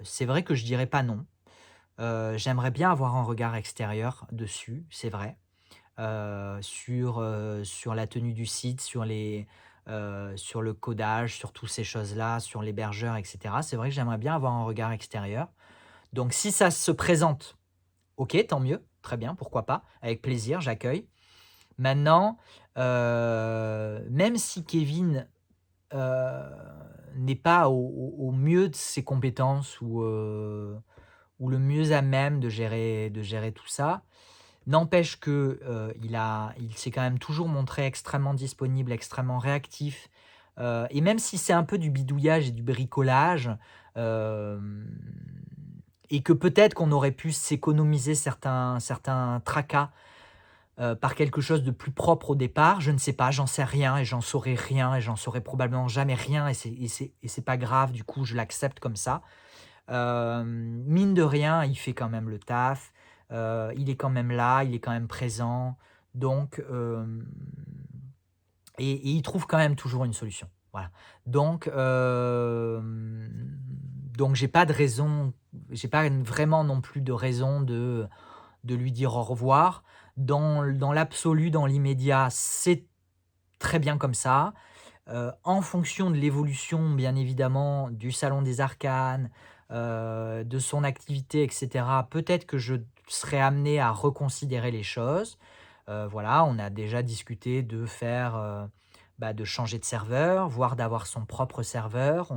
c'est vrai que je dirais pas non. J'aimerais bien avoir un regard extérieur dessus, c'est vrai, sur la tenue du site, sur le codage, sur toutes ces choses-là, sur l'hébergeur et cetera. C'est vrai que j'aimerais bien avoir un regard extérieur. Donc si ça se présente, OK, tant mieux, très bien, pourquoi pas, avec plaisir, j'accueille. Maintenant, même si Kevin, heu, n'est pas au mieux de ses compétences ou le mieux à même de gérer tout ça, n'empêche que, il s'est quand même toujours montré extrêmement disponible, extrêmement réactif, et même si c'est un peu du bidouillage et du bricolage, hem et que peut-être qu'on aurait pu s'économiser certains tracas, par quelque chose de plus propre au départ. Je ne sais pas, j'en sais rien et j'en saurai rien et j'en saurai probablement jamais rien et c'est pas grave, du coup, je l'accepte comme ça. Mine de rien, il fait quand même le taf, il est quand même là, il est quand même présent, donc et il trouve quand même toujours une solution. Voilà. Donc j'ai pas de raison, j'ai pas vraiment non plus de raison de lui dire au revoir. Dans l'absolu, dans l'immédiat, c'est très bien comme ça. En fonction de l'évolution, bien évidemment, du salon des arcanes, de son activité et cetera, peut-être que je serai amené à reconsidérer les choses. Voilà, on a déjà discuté de changer de serveur, voire d'avoir son propre serveur.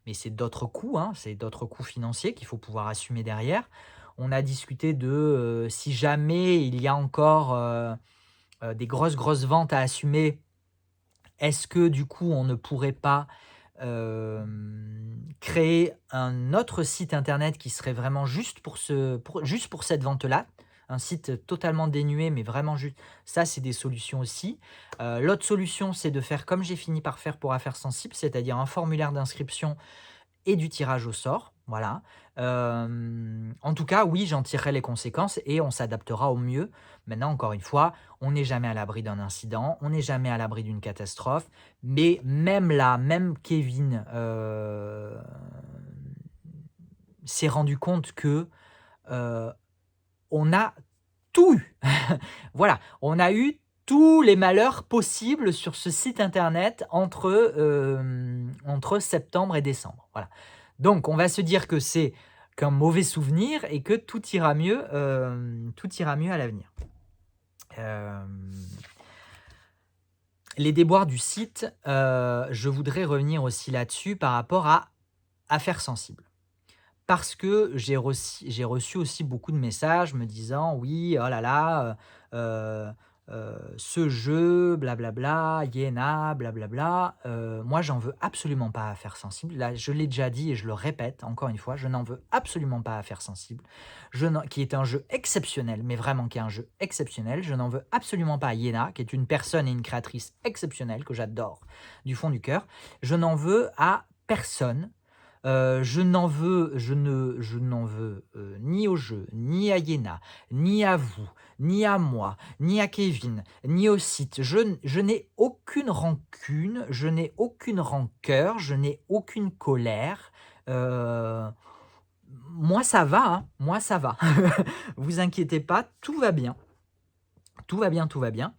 Mais c'est d'autres coûts, hein, c'est d'autres coûts financiers qu'il faut pouvoir assumer derrière. On a discuté si jamais il y a encore, des grosses ventes à assumer, est-ce que du coup on ne pourrait pas, créer un autre site internet qui serait vraiment juste pour cette vente-là? un site totalement dénué, mais vraiment juste ça, c'est des solutions aussi. L'autre solution, c'est de faire comme j'ai fini par faire pour Affaires sensibles, c'est-à-dire un formulaire d'inscription et du tirage au sort, voilà. En tout cas, oui, j'en tirerai les conséquences et on s'adaptera au mieux. Maintenant, encore une fois, on n'est jamais à l'abri d'un incident, on n'est jamais à l'abri d'une catastrophe, mais même là, même Kevin, s'est rendu compte que, heu, on a tout eu. Voilà, on a eu tous les malheurs possibles sur ce site internet entre septembre et décembre, voilà. Donc on va se dire que c'est qu'un mauvais souvenir et que tout ira mieux à l'avenir. Hem, les déboires du site, je voudrais revenir aussi là-dessus par rapport à Affaires sensibles. Parce que j'ai reçu aussi beaucoup de messages me disant: «Oui, oh là là, ce jeu, blablabla, Iéna, blablabla». Moi, j'en veux absolument pas à Affaires sensibles. Là, je l'ai déjà dit et je le répète encore une fois, je n'en veux absolument pas à Affaires sensibles. Je n'en Qui est un jeu exceptionnel, mais vraiment qui est un jeu exceptionnel. Je n'en veux absolument pas à Iéna, qui est une personne et une créatrice exceptionnelle que j'adore du fond du cœur. Je n'en veux à personne. Je n'en veux, ni au jeu, ni à Iéna, ni à vous, ni à moi, ni à Kevin, ni au site. Je n'ai aucune rancune, je n'ai aucune rancœur, je n'ai aucune colère. Heu, Moi ça va, hein, moi ça va. Vous inquiétez pas, tout va bien. Tout va bien, tout va bien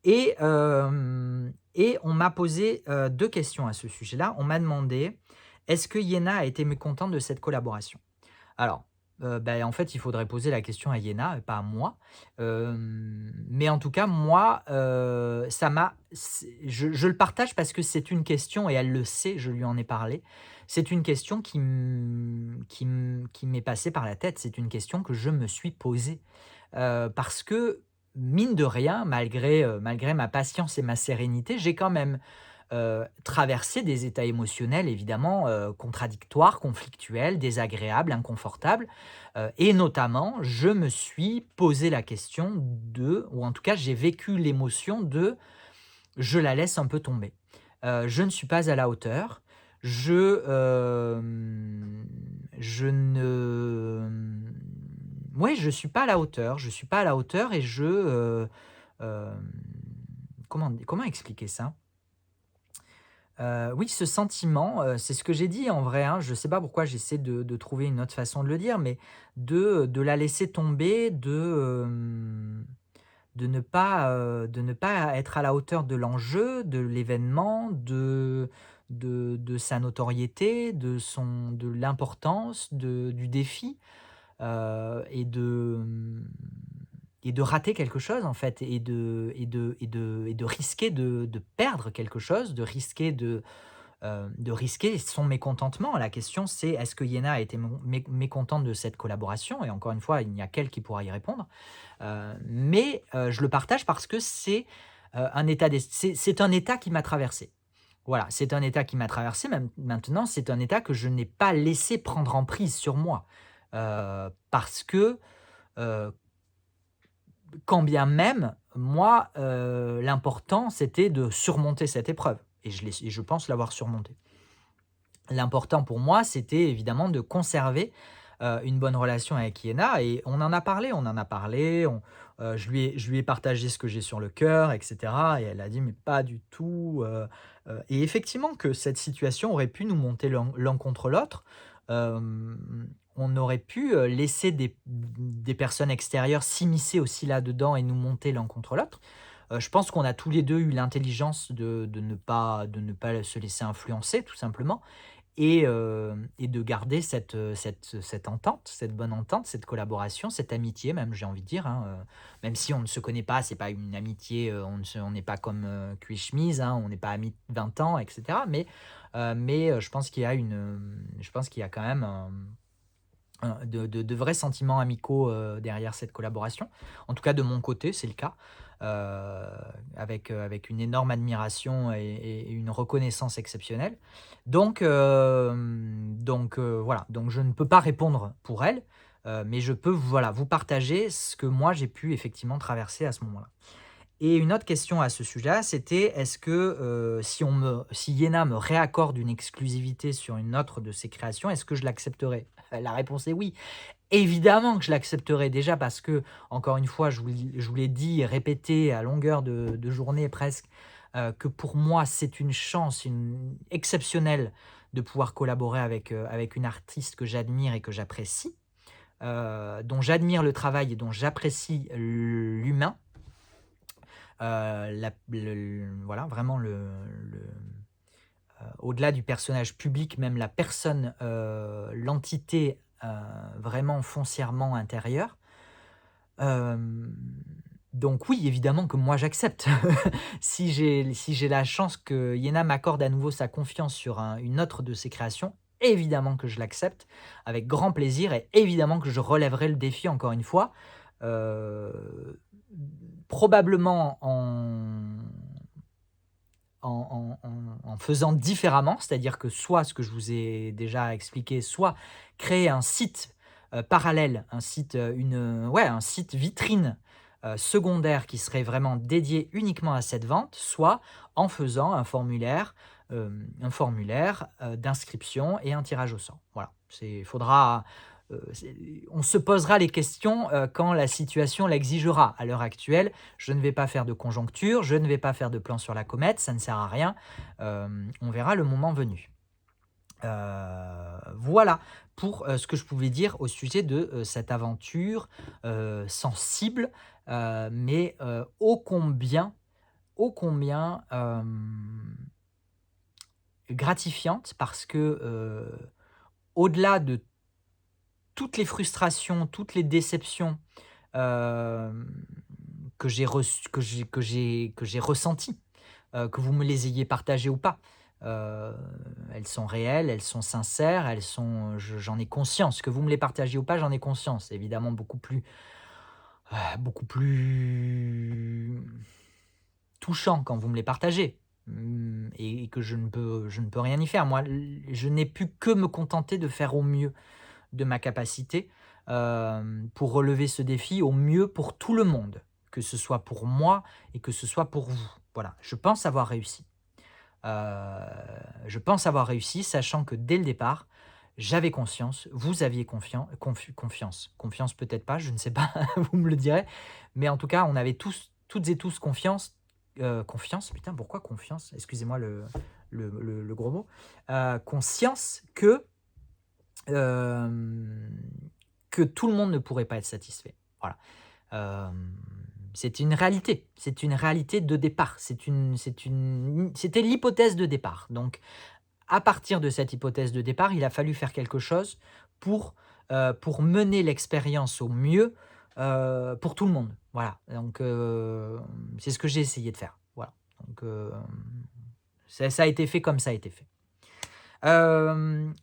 et on m'a posé, 2 questions à ce sujet-là. On m'a demandé: «Est-ce que Iéna a été mécontente de cette collaboration?» Alors, en fait, il faudrait poser la question à Iéna et pas à moi. Mais en tout cas, moi, ça m'a je le partage parce que c'est une question et elle le sait, je lui en ai parlé. C'est une question qui m'est passée par la tête. C'est une question que je me suis posée. Parce que, mine de rien, malgré ma patience et ma sérénité, j'ai quand même, traversé des états émotionnels évidemment, contradictoires, conflictuels, désagréables, inconfortables, et notamment, je me suis posé la question de ou en tout cas, j'ai vécu l'émotion de: «Je la laisse un peu tomber». Je ne suis pas à la hauteur. Je ne, ouais, je suis pas à la hauteur. Je suis pas à la hauteur et hem, comment expliquer ça? Oui, ce sentiment, c'est ce que j'ai dit en vrai, hein. Je ne sais pas pourquoi j'essaie de trouver une autre façon de le dire, mais de la laisser tomber, de ne pas être à la hauteur de l'enjeu, de l'événement, de sa notoriété, de l'importance du défi, et de rater quelque chose en fait et de risquer de perdre quelque chose, de risquer son mécontentement. La question c'est: est-ce que Iéna a été mécontente de cette collaboration? Et encore une fois, il n'y a qu'elle qui pourra y répondre. Mais je le partage parce que un état c'est un état qui m'a traversé. Voilà, c'est un état qui m'a traversé, même maintenant, c'est un état que je n'ai pas laissé prendre en prise sur moi. Parce que, heu, quand bien même, moi, l'important, c'était de surmonter cette épreuve et je pense l'avoir surmontée. L'important pour moi, c'était évidemment de conserver, une bonne relation avec Iéna et on en a parlé, je lui ai partagé ce que j'ai sur le cœur et cetera et elle a dit: «Mais pas du tout», et effectivement que cette situation aurait pu nous monter l'un contre l'autre. On aurait pu, laisser des personnes extérieures s'immiscer aussi là-dedans et nous monter l'un contre l'autre. Je pense qu'on a tous les 2 eu l'intelligence de ne pas se laisser influencer tout simplement et de garder cette entente, cette bonne entente, cette collaboration, cette amitié même, j'ai envie de dire, hein, même si on ne se connaît pas, c'est pas une amitié, on n'est pas comme, cuit et chemise, hein, on n'est pas amis 20 ans et cetera. Mais je pense qu'il y a je pense qu'il y a quand même de vrais sentiments amicaux, derrière cette collaboration. En tout cas de mon côté, c'est le cas, avec une énorme admiration et une reconnaissance exceptionnelle. Donc voilà, donc je ne peux pas répondre pour elle, mais je peux, voilà, vous partager ce que moi j'ai pu effectivement traverser à ce moment-là. Et une autre question à ce sujet-là, c'était est-ce que, si Yéna me réaccorde une exclusivité sur une autre de ses créations, est-ce que je l'accepterais? La réponse est oui. Évidemment que je l'accepterai, déjà parce que, encore une fois, je vous l'ai dit et répété à longueur de journée presque, que pour moi, c'est une chance exceptionnelle de pouvoir collaborer avec une artiste que j'admire et que j'apprécie, dont j'admire le travail et dont j'apprécie l'humain. Voilà, vraiment au-delà du personnage public, même la personne, l'entité, vraiment foncièrement intérieure. Hem, donc oui, évidemment que moi j'accepte. Si j'ai la chance que Yéna m'accorde à nouveau sa confiance sur une autre de ses créations, évidemment que je l'accepte avec grand plaisir et évidemment que je relèverai le défi encore une fois, heu, probablement en faisant différemment. C'est-à-dire que soit ce que je vous ai déjà expliqué, soit créer un site, parallèle, un site, ouais, un site vitrine, secondaire qui serait vraiment dédié uniquement à cette vente, soit en faisant un formulaire, d'inscription et un tirage au sort. Voilà, on se posera les questions, quand la situation l'exigera. À l'heure actuelle, je ne vais pas faire de conjoncture, je ne vais pas faire de plan sur la comète, ça ne sert à rien. On verra le moment venu. Voilà pour, ce que je pouvais dire au sujet de, cette aventure, sensible, mais, ô combien, gratifiante parce que, au-delà de toutes les frustrations, toutes les déceptions, hem, que j'ai ressenties, que vous me les ayez partagées ou pas. Heu, Elles sont réelles, elles sont sincères, j'en ai conscience. Que vous me les partagiez ou pas, j'en ai conscience. C'est évidemment beaucoup plus touchant quand vous me les partagez, et que je ne peux rien y faire. Moi, je n'ai pu que me contenter de faire au mieux de ma capacité, pour relever ce défi au mieux pour tout le monde, que ce soit pour moi et que ce soit pour vous. Voilà, je pense avoir réussi. Je pense avoir réussi, sachant que dès le départ, j'avais conscience, vous aviez confiance. Confiance peut-être pas, je ne sais pas, vous me le direz, mais en tout cas, on avait toutes et tous confiance, putain, pourquoi confiance? Excusez-moi le gros mot. Conscience hem, que tout le monde ne pourrait pas être satisfait. Voilà. Hem, c'est une réalité de départ. C'était l'hypothèse de départ. Donc à partir de cette hypothèse de départ, il a fallu faire quelque chose pour mener l'expérience au mieux, pour tout le monde. Voilà, donc c'est ce que j'ai essayé de faire. Voilà, donc ça a été fait comme ça a été fait.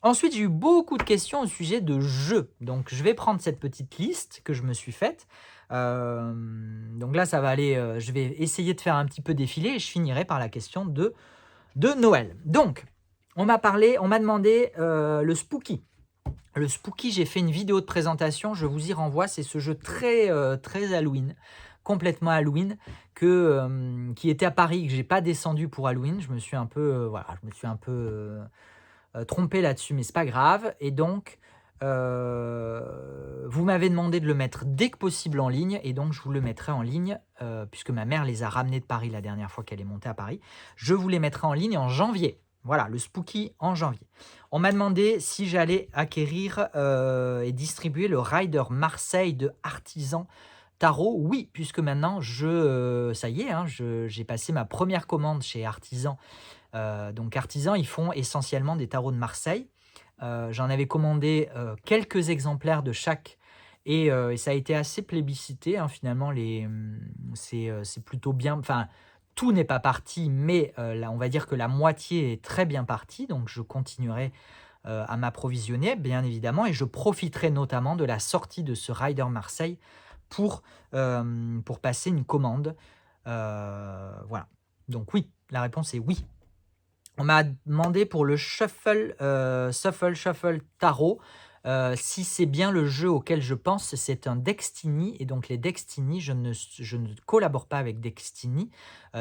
Ensuite, j'ai eu beaucoup de questions au sujet de jeux. Donc je vais prendre cette petite liste que je me suis faite. Donc là, ça va aller, je vais essayer de faire un petit peu défiler et je finirai par la question de Noël. Donc, on m'a demandé, le Spooky. Le Spooky, j'ai fait une vidéo de présentation, je vous y renvoie. C'est ce jeu très, très Halloween, complètement Halloween, qui était à Paris, que j'ai pas descendu pour Halloween. Je me suis un peu, voilà, je me suis un peu, trompé là-dessus, mais c'est pas grave. Et donc, vous m'avez demandé de le mettre dès que possible en ligne, et donc je vous le mettrai en ligne, puisque ma mère les a ramenés de Paris la dernière fois qu'elle est montée à Paris. Je vous les mettrai en ligne en janvier. Voilà, le Spooky en janvier. On m'a demandé si j'allais acquérir, et distribuer le Rider Marseille de Artisan Tarot. Oui, puisque maintenant ça y est, hein, j'ai passé ma première commande chez Artisan. Donc Artisan, ils font essentiellement des tarots de Marseille. J'en avais commandé, quelques exemplaires de chaque, et ça a été assez plébiscité, hein, finalement. C'est plutôt bien, enfin, tout n'est pas parti, mais là, on va dire que la moitié est très bien partie, donc je continuerai, à m'approvisionner, bien évidemment, et je profiterai notamment de la sortie de ce Rider Marseille pour passer une commande. Voilà. Donc oui, la réponse est oui. On m'a demandé pour le shuffle, Shuffle Tarot. Si c'est bien le jeu auquel je pense, c'est un Dextini et donc les Dextini, je ne collabore pas avec Dextini,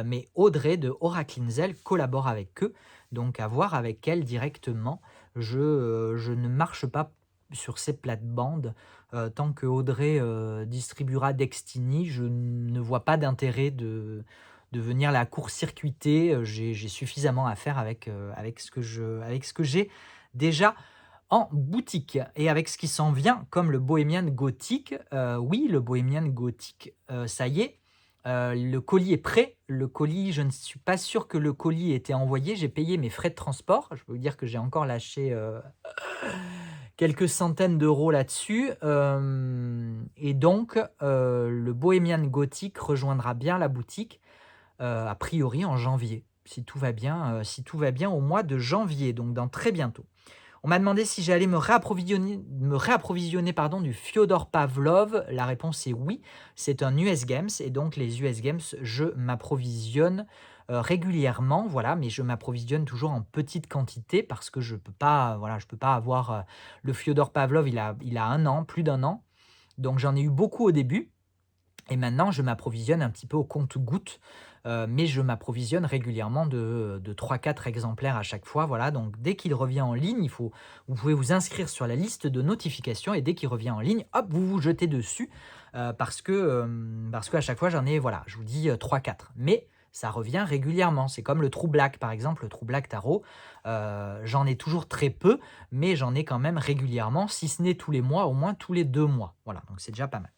mais Audrey de Oracle Inzel collabore avec eux, donc à voir avec elle directement. Je ne marche pas sur ces plates-bandes, tant que Audrey, distribuera Dextini, je ne vois pas d'intérêt de venir la court-circuiter, j'ai suffisamment à faire avec ce que j'ai déjà en boutique et avec ce qui s'en vient comme le Bohemian Gothic. Oui, le Bohemian Gothic, ça y est, le colis est prêt. Le colis, je ne suis pas sûr que le colis ait été envoyé. J'ai payé mes frais de transport. Je peux vous dire que j'ai encore lâché, quelques centaines d'euros là-dessus, et donc le Bohemian Gothic rejoindra bien la boutique, a priori en janvier, si tout va bien au mois de janvier, donc dans très bientôt. On m'a demandé si j'allais me réapprovisionner pardon, du Fyodor Pavlov. La réponse est oui. C'est un US Games et donc les US Games, je m'approvisionne régulièrement, voilà, mais je m'approvisionne toujours en petite quantité parce que je peux pas, voilà, je peux pas avoir le Fyodor Pavlov. Il a un an, plus d'un an, donc j'en ai eu beaucoup au début. Et maintenant, je m'approvisionne un petit peu au compte-gouttes, mais je m'approvisionne régulièrement de 3-4 exemplaires à chaque fois. Voilà, donc dès qu'il revient en ligne, vous pouvez vous inscrire sur la liste de notifications et dès qu'il revient en ligne, hop, vous vous jetez dessus, parce qu'à chaque fois, j'en ai, voilà, je vous dis 3-4. Mais ça revient régulièrement. C'est comme le True Black, par exemple, le True Black Tarot. J'en ai toujours très peu, mais j'en ai quand même régulièrement, si ce n'est tous les mois, au moins tous les 2 mois. Voilà, donc c'est déjà pas mal.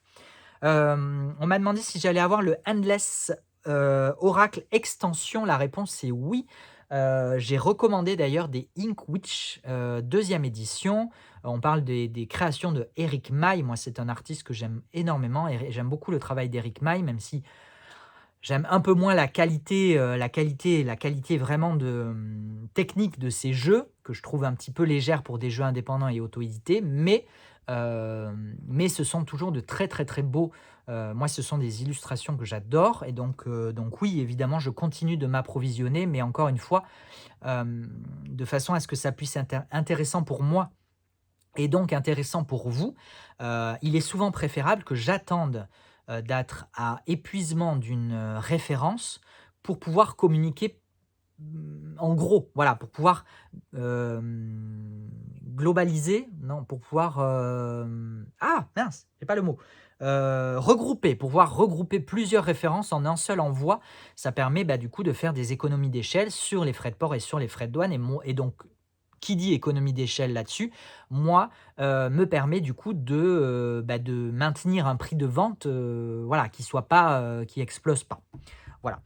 On m'a demandé si j'allais avoir le Endless Oracle Extension. La réponse est oui. J'ai recommandé d'ailleurs des Ink Witch 2e édition. On parle des créations de Eric Maille. Moi, c'est un artiste que j'aime énormément et j'aime beaucoup le travail d'Eric Maille, même si j'aime un peu moins la qualité vraiment technique de ces jeux, que je trouve un petit peu légère pour des jeux indépendants et auto-édités, mais ce sont toujours de très, très, très beaux, moi, ce sont des illustrations que j'adore et donc oui, évidemment, je continue de m'approvisionner, mais encore une fois, de façon à ce que ça puisse être intéressant pour moi et donc intéressant pour vous. Il est souvent préférable que j'attende, d'être à épuisement d'une, référence pour pouvoir communiquer, en gros, voilà, pour pouvoir, globaliser, non, pour pouvoir, ah mince, j'ai pas le mot, regrouper, pour pouvoir regrouper plusieurs références en un seul envoi. Ça permet, bah, du coup, de faire des économies d'échelle sur les frais de port et sur les frais de douane et donc qui dit économie d'échelle là-dessus, moi, me permet du coup de maintenir un prix de vente, voilà, qui soit pas, qui explose pas. Voilà.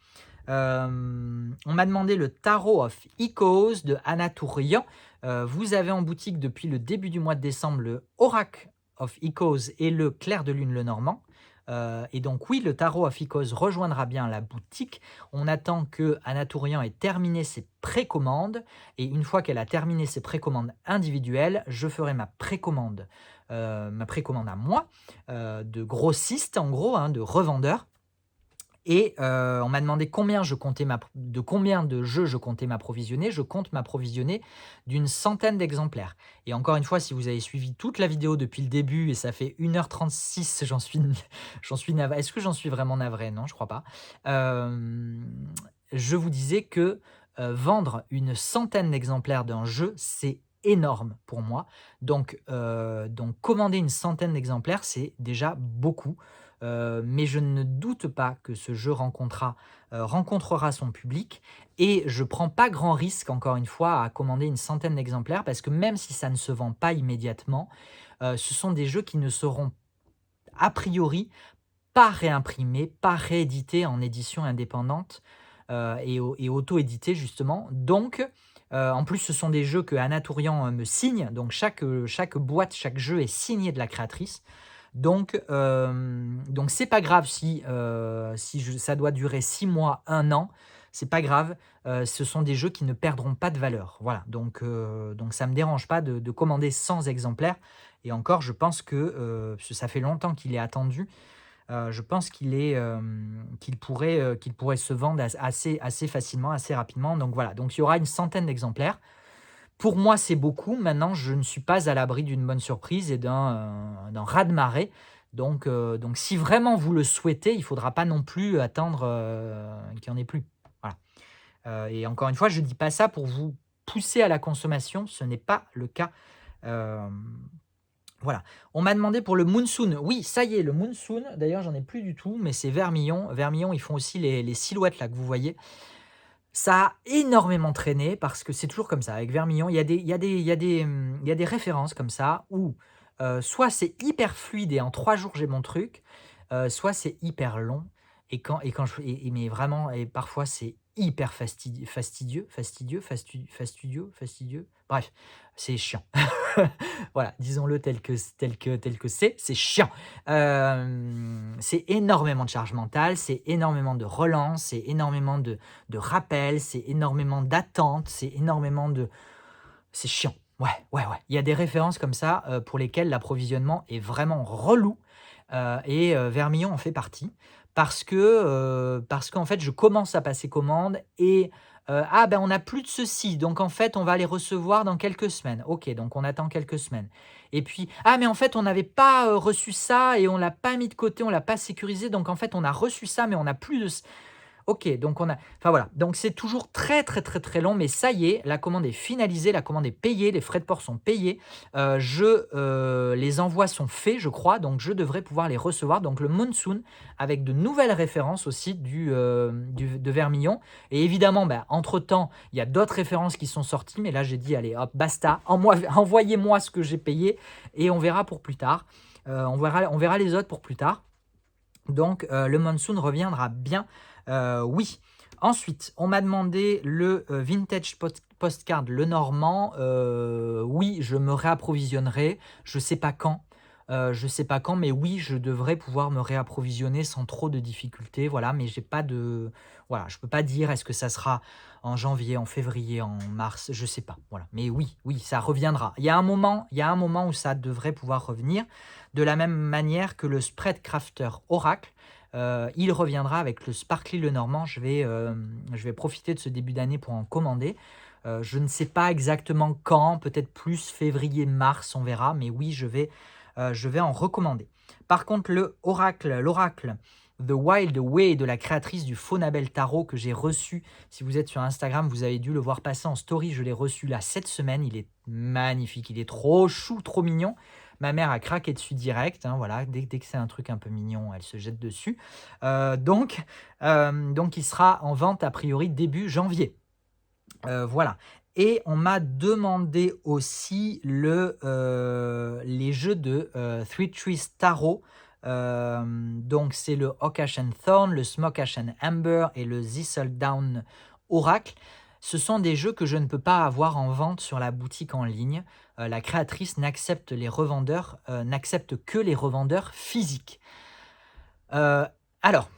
On m'a demandé le Tarot of Icos de Anatourian. Vous avez en boutique depuis le début du mois de décembre le Oracle of Icos et le Clair de Lune le Normand. Et donc oui, le Tarot of Icos rejoindra bien la boutique. On attend que Anatourian ait terminé ses précommandes. Et une fois qu'elle a terminé ses précommandes individuelles, je ferai ma précommande à moi, de grossiste en gros, hein, de revendeur. Et on m'a demandé de combien de jeux je comptais m'approvisionner. Je compte m'approvisionner d'une centaine d'exemplaires. Et encore une fois, si vous avez suivi toute la vidéo depuis le début et ça fait 1h36, j'en suis navré. Est-ce que j'en suis vraiment navré? Non, je crois pas. Je vous disais que, vendre une centaine d'exemplaires d'un jeu, c'est énorme pour moi. Donc commander une centaine d'exemplaires, c'est déjà beaucoup. Mais je ne doute pas que ce jeu rencontrera son public et je prends pas grand risque, encore une fois, à commander une centaine d'exemplaires parce que même si ça ne se vend pas immédiatement, ce sont des jeux qui ne seront a priori pas réimprimés, pas réédités en édition indépendante, et auto-édités justement. Donc, en plus, ce sont des jeux que Anatourian me signe, donc chaque boîte, chaque jeu est signé de la créatrice. Donc c'est pas grave si ça doit durer 6 mois, 1 an, c'est pas grave, ce sont des jeux qui ne perdront pas de valeur. Voilà, donc ça me dérange pas de commander 100 exemplaires et encore je pense que, parce que ça fait longtemps qu'il est attendu, je pense qu'il pourrait se vendre assez facilement, assez rapidement. Donc voilà, donc il y aura une centaine d'exemplaires. Pour moi, c'est beaucoup. Maintenant, je ne suis pas à l'abri d'une bonne surprise et d'un raz-de-marée. Donc si vraiment vous le souhaitez, il ne faudra pas non plus attendre, qu'il n'y en ait plus. Voilà. Et encore une fois, je ne dis pas ça pour vous pousser à la consommation, ce n'est pas le cas. Hem, voilà. On m'a demandé pour le Monsoon. Oui, ça y est, le Monsoon, d'ailleurs, j'en ai plus du tout, mais c'est Vermillon. Vermillon, ils font aussi les silhouettes là que vous voyez. Ça a énormément traîné parce que c'est toujours comme ça avec Vermillon, il y a des références comme ça où, soit c'est hyper fluide et en 3 jours j'ai mon truc, soit c'est hyper long et quand je mais vraiment et parfois c'est hyper fastidieux, bref, c'est chiant. Voilà, disons-le tel que c'est chiant. C'est énormément de charge mentale, c'est énormément de relance, c'est énormément de rappels, c'est énormément d'attentes, c'est énormément de c'est chiant. Ouais, ouais, ouais. Il y a des références comme ça, pour lesquelles l'approvisionnement est vraiment relou, Vermillon en fait partie parce qu'en fait, je commence à passer commande et «Ah ben, on n'a plus de ceci, donc en fait, on va les recevoir dans quelques semaines». OK, donc on attend quelques semaines et puis: «Ah mais en fait, on n'avait pas, reçu ça et on l'a pas mis de côté, on l'a pas sécurisé, donc en fait, on a reçu ça, mais on n'a plus de OK, donc on a enfin voilà, donc c'est toujours très, très, très, très long, mais ça y est, la commande est finalisée, la commande est payée, les frais de port sont payés. Les envois sont faits, je crois, donc je devrais pouvoir les recevoir. Donc le Monsoon avec de nouvelles références aussi de Vermillon et évidemment, bah, entre-temps, il y a d'autres références qui sont sorties, mais là j'ai dit: «Allez hop, basta, envoyez-moi ce que j'ai payé et on verra pour plus tard». On verra les autres pour plus tard. Donc le Monsoon reviendra bien, oui. Ensuite, on m'a demandé le, vintage postcard Le Normand, oui, je me réapprovisionnerai. Je sais pas quand, mais oui, je devrais pouvoir me réapprovisionner sans trop de difficultés, voilà, mais j'ai pas de voilà, je peux pas dire est-ce que ça sera en janvier, en février, en mars, je sais pas, voilà. Mais oui, oui, ça reviendra. Il y a un moment où ça devrait pouvoir revenir, de la même manière que le Spread Crafter Oracle, il reviendra avec le Sparkly Lenormand. Je vais profiter de ce début d'année pour en commander. Je ne sais pas exactement quand, peut-être plus février, mars, on verra, mais oui, je vais en recommander. Par contre, l'oracle The Wild Way de la créatrice du Faunabel Tarot que j'ai reçu, si vous êtes sur Instagram, vous avez dû le voir passer en story, je l'ai reçu là cette semaine, il est magnifique, il est trop chou, trop mignon. Ma mère a craqué dessus direct, hein, voilà, dès que c'est un truc un peu mignon, elle se jette dessus. Donc il sera en vente a priori début janvier. Voilà. Et on m'a demandé aussi les jeux de Three Trees Tarot. Donc c'est le Okash and Thorn, le Smokash and Amber et le Thistledown Oracle. Ce sont des jeux que je ne peux pas avoir en vente sur la boutique en ligne. La créatrice n'accepte que les revendeurs physiques. Alors,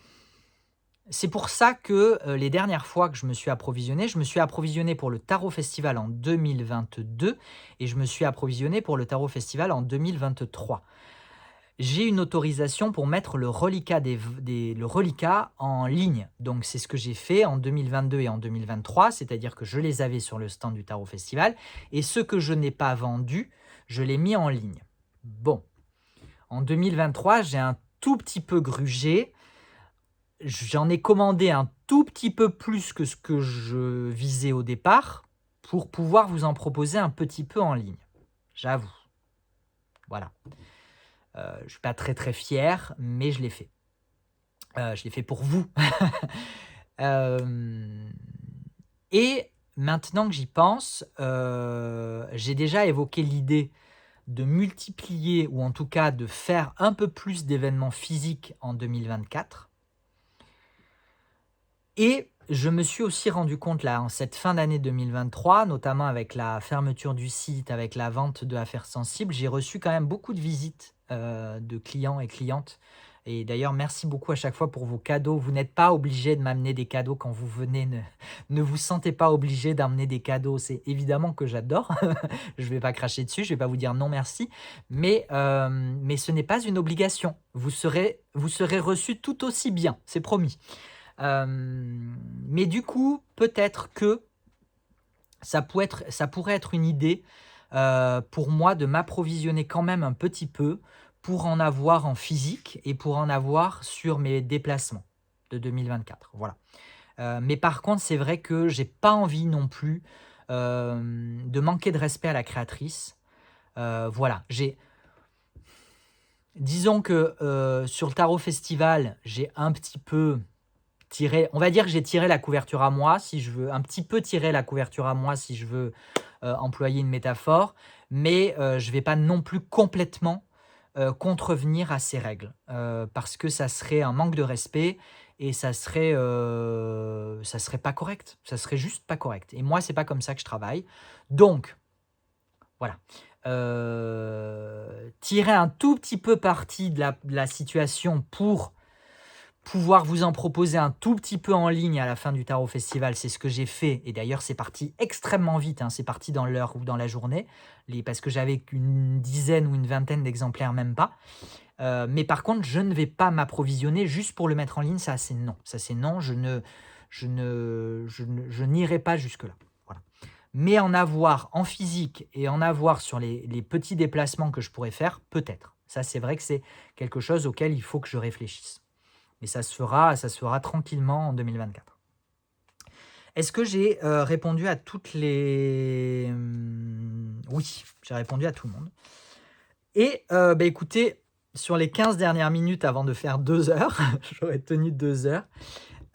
c'est pour ça que, les dernières fois que je me suis approvisionné pour le Tarot Festival en 2022 et je me suis approvisionné pour le Tarot Festival en 2023. J'ai une autorisation pour mettre le reliquat le reliquat en ligne. Donc c'est ce que j'ai fait en 2022 et en 2023, c'est-à-dire que je les avais sur le stand du Tarot Festival et ce que je n'ai pas vendu, je l'ai mis en ligne. Bon, en 2023, j'ai un tout petit peu grugé. J'en ai commandé un tout petit peu plus que ce que je visais au départ, pour pouvoir vous en proposer un petit peu en ligne. J'avoue. Voilà. Je ne suis pas très, très fier, mais je l'ai fait. Je l'ai fait pour vous. Hem et maintenant que j'y pense, j'ai déjà évoqué l'idée de multiplier ou en tout cas de faire un peu plus d'événements physiques en 2024. Et je me suis aussi rendu compte là, en cette fin d'année 2023, notamment avec la fermeture du site, avec la vente de Affaires Sensibles, j'ai reçu quand même beaucoup de visites, de clients et clientes et d'ailleurs merci beaucoup à chaque fois pour vos cadeaux. Vous n'êtes pas obligés de m'amener des cadeaux quand vous venez, ne vous sentez pas obligés d'amener des cadeaux. C'est évidemment que j'adore, je ne vais pas cracher dessus, je ne vais pas vous dire non merci, mais ce n'est pas une obligation. Vous serez reçus tout aussi bien, c'est promis. Mais du coup, peut-être que ça pourrait être une idée, pour moi de m'approvisionner quand même un petit peu pour en avoir en physique et pour en avoir sur mes déplacements de 2024, voilà. Mais par contre, c'est vrai que j'ai pas envie non plus, de manquer de respect à la créatrice. Voilà, disons que, sur le tarot festival, j'ai un petit peu tiré, on va dire que j'ai tiré la couverture à moi, si je veux un petit peu tirer la couverture à moi, si je veux, employer une métaphore, mais je ne vais pas non plus complètement, contrevenir à ces règles, parce que ça serait un manque de respect et ça serait pas correct. Ça serait juste pas correct et moi, c'est pas comme ça que je travaille. Donc voilà, tirer un tout petit peu parti de la situation pour pouvoir vous en proposer un tout petit peu en ligne à la fin du Tarot Festival, c'est ce que j'ai fait et d'ailleurs c'est parti extrêmement vite, hein, c'est parti dans l'heure ou dans la journée, parce que j'avais qu'une dizaine ou une vingtaine d'exemplaires, même pas. Mais par contre, je ne vais pas m'approvisionner juste pour le mettre en ligne, ça c'est non, je n'irai pas jusque-là. Voilà. Mais en avoir en physique et en avoir sur les petits déplacements que je pourrais faire, peut-être. Ça, c'est vrai que c'est quelque chose auquel il faut que je réfléchisse. Et ça se fera tranquillement en 2024. Est-ce que j'ai répondu à toutes les... Oui, j'ai répondu à tout le monde. Et écoutez, sur les 15 dernières minutes avant de faire 2 heures, j'aurais tenu 2 heures,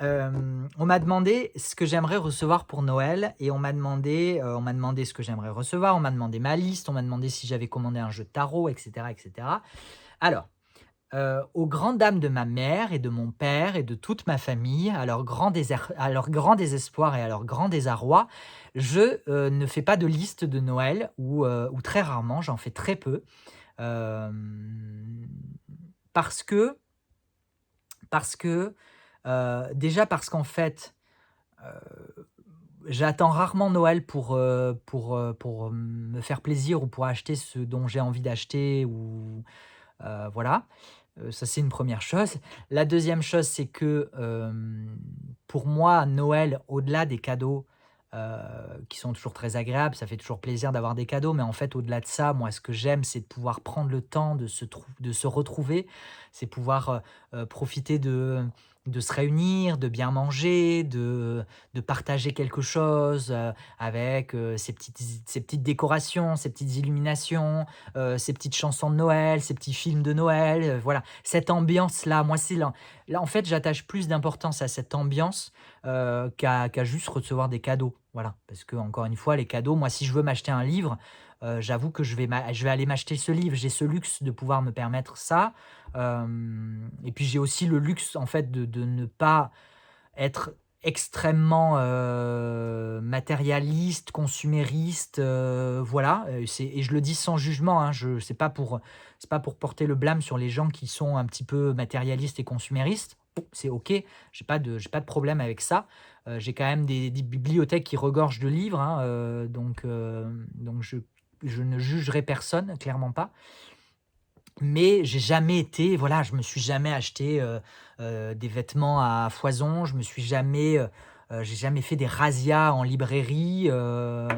on m'a demandé ce que j'aimerais recevoir pour Noël et on m'a demandé ce que j'aimerais recevoir, on m'a demandé ma liste, on m'a demandé si j'avais commandé un jeu de tarot, etc. etc. Alors, aux grandes dames de ma mère et de mon père et de toute ma famille, à leur grand désespoir et à leur grand désarroi, je ne fais pas de liste de Noël ou très rarement, j'en fais très peu. Parce que, déjà parce qu'en fait, j'attends rarement Noël pour me faire plaisir ou pour acheter ce dont j'ai envie d'acheter ou voilà. Ça, c'est une première chose. La deuxième chose, c'est que, pour moi, Noël, au-delà des cadeaux, qui sont toujours très agréables, ça fait toujours plaisir d'avoir des cadeaux, mais en fait, au-delà de ça, moi, ce que j'aime, c'est de pouvoir prendre le temps de se retrouver. C'est pouvoir, profiter de se réunir, de bien manger, de partager quelque chose, avec, ces petites décorations, ces petites illuminations, ces petites chansons de Noël, ces petits films de Noël, voilà. Cette ambiance-là, moi, c'est là, en fait, j'attache plus d'importance à cette ambiance, qu'à juste recevoir des cadeaux, voilà. Parce que encore une fois, les cadeaux, moi, si je veux m'acheter un livre, j'avoue que je vais aller m'acheter ce livre. J'ai ce luxe de pouvoir me permettre ça, et puis j'ai aussi le luxe, en fait, de ne pas être extrêmement, matérialiste, consumériste, voilà, et je le dis sans jugement, hein, c'est pas pour porter le blâme sur les gens qui sont un petit peu matérialistes et consuméristes. C'est OK, j'ai pas de problème avec ça. J'ai quand même des bibliothèques qui regorgent de livres, hein, donc je ne jugerai personne, clairement pas. Mais j'ai jamais été, voilà, je me suis jamais acheté, des vêtements à foison, j'ai jamais fait des razzias en librairie,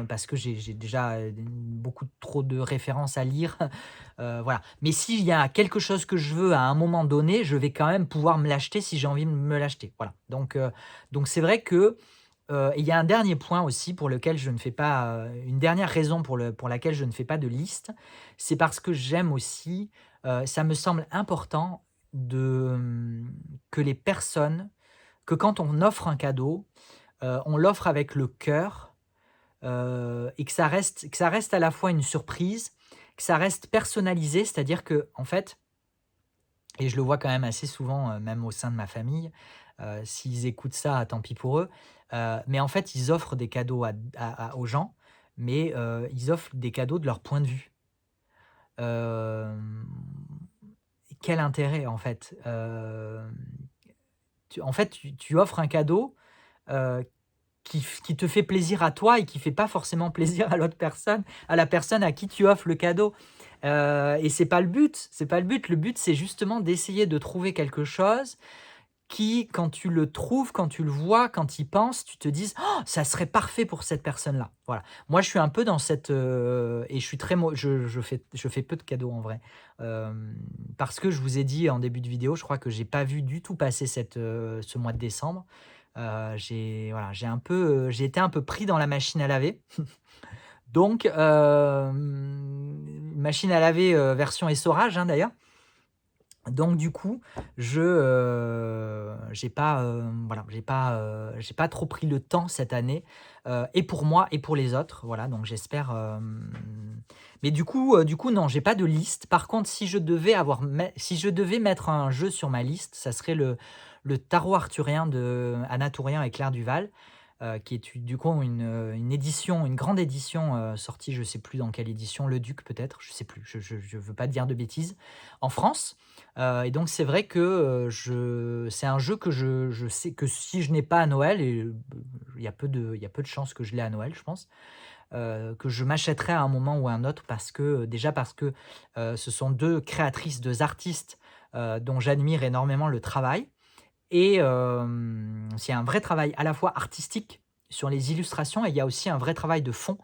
parce que j'ai déjà, beaucoup trop de références à lire, voilà. Mais s'il y a quelque chose que je veux à un moment donné, je vais quand même pouvoir me l'acheter si j'ai envie de me l'acheter, voilà. Donc c'est vrai que, il y a un dernier point aussi pour lequel je ne fais pas, une dernière raison pour laquelle je ne fais pas de liste, c'est parce que j'aime aussi, ça me semble important que les personnes, que quand on offre un cadeau, on l'offre avec le cœur, et que ça reste à la fois une surprise, que ça reste personnalisé. C'est-à-dire que en fait, et je le vois quand même assez souvent, même au sein de ma famille, s'ils écoutent ça, tant pis pour eux, mais en fait, ils offrent des cadeaux aux gens, mais ils offrent des cadeaux de leur point de vue. Hem, Quel intérêt en fait? Tu offres un cadeau, heu, qui te fait plaisir à toi et qui fait pas forcément plaisir à l'autre personne, à la personne à qui tu offres le cadeau. Et c'est pas le but, c'est pas le but. Le but, c'est justement d'essayer de trouver quelque chose qui, quand tu le trouves, quand tu le vois, quand tu y penses, tu te dises: «Oh, ça serait parfait pour cette personne-là». Voilà. Moi, je suis un peu dans cette, et je suis très mo je fais peu de cadeaux en vrai, parce que je vous ai dit en début de vidéo, je crois que j'ai pas vu du tout passer ce mois de décembre. J'ai un peu, j'ai été un peu pris dans la machine à laver. Donc, machine à laver, version essorage, hein, d'ailleurs. Donc du coup, j'ai pas, voilà, j'ai pas trop pris le temps cette année, et pour moi et pour les autres, voilà, donc j'espère, mais du coup non, j'ai pas de liste. Par contre, si je devais mettre un jeu sur ma liste, ça serait le Tarot arthurien de Anna Tourien et Claire Duval, qui est du coup une édition, une grande édition, sortie, je sais plus dans quelle édition, Le Duc peut-être, je sais plus, je veux pas dire de bêtises, en France. Et donc c'est vrai que, c'est un jeu que je sais que si je n'ai pas à Noël, et il y a peu de chances que je l'ai à Noël, je pense, que je m'achèterai à un moment ou à un autre, parce que, déjà parce que, ce sont 2 créatrices, 2 artistes, dont j'admire énormément le travail. Et c'est un vrai travail à la fois artistique sur les illustrations, et il y a aussi un vrai travail de fond,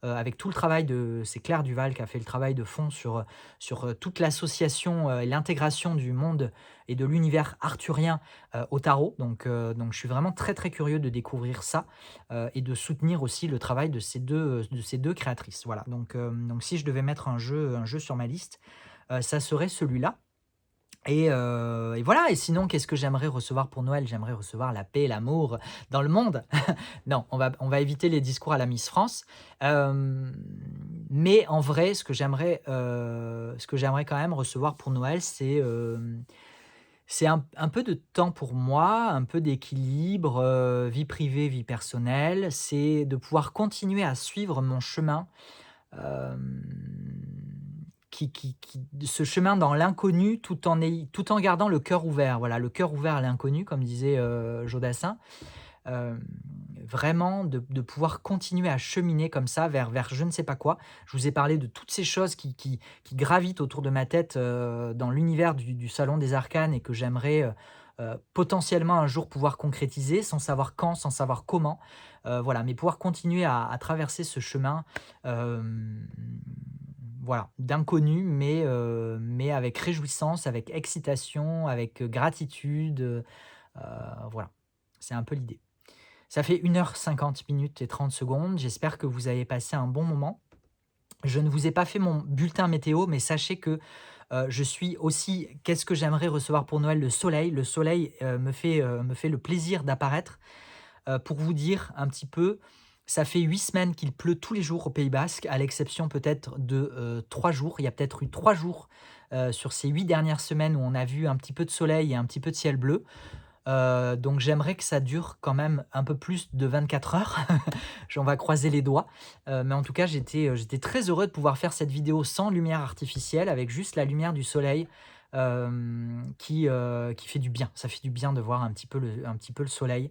avec tout le travail c'est Claire Duval qui a fait le travail de fond sur toute l'association, et l'intégration du monde et de l'univers arthurien, au tarot. Donc je suis vraiment très, très curieux de découvrir ça, et de soutenir aussi le travail de ces 2 créatrices. Voilà, donc si je devais mettre un jeu sur ma liste, ça serait celui-là. Et voilà. Et sinon, qu'est-ce que j'aimerais recevoir pour Noël? J'aimerais recevoir la paix, l'amour dans le monde. Non, on va éviter les discours à la Miss France. Mais en vrai, ce que j'aimerais quand même recevoir pour Noël, c'est un peu de temps pour moi, un peu d'équilibre, vie privée, vie personnelle. C'est de pouvoir continuer à suivre mon chemin, ce chemin dans l'inconnu, tout en gardant le cœur ouvert. Voilà, le cœur ouvert à l'inconnu, comme disait, Jodassin. Hem, Vraiment de pouvoir continuer à cheminer comme ça vers je ne sais pas quoi. Je vous ai parlé de toutes ces choses qui gravitent autour de ma tête, dans l'univers du Salon des Arcanes, et que j'aimerais, potentiellement un jour pouvoir concrétiser, sans savoir quand, sans savoir comment. Voilà, mais pouvoir continuer à traverser ce chemin, hem, voilà, d'inconnu, mais avec réjouissance, avec excitation, avec, gratitude, voilà. C'est un peu l'idée. Ça fait 1 h 50 minutes et 30 secondes. J'espère que vous avez passé un bon moment. Je ne vous ai pas fait mon bulletin météo, mais sachez que, je suis aussi, qu'est-ce que j'aimerais recevoir pour Noël? Le soleil. Le soleil, me fait le plaisir d'apparaître. Pour vous dire un petit peu, ça fait 8 semaines qu'il pleut tous les jours au Pays basque, à l'exception peut-être de, 3 jours. Il y a peut-être eu 3 jours, sur ces 8 dernières semaines, où on a vu un petit peu de soleil et un petit peu de ciel bleu. Donc j'aimerais que ça dure quand même un peu plus de 24 heures. On va croiser les doigts. Mais en tout cas, j'étais très heureux de pouvoir faire cette vidéo sans lumière artificielle, avec juste la lumière du soleil, qui fait du bien. Ça fait du bien de voir un petit peu le soleil,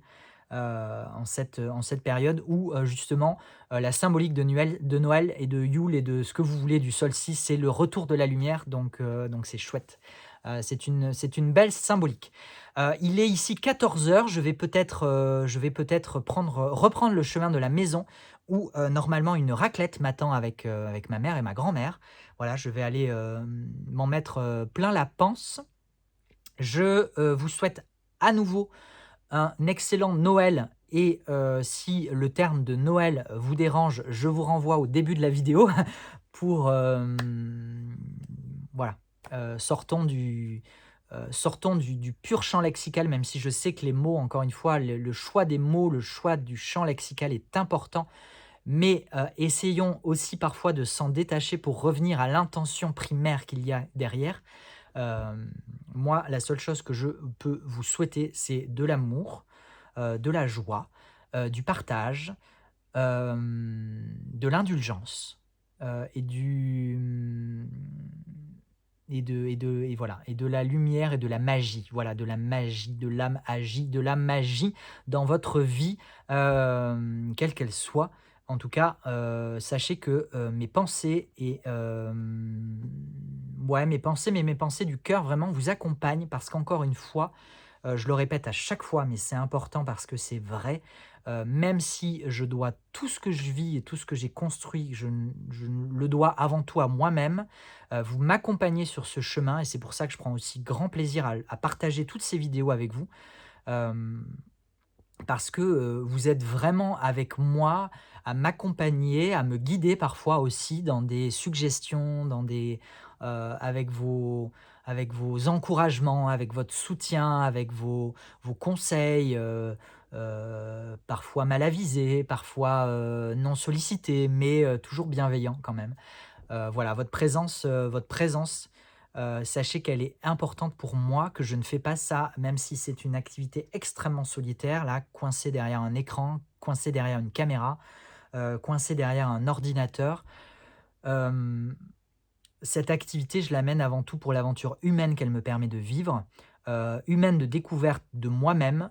en cette période où, justement, la symbolique de Noël et de Yule et de ce que vous voulez du solstice, c'est le retour de la lumière. Donc c'est chouette. C'est une belle symbolique. Il est ici 14 heures. Je vais peut-être reprendre le chemin de la maison, où, normalement, une raclette m'attend avec ma mère et ma grand-mère. Voilà, je vais aller, m'en mettre, plein la panse. Je, vous souhaite à nouveau un excellent Noël, et si le terme de Noël vous dérange, je vous renvoie au début de la vidéo pour, voilà, sortons du pur champ lexical, même si je sais que les mots, encore une fois, le choix des mots, le choix du champ lexical est important, mais essayons aussi parfois de s'en détacher pour revenir à l'intention primaire qu'il y a derrière. Moi, la seule chose que je peux vous souhaiter, c'est de l'amour, de la joie, du partage, de l'indulgence, et voilà, et de la lumière et de la magie. Voilà, de la magie, de la magie dans votre vie, quelle qu'elle soit. En tout cas, sachez que, mes pensées et ouais, mes pensées, mais mes pensées du cœur vraiment vous accompagnent, parce qu'encore une fois, Je le répète à chaque fois, mais c'est important parce que c'est vrai. Même si je dois tout ce que je vis et tout ce que j'ai construit, je le dois avant tout à moi-même. Vous m'accompagnez sur ce chemin et c'est pour ça que je prends aussi grand plaisir à partager toutes ces vidéos avec vous. Hem Parce que, vous êtes vraiment avec moi, à m'accompagner, à me guider parfois aussi dans des suggestions, dans des avec vos encouragements, avec votre soutien, avec vos conseils, parfois mal avisés, parfois, non sollicités, mais, toujours bienveillants quand même. Voilà, votre présence, sachez qu'elle est importante pour moi, que je ne fais pas ça, même si c'est une activité extrêmement solitaire, là, coincé derrière un écran, coincé derrière une caméra, coincé derrière un ordinateur. Hem Cette activité, je la mène avant tout pour l'aventure humaine qu'elle me permet de vivre, humaine de découverte de moi-même,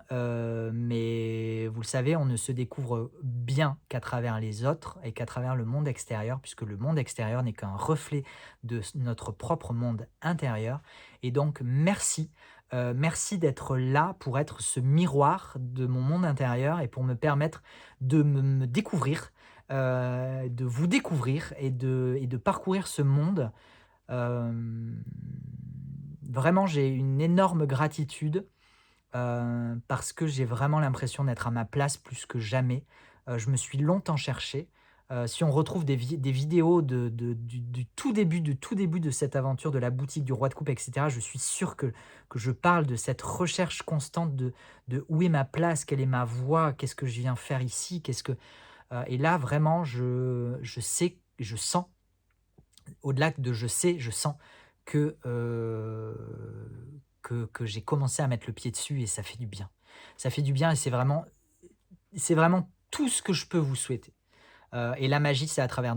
mais vous le savez, on ne se découvre bien qu'à travers les autres et qu'à travers le monde extérieur, puisque le monde extérieur n'est qu'un reflet de notre propre monde intérieur et donc merci, merci d'être là pour être ce miroir de mon monde intérieur et pour me permettre de me découvrir, de vous découvrir et de parcourir ce monde. Hem, Vraiment, j'ai une énorme gratitude, parce que j'ai vraiment l'impression d'être à ma place plus que jamais. Je me suis longtemps cherché. Si on retrouve des vidéos du tout début de cette aventure de la boutique du roi de coupe et cetera, je suis sûr que je parle de cette recherche constante de où est ma place? Quelle est ma voix? Qu'est-ce que je viens faire ici? Et là vraiment je sais, je sens au-delà de je sais, je sens que, que j'ai commencé à mettre le pied dessus et ça fait du bien. Ça fait du bien et c'est vraiment tout ce que je peux vous souhaiter. Et la magie, c'est à travers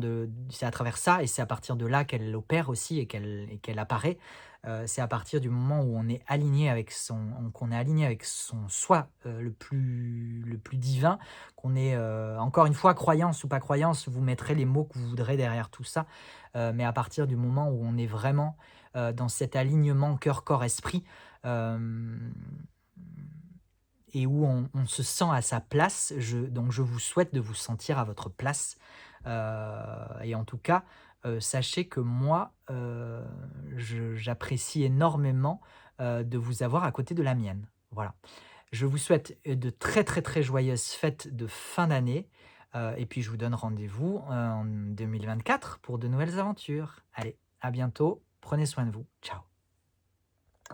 ça et c'est à partir de là qu'elle opère aussi et qu'elle apparaît. C'est à partir du moment où on est aligné avec qu'on est aligné avec son soi, le plus divin, qu'on est, encore une fois, croyance ou pas croyance, vous mettrez les mots que vous voudrez derrière tout ça. Mais à partir du moment où on est vraiment, dans cet alignement cœur, corps, esprit, hem et où on se sent à sa place. Donc je vous souhaite de vous sentir à votre place, et en tout cas, sachez que moi, j'apprécie énormément, de vous avoir à côté de la mienne. Voilà. Je vous souhaite, de très, très, très joyeuses fêtes de fin d'année, et puis je vous donne rendez-vous, en 2024 pour de nouvelles aventures. Allez, à bientôt, prenez soin de vous. Ciao.